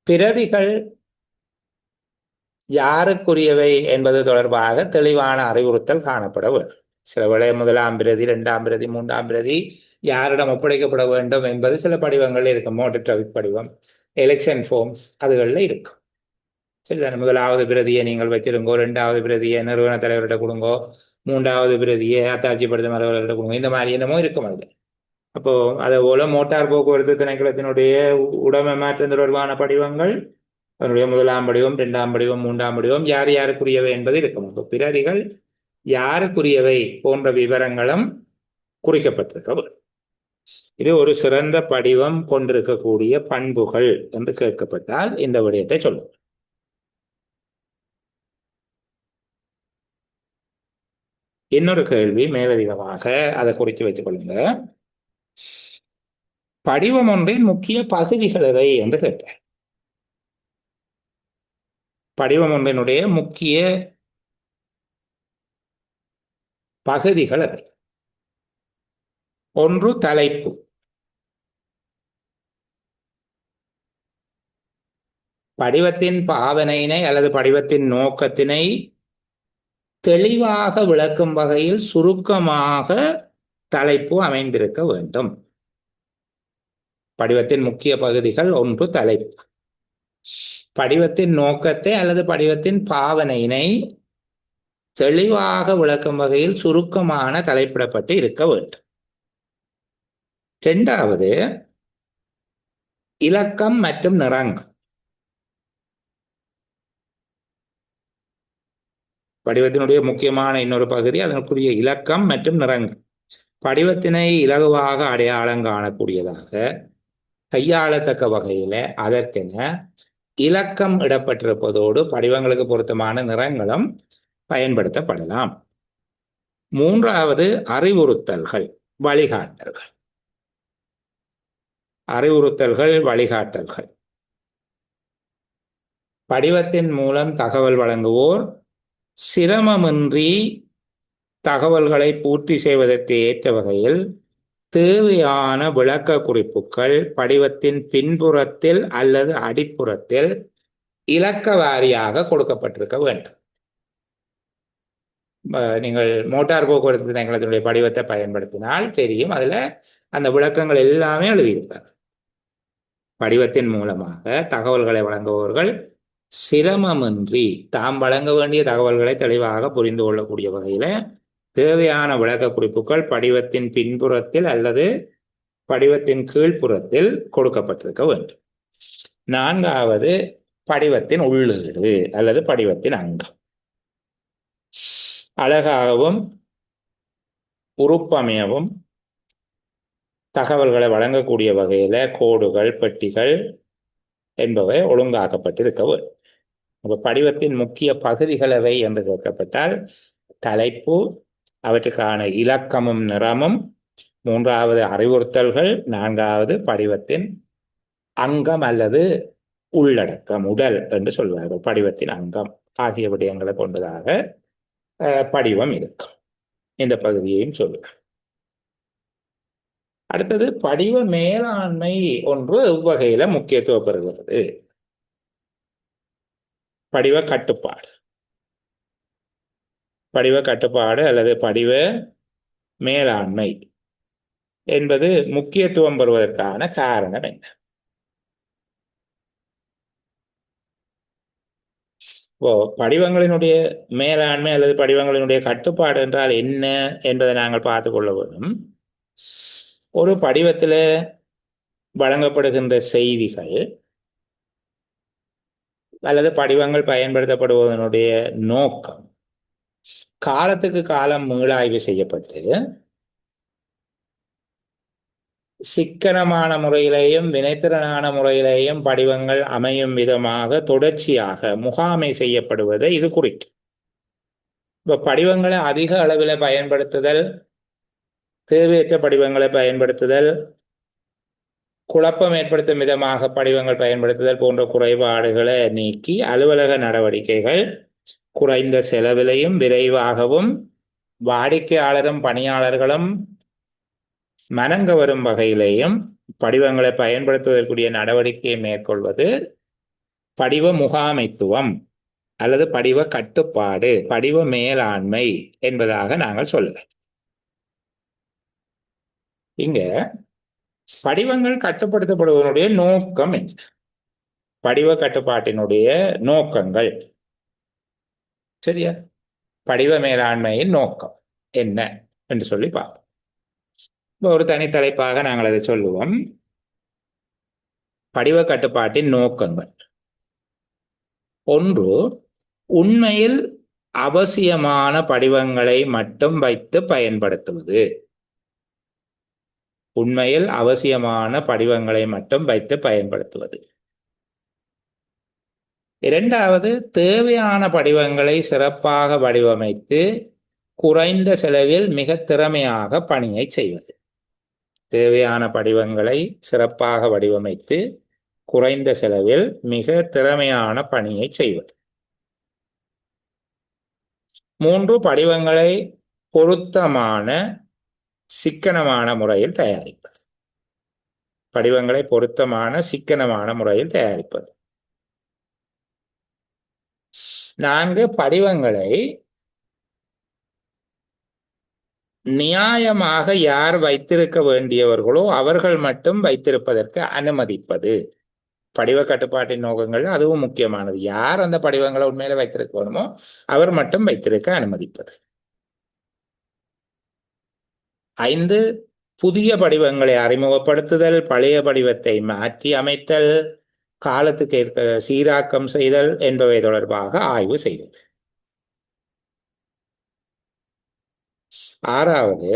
பிரதிகள் யாருக்குரியவை என்பது தொடர்பாக தெளிவான அறிவுறுத்தல் காணப்பட வேண்டும். சில வேளை 1ஆம் பிரதி, 2ஆம் பிரதி, 3ஆம் பிரதி யாரிடம் ஒப்படைக்கப்பட வேண்டும் என்பது சில படிவங்கள் இருக்கும். மோட்டர் டிராபிக் படிவம், எலெக்ஷன் ஃபார்ம்ஸ் அதுகளில் இருக்கும். சரிதானே? 1வது பிரதியை நீங்கள் வச்சிருங்கோ, 2வது பிரதியை நிறுவன தலைவர்கிட்ட கொடுங்கோ, 3வது பிரதியை அத்தாட்சி படுத்தும் அலுவலர்கிட்ட கொடுங்க, இந்த மாதிரி என்னமோ இருக்கும் அதுல. அப்போ அதே போல மோட்டார் போக்குவரத்து திணைக்களத்தினுடைய உடைமை மாற்றம் தொடர்பான படிவங்கள், அதனுடைய 1ஆம் படிவம், 2ஆம் படிவம், 3ஆம் படிவம் யார் யாருக்குரியவை என்பது இருக்கும். இப்போ பிரதிகள் யாருக்குரியவை போன்ற விவரங்களும் குறிக்கப்பட்டிருக்க. இது ஒரு சிறந்த படிவம் கொண்டிருக்கக்கூடிய பண்புகள் என்று கேட்கப்பட்டால் இந்த விடயத்தை சொல்லும். இன்னொரு கேள்வி மேலதிகமாக அதை குறித்து வைத்துக் கொள்ளுங்க. படிவம் ஒன்றின் முக்கிய பகுதிகள் எவை என்று கேட்டார். படிவம் ஒன்றினுடைய முக்கிய பகுதிகள் எவை? ஒன்று தலைப்பு. படிவத்தின் பாவனையினை அல்லது படிவத்தின் நோக்கத்தினை தெளிவாக விளக்கும் வகையில் சுருக்கமாக தலைப்பு அமைந்திருக்க வேண்டும். படிவத்தின் முக்கிய பகுதிகள் ஒன்று தலைப்பு. படிவத்தின் நோக்கத்தை அல்லது படிவத்தின் பாவனையினை தெளிவாக விளக்கும் வகையில் சுருக்கமான தலைப்பிடப்பட்டு இருக்க வேண்டும். இரண்டாவது, இலக்கம் மற்றும் நிறங்கள். படிவத்தினுடைய முக்கியமான இன்னொரு பகுதி அதற்குரிய இலக்கம் மற்றும் நிறங்கள். படிவத்தினை இலகுவாக அடையாளம் காணக்கூடியதாக கையாளத்தக்க வகையில அதற்கென இலக்கம் இடப்பட்டிருப்பதோடு படிவங்களுக்கு பொருத்தமான நிறங்களும் பயன்படுத்தப்படலாம். மூன்றாவது, அறிவுறுத்தல்கள், வழிகாட்டல்கள். அறிவுறுத்தல்கள், வழிகாட்டல்கள். படிவத்தின் மூலம் தகவல் வழங்குவோர் சிரமமின்றி தகவல்களை பூர்த்தி செய்வதற்கு ஏற்ற வகையில் தேவையான விளக்க குறிப்புகள் படிவத்தின் பின்புறத்தில் அல்லது அடிப்புறத்தில் இலக்க வாரியாக கொடுக்கப்பட்டிருக்க வேண்டும். நீங்கள் மோட்டார் போக்குவரத்து திணைக்களத்தினுடைய படிவத்தை பயன்படுத்தினால் தெரியும், அதுல அந்த விளக்கங்கள் எல்லாமே எழுதியிருப்பார். படிவத்தின் மூலமாக தகவல்களை வழங்குபவர்கள் சிரமமின்றி தாம் வழங்க வேண்டிய தகவல்களை தெளிவாக புரிந்து கொள்ளக்கூடிய வகையில தேவையான விளக்க குறிப்புகள் படிவத்தின் பின்புறத்தில் அல்லது படிவத்தின் கீழ்ப்புறத்தில் கொடுக்கப்பட்டிருக்க வேண்டும். நான்காவது, படிவத்தின் உள்ளீடு அல்லது படிவத்தின் அங்கம். அழகாகவும் உறுப்பமையவும் தகவல்களை வழங்கக்கூடிய வகையில கோடுகள், பெட்டிகள் என்பவை ஒழுங்காக்கப்பட்டிருக்க வேண்டும். படிவத்தின் முக்கிய பகுதிகள் எவை என்று கேட்கப்பட்டால் தலைப்பு, அவற்றுக்கான இலக்கமும் நிறமும், மூன்றாவது அறிவுறுத்தல்கள், நான்காவது படிவத்தின் அங்கம் அல்லது உள்ளடக்கம், உடல் என்று சொல்வார்கள். படிவத்தின் அங்கம் ஆகிய விடயங்களை கொண்டதாக படிவம் இருக்கும். இந்த பகுதியையும் சொல்லுங்கள். அடுத்தது, படிவ மேலாண்மை ஒன்று இவ்வகையில முக்கியத்துவம் பெறுகிறது. படிவ கட்டுப்பாடு. படிவ கட்டுப்பாடு அல்லது படிவ மேலாண்மை என்பது முக்கியத்துவம் பெறுவதற்கான காரணம் என்ன? படிவங்களினுடைய மேலாண்மை அல்லது படிவங்களினுடைய கட்டுப்பாடு என்றால் என்ன என்பதை நாங்கள் பார்த்து கொள்ள வேண்டும். ஒரு படிவத்தில் வழங்கப்படுகின்ற செய்திகள் அல்லது படிவங்கள் பயன்படுத்தப்படுவதனுடைய நோக்கம் காலத்துக்கு காலம் மீளாய்வு செய்யப்பட்டு சிக்கனமான முறையிலேயும் வினைத்திறனான முறையிலேயும் படிவங்கள் அமையும் விதமாக தொடர்ச்சியாக முகாமை செய்யப்படுவதை இது குறிக்கும். இப்ப படிவங்களை அதிக அளவில் பயன்படுத்துதல், தேவையற்ற படிவங்களை பயன்படுத்துதல், குழப்பம் ஏற்படுத்தும் விதமாக படிவங்கள் பயன்படுத்துதல் போன்ற குறைபாடுகளை நீக்கி அலுவலக நடவடிக்கைகள் குறைந்த செலவிலையும் விரைவாகவும் வாடிக்கையாளரும் பணியாளர்களும் மனங்க வரும் வகையிலேயும் படிவங்களை பயன்படுத்துவதற்குரிய நடவடிக்கையை மேற்கொள்வது படிவ முகாமைத்துவம் அல்லது படிவ கட்டுப்பாடு, படிவ மேலாண்மை என்பதாக நாங்கள் சொல்லலாம். இங்க படிவங்கள் கட்டுப்படுத்தப்படுவதனுடைய நோக்கம் என்ன? படிவ கட்டுப்பாட்டினுடைய நோக்கங்கள் சரியா? படிவ மேலாண்மையின் நோக்கம் என்ன என்று சொல்லி பார்ப்போம். ஒரு தனித்தலைப்பாக நாங்கள் அதை சொல்லுவோம். படிவ கட்டுப்பாட்டின் நோக்கங்கள். ஒன்று, உண்மையில் அவசியமான படிவங்களை மட்டும் வைத்து பயன்படுத்துவது. உண்மையில் அவசியமான படிவங்களை மட்டும் வைத்து பயன்படுத்துவது. இரண்டாவது, தேவையான படிவங்களை சிறப்பாக வடிவமைத்து குறைந்த செலவில் மிக திறமையாக பணியை செய்வது. தேவையான படிவங்களை சிறப்பாக வடிவமைத்து குறைந்த செலவில் மிக திறமையான பணியை செய்வது. 3, படிவங்களை பொருத்தமான சிக்கனமான முறையில் தயாரிப்பது. படிவங்களை பொருத்தமான சிக்கனமான முறையில் தயாரிப்பது. 4, படிவங்களை நியாயமாக யார் வைத்திருக்க வேண்டியவர்களோ அவர்கள் மட்டும் வைத்திருப்பதற்கு அனுமதிப்பது. படிவ கட்டுப்பாட்டின் நோக்கங்கள் அதுவும் முக்கியமானது. யார் அந்த படிவங்களை உண்மையில வைத்திருக்க வேணுமோ அவர் மட்டும் வைத்திருக்க அனுமதிப்பது. 5, புதிய படிவங்களை அறிமுகப்படுத்துதல், பழைய படிவத்தை மாற்றி அமைத்தல், காலத்துக்கு ஏற்க சீராக்கம் செய்தல் என்பவை தொடர்பாக ஆய்வு செய்வது. 6வது,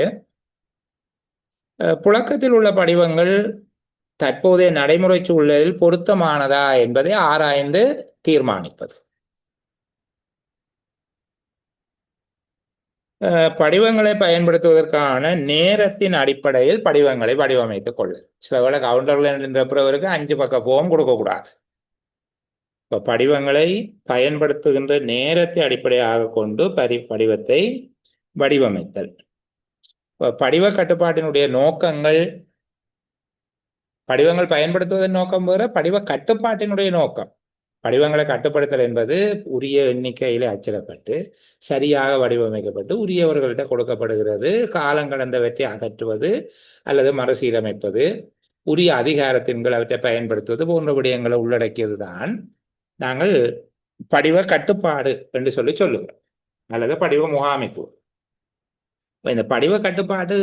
புழக்கத்தில் உள்ள படிவங்கள் தற்போதைய நடைமுறை சூழலில் பொருத்தமானதா என்பதை ஆராய்ந்து தீர்மானிப்பது. படிவங்களை பயன்படுத்துவதற்கான நேரத்தின் அடிப்படையில் படிவங்களை வடிவமைத்துக் கொள்ள. சில வேளை கவுண்டர்கள் என்றவருக்கு 5 பக்க போம் கொடுக்கக்கூடாது. இப்போ படிவங்களை பயன்படுத்துகின்ற நேரத்தை அடிப்படையாக கொண்டு படிவத்தை வடிவமைத்தல். படிவ கட்டுப்பாட்டினுடைய நோக்கங்கள், படிவங்கள் பயன்படுத்துவதன் நோக்கம் வேற, படிவ கட்டுப்பாட்டினுடைய நோக்கம். படிவங்களை கட்டுப்படுத்தல் என்பது உரிய எண்ணிக்கையில் அச்சிடப்பட்டு சரியாக வடிவமைக்கப்பட்டு உரியவர்கள்ட்ட கொடுக்கப்படுகிறது. காலங்கடந்தவற்றை அகற்றுவது அல்லது மறுசீரமைப்பது, உரிய அதிகாரத்தின் அவற்றை பயன்படுத்துவது போன்ற விடயங்களை உள்ளடக்கியது தான் நாங்கள் படிவ கட்டுப்பாடு என்று சொல்லுகிறோம், அல்லது படிவ முகாமைத்துவம். இந்த படிவ கட்டுப்பாடு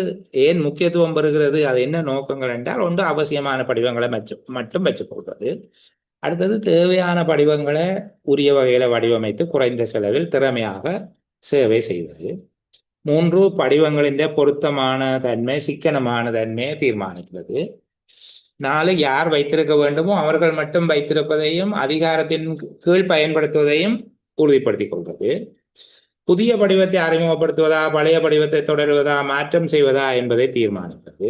ஏன் முக்கியத்துவம் பெறுகிறது, அது என்ன நோக்கங்கள் என்றால், ஒன்று அவசியமான படிவங்களை மட்டும் வச்சுக்கொள்வது. அடுத்தது தேவையான படிவங்களை உரிய வகையில வடிவமைத்து குறைந்த செலவில் திறமையாக சேவை செய்வது. 3, படிவங்களின் பொருத்தமான தன்மை, சிக்கனமான தன்மையை தீர்மானிக்கிறது. 4, யார் வைத்திருக்க வேண்டுமோ அவர்கள் மட்டும் வைத்திருப்பதையும் அதிகாரத்தின் கீழ் பயன்படுத்துவதையும் உறுதிப்படுத்திக் கொள்வது. புதிய படிவத்தை அறிமுகப்படுத்துவதா, பழைய படிவத்தை தொடருவதா, மாற்றம் செய்வதா என்பதை தீர்மானிப்பது.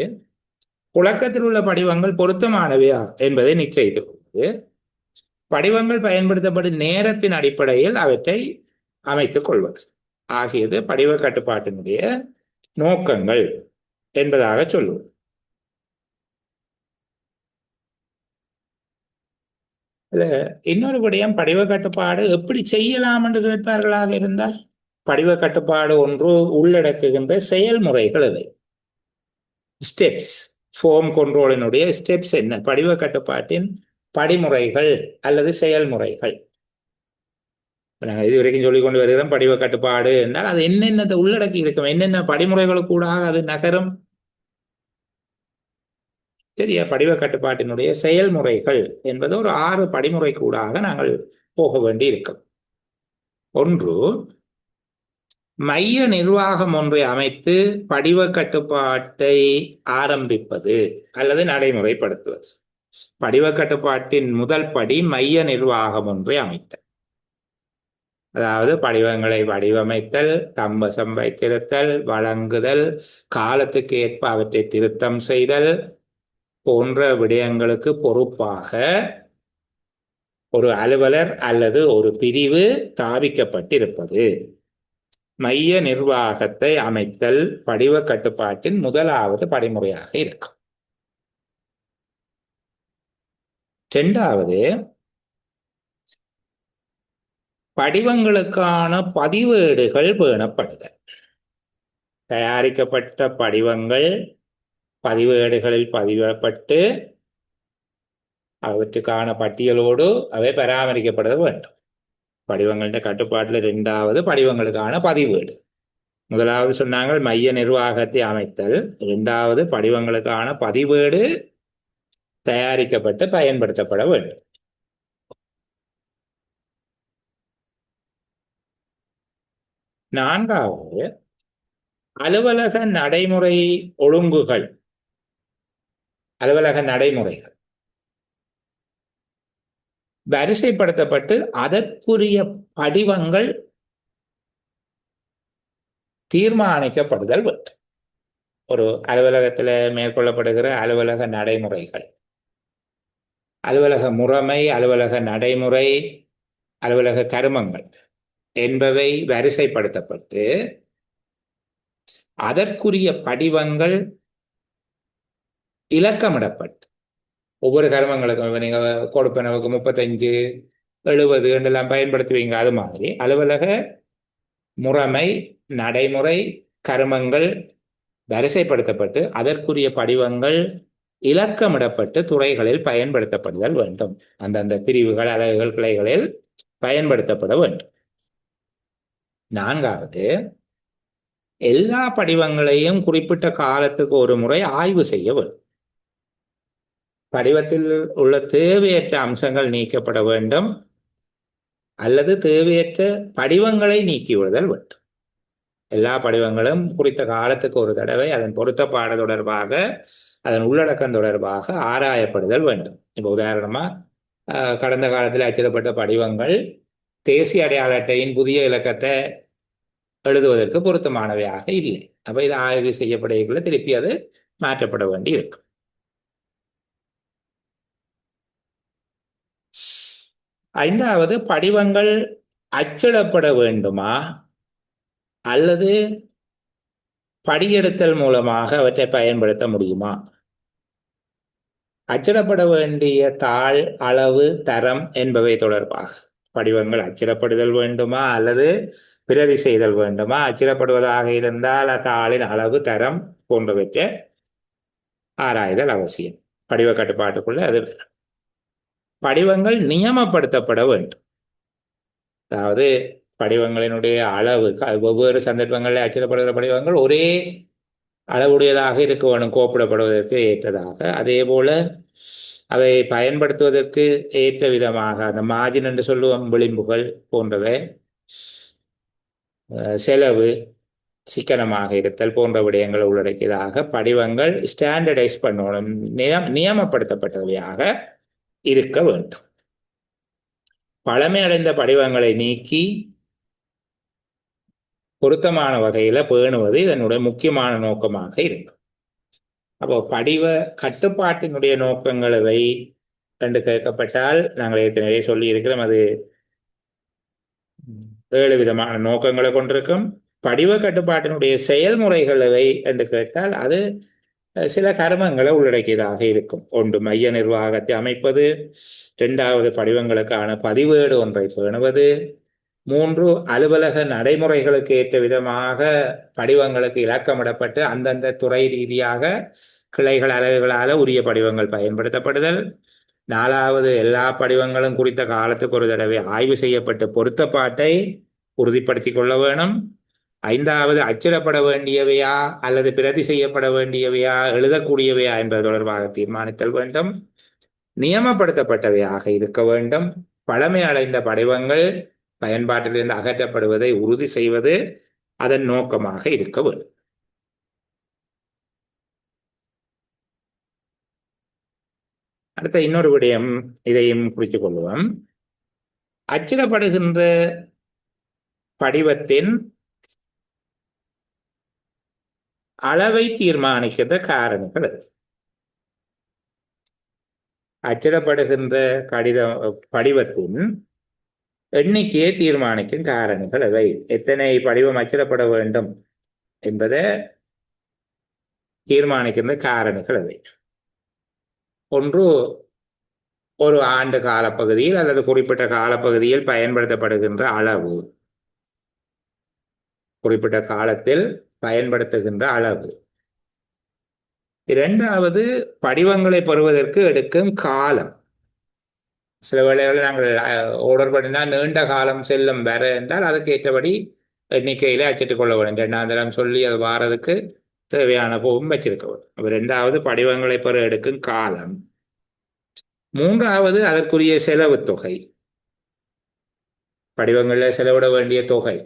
புழக்கத்தில் உள்ள படிவங்கள் பொருத்தமானவையா என்பதை நிச்சயித்துக் கொள்வது. படிவங்கள் பயன்படுத்தப்படும் நேரத்தின் அடிப்படையில் அவற்றை அமைத்துக் கொள்வது ஆகியது படிவ கட்டுப்பாட்டினுடைய நோக்கங்கள் என்பதாக சொல்லுவோம். இன்னொரு விடயம், படிவ கட்டுப்பாடு எப்படி செய்யலாம் என்று கேட்பார்களாக இருந்தால், படிவ கட்டுப்பாடு ஒன்று உள்ளடக்குகின்ற செயல்முறைகள் இவை. ஸ்டெப்ஸ், ஃபோம் கண்ட்ரோலினுடைய ஸ்டெப்ஸ் என்ன, படிவ கட்டுப்பாட்டின் படிமுறைகள் அல்லது செயல்முறைகள். நாங்கள் இதுவரைக்கும் சொல்லிக்கொண்டு வருகிறோம் படிவ கட்டுப்பாடு என்றால் அது என்னென்னத்தை உள்ளடக்கி இருக்கும், என்னென்ன படிமுறைகளுக்கூடாக அது நகரும். சரியா, படிவ கட்டுப்பாட்டினுடைய செயல்முறைகள் என்பது ஒரு 6 படிமுறை கூடாக நாங்கள் போக வேண்டி இருக்கும். 1, மைய நிர்வாகம் ஒன்றை அமைத்து படிவ கட்டுப்பாட்டை ஆரம்பிப்பது அல்லது நடைமுறைப்படுத்துவது. படிவ கட்டுப்பாட்டின் முதல் படி மைய நிர்வாகம் ஒன்றை அமைத்தல். அதாவது படிவங்களை வடிவமைத்தல், தம்பசம் வைத்திருத்தல், வழங்குதல், காலத்துக்கு ஏற்ப அவற்றை திருத்தம் செய்தல் போன்ற விடயங்களுக்கு பொறுப்பாக ஒரு அலுவலர் அல்லது ஒரு பிரிவு தாபிக்கப்பட்டிருப்பது. மைய நிர்வாகத்தை அமைத்தல் படிவ கட்டுப்பாட்டின் முதலாவது படிமுறையாக இருக்கும். 2வது, படிவங்களுக்கான பதிவேடுகள் பேணப்படுதல். தயாரிக்கப்பட்ட படிவங்கள் பதிவேடுகளில் பதிவிடப்பட்டு அவற்றுக்கான பட்டியலோடு அவை பராமரிக்கப்பட வேண்டும். படிவங்கள்ட கட்டுப்பாட்டில் 2வது படிவங்களுக்கான பதிவேடு. முதலாவது சொன்னாங்க மைய நிர்வாகத்தை அமைத்தல், 2வது படிவங்களுக்கான பதிவேடு தயாரிக்கப்பட்டு பயன்படுத்தப்பட வேண்டும். 4வது, அலுவலக நடைமுறை ஒழுங்குகள், அலுவலக நடைமுறைகள் வரிசைப்படுத்தப்பட்டு அதற்குரிய படிவங்கள் தீர்மானிக்கப்படுதல் வேண்டும். ஒரு அலுவலகத்தில் மேற்கொள்ளப்படுகிற அலுவலக நடைமுறைகள், அலுவலக முறைமை, அலுவலக நடைமுறை, அலுவலக கருமங்கள் என்பவை வரிசைப்படுத்தப்பட்டு அதற்குரிய படிவங்கள் இலக்கமிடப்பட்டு, ஒவ்வொரு கருமங்களுக்கும் நீங்க கொடுப்பனவுக்கு 35, 70 என்றெல்லாம் பயன்படுத்துவீங்க. அது மாதிரி அலுவலக முறைமை, நடைமுறை, கருமங்கள் வரிசைப்படுத்தப்பட்டு அதற்குரிய படிவங்கள் இலக்கமிடப்பட்டு துறைகளில் பயன்படுத்தப்படுதல் வேண்டும். அந்தந்த பிரிவுகள், அலகுகள், கிளைகளில் பயன்படுத்தப்பட வேண்டும். 4வது, எல்லா படிவங்களையும் குறிப்பிட்ட காலத்துக்கு ஒரு முறை ஆய்வு செய்ய வேண்டும். படிவத்தில் உள்ள தேவையற்ற அம்சங்கள் நீக்கப்பட வேண்டும் அல்லது தேவையற்ற படிவங்களை நீக்கிவிடுதல் வேண்டும். எல்லா படிவங்களும் குறித்த காலத்துக்கு ஒரு தடவை அதன் பொருத்தப்பாடு தொடர்பாக, அதன் உள்ளடக்கம் தொடர்பாக ஆராயப்படுதல் வேண்டும். இப்போ உதாரணமா கடந்த காலத்தில் அச்சிடப்பட்ட படிவங்கள் தேசிய அடையாள அட்டையின் புதிய இலக்கத்தை எழுதுவதற்கு பொருத்தமானவையாக இல்லை. அப்ப இது ஆய்வு செய்யப்படையக்குள்ள திருப்பி அது மாற்றப்பட வேண்டி இருக்கும். 5வது, படிவங்கள் அச்சிடப்பட வேண்டுமா அல்லது படியெடுத்தல் மூலமாக அவற்றை பயன்படுத்த முடியுமா? அச்சிடப்பட வேண்டிய தாள், அளவு, தரம் என்பவை தொடர்பாக படிவங்கள் அச்சிடப்படுதல் வேண்டுமா அல்லது பிரதி செய்தல் வேண்டுமா? அச்சிடப்படுவதாக இருந்தால் தாளின் அளவு, தரம் போன்றவற்றை ஆராய்தல் அவசியம். படிவ கட்டுப்பாட்டுக்குள்ள அது. படிவங்கள் நியமப்படுத்தப்பட வேண்டும். அதாவது படிவங்களினுடைய அளவு, வெவ்வேறு சந்தர்ப்பங்களில் அச்சிடப்படுகிற படிவங்கள் ஒரே அளவுடையதாக இருக்க வேணும், கோப்பிடப்படுவதற்கு ஏற்றதாக. அதே போல அவை பயன்படுத்துவதற்கு ஏற்ற விதமாக அந்த மார்ஜின் என்று சொல்லுவோம், விளிம்புகள் போன்றவை, செலவு, சிக்கனமாக இருத்தல் போன்ற விடயங்களை உள்ளடக்கியதாக படிவங்கள் ஸ்டாண்டர்டைஸ் பண்ணணும், நியமப்படுத்தப்பட்டவையாக இருக்க வேண்டும். பழமையடைந்த படிவங்களை நீக்கி பொருத்தமான வகையில பேணுவது இதனுடைய முக்கியமான நோக்கமாக இருக்கும். அப்போ படிவ கட்டுப்பாட்டினுடைய நோக்கங்களை கண்டு கேட்கப்பட்டால் நாங்கள் ஏற்கனவே சொல்லி இருக்கிறோம், அது 7 விதமான நோக்கங்களை கொண்டிருக்கும். படிவ கட்டுப்பாட்டினுடைய செயல்முறைகளை என்று கேட்டால் அது சில கர்மங்களை உள்ளடக்கியதாக இருக்கும். 1, மைய நிர்வாகத்தை அமைப்பது. 2வது, படிவங்களுக்கான பதிவேடு ஒன்றை பேணுவது. 3, அலுவலக நடைமுறைகளுக்கு ஏற்ற விதமாக படிவங்களுக்கு இலக்கமிடப்பட்டு அந்தந்த துறை ரீதியாக கிளைகள், அலகுகளால் உரிய படிவங்கள் பயன்படுத்தப்படுதல். 4வது, எல்லா படிவங்களும் குறித்த காலத்துக்கு ஒரு தடவை ஆய்வு செய்யப்பட்டு பொருத்தப்பாட்டை உறுதிப்படுத்திக் கொள்ள வேணும். 5வது, அச்சிடப்பட வேண்டியவையா அல்லது பிரதி செய்யப்பட வேண்டியவையா, எழுதக்கூடியவையா என்பது தொடர்பாக தீர்மானித்தல் வேண்டும். நியமப்படுத்தப்பட்டவையாக இருக்க வேண்டும். பழமை அடைந்த படிவங்கள் பயன்பாட்டிலிருந்து அகற்றப்படுவதை உறுதி செய்வது அதன் நோக்கமாக இருக்க வேண்டும். அடுத்த இன்னொரு விடயம், இதையும் குறித்துக் கொள்வோம். அச்சிடப்படுகின்ற படிவத்தின் அளவை தீர்மானிக்கின்ற காரணிகள். அச்சிடப்படுகின்ற படிவத்தின் எண்ணிக்கையை தீர்மானிக்கும் காரணிகள் அவை. எத்தனை படிவம் அச்சிடப்பட வேண்டும் என்பதை தீர்மானிக்கின்ற காரணிகள் அவை. 1, ஒரு ஆண்டு காலப்பகுதியில் அல்லது குறிப்பிட்ட காலப்பகுதியில் பயன்படுத்தப்படுகின்ற அளவு, குறிப்பிட்ட காலத்தில் பயன்படுத்துகின்ற அளவு. 2வது, படிவங்களை பெறுவதற்கு எடுக்கும் காலம். சில வேளைகளில் நாங்கள் ஆர்டர் பண்ணினால் நீண்ட காலம் செல்லும் வர என்றால் அதுக்கு ஏற்றபடி எண்ணிக்கையில அச்சிட்டுக் கொள்ள வேண்டும். 2ஆம் தரம் சொல்லி அது வாரதுக்கு தேவையான போகும் வச்சிருக்க வேண்டும். 2வது, படிவங்களை பெற எடுக்கும் காலம். 3வது, அதற்குரிய செலவு தொகை, படிவங்களில் செலவிட வேண்டிய தொகை.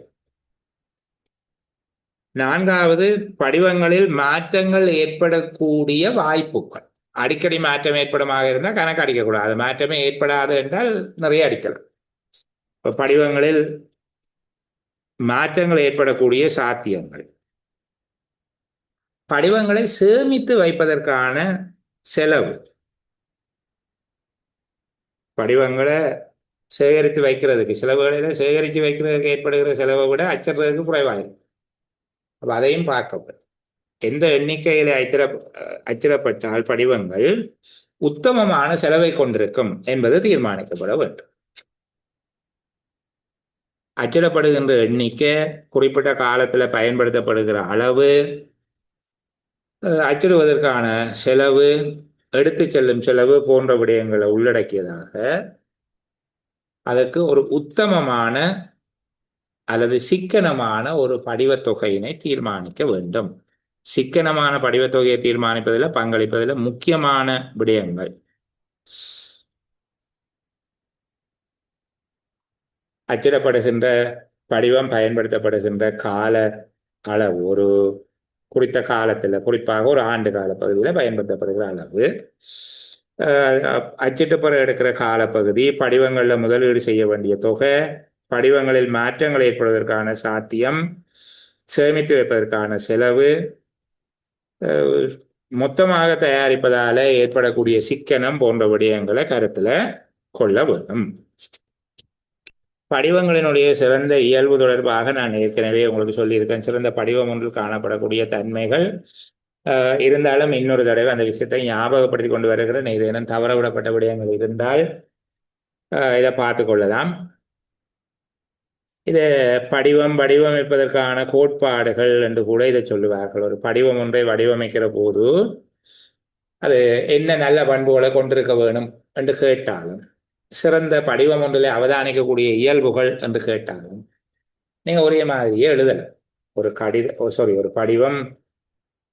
4வது, படிவங்களில் மாற்றங்கள் ஏற்படக்கூடிய வாய்ப்புகள். அடிக்கடி மாற்றம் ஏற்படமாக இருந்தால் கணக்கு அடிக்கக்கூடாது. மாற்றமே ஏற்படாது என்றால் நிறைய அடிக்கலாம். இப்போ படிவங்களில் மாற்றங்கள் ஏற்படக்கூடிய சாத்தியங்கள், படிவங்களை சேமித்து வைப்பதற்கான செலவு, படிவங்களை சேகரித்து வைக்கிறதுக்கு சில வேளையில சேகரித்து வைக்கிறதுக்கு ஏற்படுகிற செலவை விட அச்சிடுறதுக்கு குறைவாயிருக்கும். அப்ப அதையும் பார்க்கப்படும். எந்த எண்ணிக்கையில் அச்சிடப்பட்டால் படிவங்கள் உத்தமமான செலவை கொண்டிருக்கும் என்பது தீர்மானிக்கப்பட வேண்டும். அச்சிடப்படுகின்ற எண்ணிக்கை, குறிப்பிட்ட காலத்தில் பயன்படுத்தப்படுகிற அளவு, அச்சிடுவதற்கான செலவு, எடுத்து செல்லும் செலவு போன்ற விடயங்களை உள்ளடக்கியதாக அதற்கு ஒரு உத்தமமான அல்லது சிக்கனமான ஒரு படிவத் தொகையினை தீர்மானிக்க வேண்டும். சிக்கனமான படிவத் தொகையை தீர்மானிப்பதில் பங்களிப்பதில் முக்கியமான விடயங்கள் அச்சிடப்படுகின்ற படிவம் பயன்படுத்தப்படுகின்ற கால அளவு, ஒரு குறித்த காலத்தில், குறிப்பாக ஒரு ஆண்டு கால பகுதியில் பயன்படுத்தப்படுகிற அளவு, அச்சிட்டு பிற எடுக்கிற காலப்பகுதி, படிவங்களில் முதலீடு செய்ய வேண்டிய தொகை, படிவங்களில் மாற்றங்கள் ஏற்படுவதற்கான சாத்தியம், சேமித்து வைப்பதற்கான செலவு, மொத்தமாக தயாரிப்பதால ஏற்படக்கூடிய சிக்கனம் போன்ற விடயங்களை கருத்தில் கொள்ள வேண்டும். படிவங்களினுடைய சிறந்த இயல்பு தொடர்பாக நான் ஏற்கனவே உங்களுக்கு சொல்லியிருக்கேன். சிறந்த படிவம் ஒன்றில் காணப்படக்கூடிய தன்மைகள் இருந்தாலும் இன்னொரு தடவை அந்த விஷயத்தை ஞாபகப்படுத்தி கொண்டு வருகிறேன். ஏதேனும் தவற விடப்பட்ட விடயங்கள் இருந்தால் இதை பார்த்து கொள்ளலாம். இது படிவம் வடிவமைப்பதற்கான கோட்பாடுகள் என்று கூட இதை சொல்லுவார்கள். ஒரு படிவம் ஒன்றை வடிவமைக்கிற போது அது என்ன நல்ல பண்புகளை கொண்டிருக்க வேணும் என்று கேட்டாலும், சிறந்த படிவம் ஒன்றில் அவதானிக்கக்கூடிய இயல்புகள் என்று கேட்டாலும் நீங்கள் ஒரே மாதிரியே எழுதலாம். ஒரு படிவம்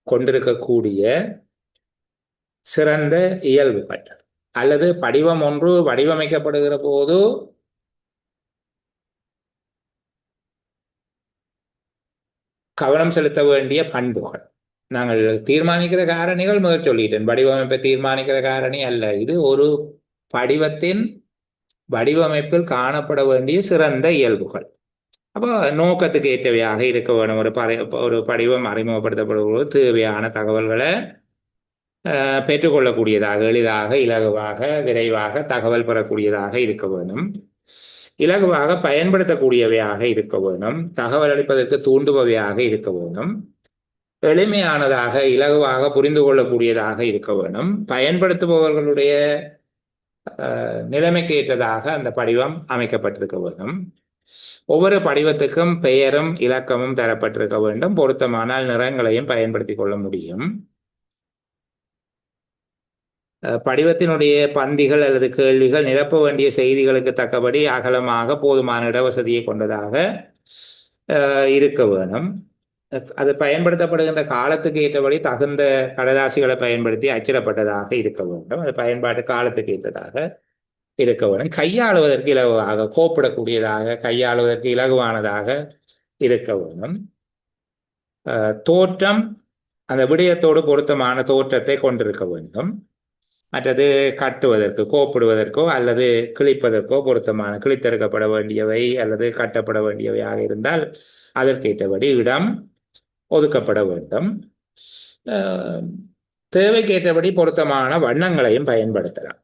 கொண்டிருக்கக்கூடிய சிறந்த இயல்புகள் அல்லது படிவம் ஒன்று வடிவமைக்கப்படுகிற போது கவனம் செலுத்த வேண்டிய பண்புகள். நாங்கள் தீர்மானிக்கிற காரணிகள் முதல் சொல்லிட்டேன். வடிவமைப்பை தீர்மானிக்கிற காரணி அல்ல, இது ஒரு படிவத்தின் வடிவமைப்பில் காணப்பட வேண்டிய சிறந்த இயல்புகள். அப்போ நோக்கத்துக்கு ஏற்றவையாக இருக்க வேணும். ஒரு படிவம் அறிமுகப்படுத்தப்படும்போது தேவையான தகவல்களை பெற்றுக்கொள்ளக்கூடியதாக, எளிதாக, இலகுவாக, விரைவாக தகவல் பெறக்கூடியதாக இருக்க வேணும். இலகுவாக பயன்படுத்தக்கூடியவையாக இருக்க வேணும். தகவல் அளிப்பதற்கு தூண்டுபவையாக இருக்க வேணும். எளிமையானதாக, இலகுவாக புரிந்து கொள்ளக்கூடியதாக இருக்க வேணும். பயன்படுத்துபவர்களுடைய நிலைமைக்கு ஏற்றதாக அந்த படிவம் அமைக்கப்பட்டிருக்க வேண்டும். ஒவ்வொரு படிவத்துக்கும் பெயரும் இலக்கமும் தரப்பட்டிருக்க வேண்டும். பொருத்தமானால் நிறங்களையும் பயன்படுத்தி கொள்ள முடியும். படிவத்தினுடைய பந்திகள் அல்லது கேள்விகள் நிரப்ப வேண்டிய செய்திகளுக்கு தக்கபடி அகலமாக போதுமான இடவசதியை கொண்டதாக இருக்க வேணும். அது பயன்படுத்தப்படுகின்ற காலத்துக்கு ஏற்றபடி தகுந்த கடதாசிகளை பயன்படுத்தி அச்சிடப்பட்டதாக இருக்க வேண்டும். அது பயன்பாட்டு காலத்துக்கு ஏற்றதாக இருக்க வேண்டும். கையாளுவதற்கு இலகுவாக, கோப்பிடக்கூடியதாக, கையாளுவதற்கு இலகுவானதாக இருக்க வேண்டும். தோற்றம் அந்த விடயத்தோடு பொருத்தமான தோற்றத்தை கொண்டிருக்க வேண்டும். மற்றது கட்டுவதற்கு, கோப்பிடுவதற்கோ அல்லது கிழிப்பதற்கோ பொருத்தமான, கிழித்தெடுக்கப்பட வேண்டியவை அல்லது கட்டப்பட வேண்டியவையாக இருந்தால் அதற்கேற்றபடி இடம் ஒதுக்கப்பட வேண்டும். தேவைக்கேற்றபடி பொருத்தமான வண்ணங்களையும் பயன்படுத்தலாம்.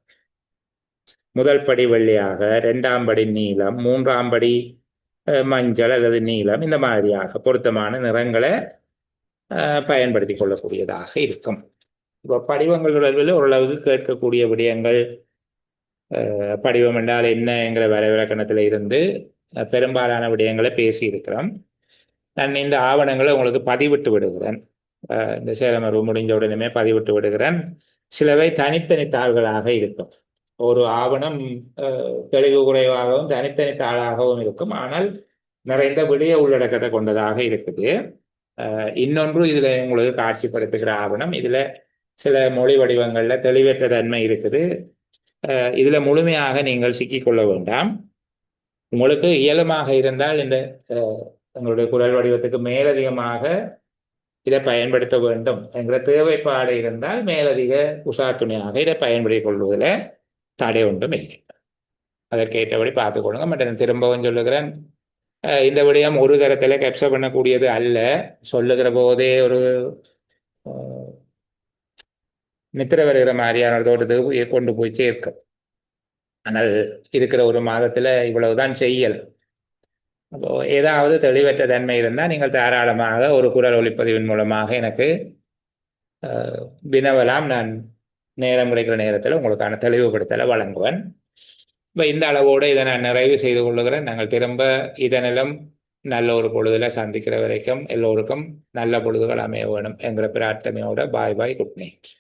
முதல் படி வெள்ளையாக, இரண்டாம் படி நீலம், மூன்றாம் படி மஞ்சள் அல்லது நீலம், இந்த மாதிரியாக பொருத்தமான நிறங்களை பயன்படுத்தி கொள்ளக்கூடியதாக இருக்கும். இப்போ படிவங்கள் தொடர்பில் ஓரளவுக்கு கேட்கக்கூடிய விடயங்கள், படிவம் என்றால் என்ன என்கிற வரைவிலக்கணத்தில் இருந்து பெரும்பாலான விடயங்களை பேசியிருக்கிறோம். நான் இந்த ஆவணங்களை உங்களுக்கு பதிவிட்டு விடுகிறேன். இந்த சேலமர்வு முடிஞ்ச உடனே பதிவிட்டு விடுகிறேன். சிலவை தனித்தனி தாள்களாக இருக்கும். ஒரு ஆவணம் தெளிவு குறைவாகவும் தனித்தனி தாளாகவும் இருக்கும், ஆனால் நிறைந்த விடய உள்ளடக்கத்தை கொண்டதாக இருக்குது. இன்னொன்று இதில் உங்களுக்கு காட்சிப்படுத்துகிற ஆவணம். இதில் சில மொழி வடிவங்களில் தெளிவற்ற தன்மை இருக்குது. இதில் முழுமையாக நீங்கள் சிக்கிக்கொள்ள வேண்டாம். உங்களுக்கு இயலுமாக இருந்தால் இந்த உங்களுடைய குரல் வடிவத்துக்கு மேலதிகமாக இதை பயன்படுத்த வேண்டும் என்கிற தேவைப்பாடு இருந்தால் மேலதிக உசாத்துணையாக இதை பயன்படுத்திக் கொள்வதில் தடை ஒன்றும் இல்லை. அதற்கேற்றபடி பார்த்துக்கொள்ளுங்க. மற்றும் திரும்பவும் சொல்லுகிறேன், இந்த விடயம் ஒரு தரத்தில் கேப்சர் பண்ணக்கூடியது அல்ல. சொல்லுகிற போதே ஒரு நித்திர வருகிற மாதிரியான ஒரு தோட்டத்துக்கு கொண்டு போய் சேர்க்கும். ஆனால் இருக்கிற ஒரு மாதத்தில் இவ்வளவுதான் செய்யல். அப்போ ஏதாவது தெளிவற்ற தன்மை இருந்தால் நீங்கள் தாராளமாக ஒரு குரல் ஒளிப்பதிவின் மூலமாக எனக்கு வினவலாம். நான் நேரம் கிடைக்கிற நேரத்தில் உங்களுக்கான தெளிவுபடுத்தலை வழங்குவேன். இப்போ இந்த அளவோடு இதை நான் நிறைவு செய்து கொள்ளுகிறேன். நாங்கள் திரும்ப இதனிலும் நல்ல ஒரு பொழுதுல சந்திக்கிற வரைக்கும் எல்லோருக்கும் நல்ல பொழுதுகள் அமைய வேணும் என்கிற பிரார்த்தனையோட பாய் பாய், குட் நைட்.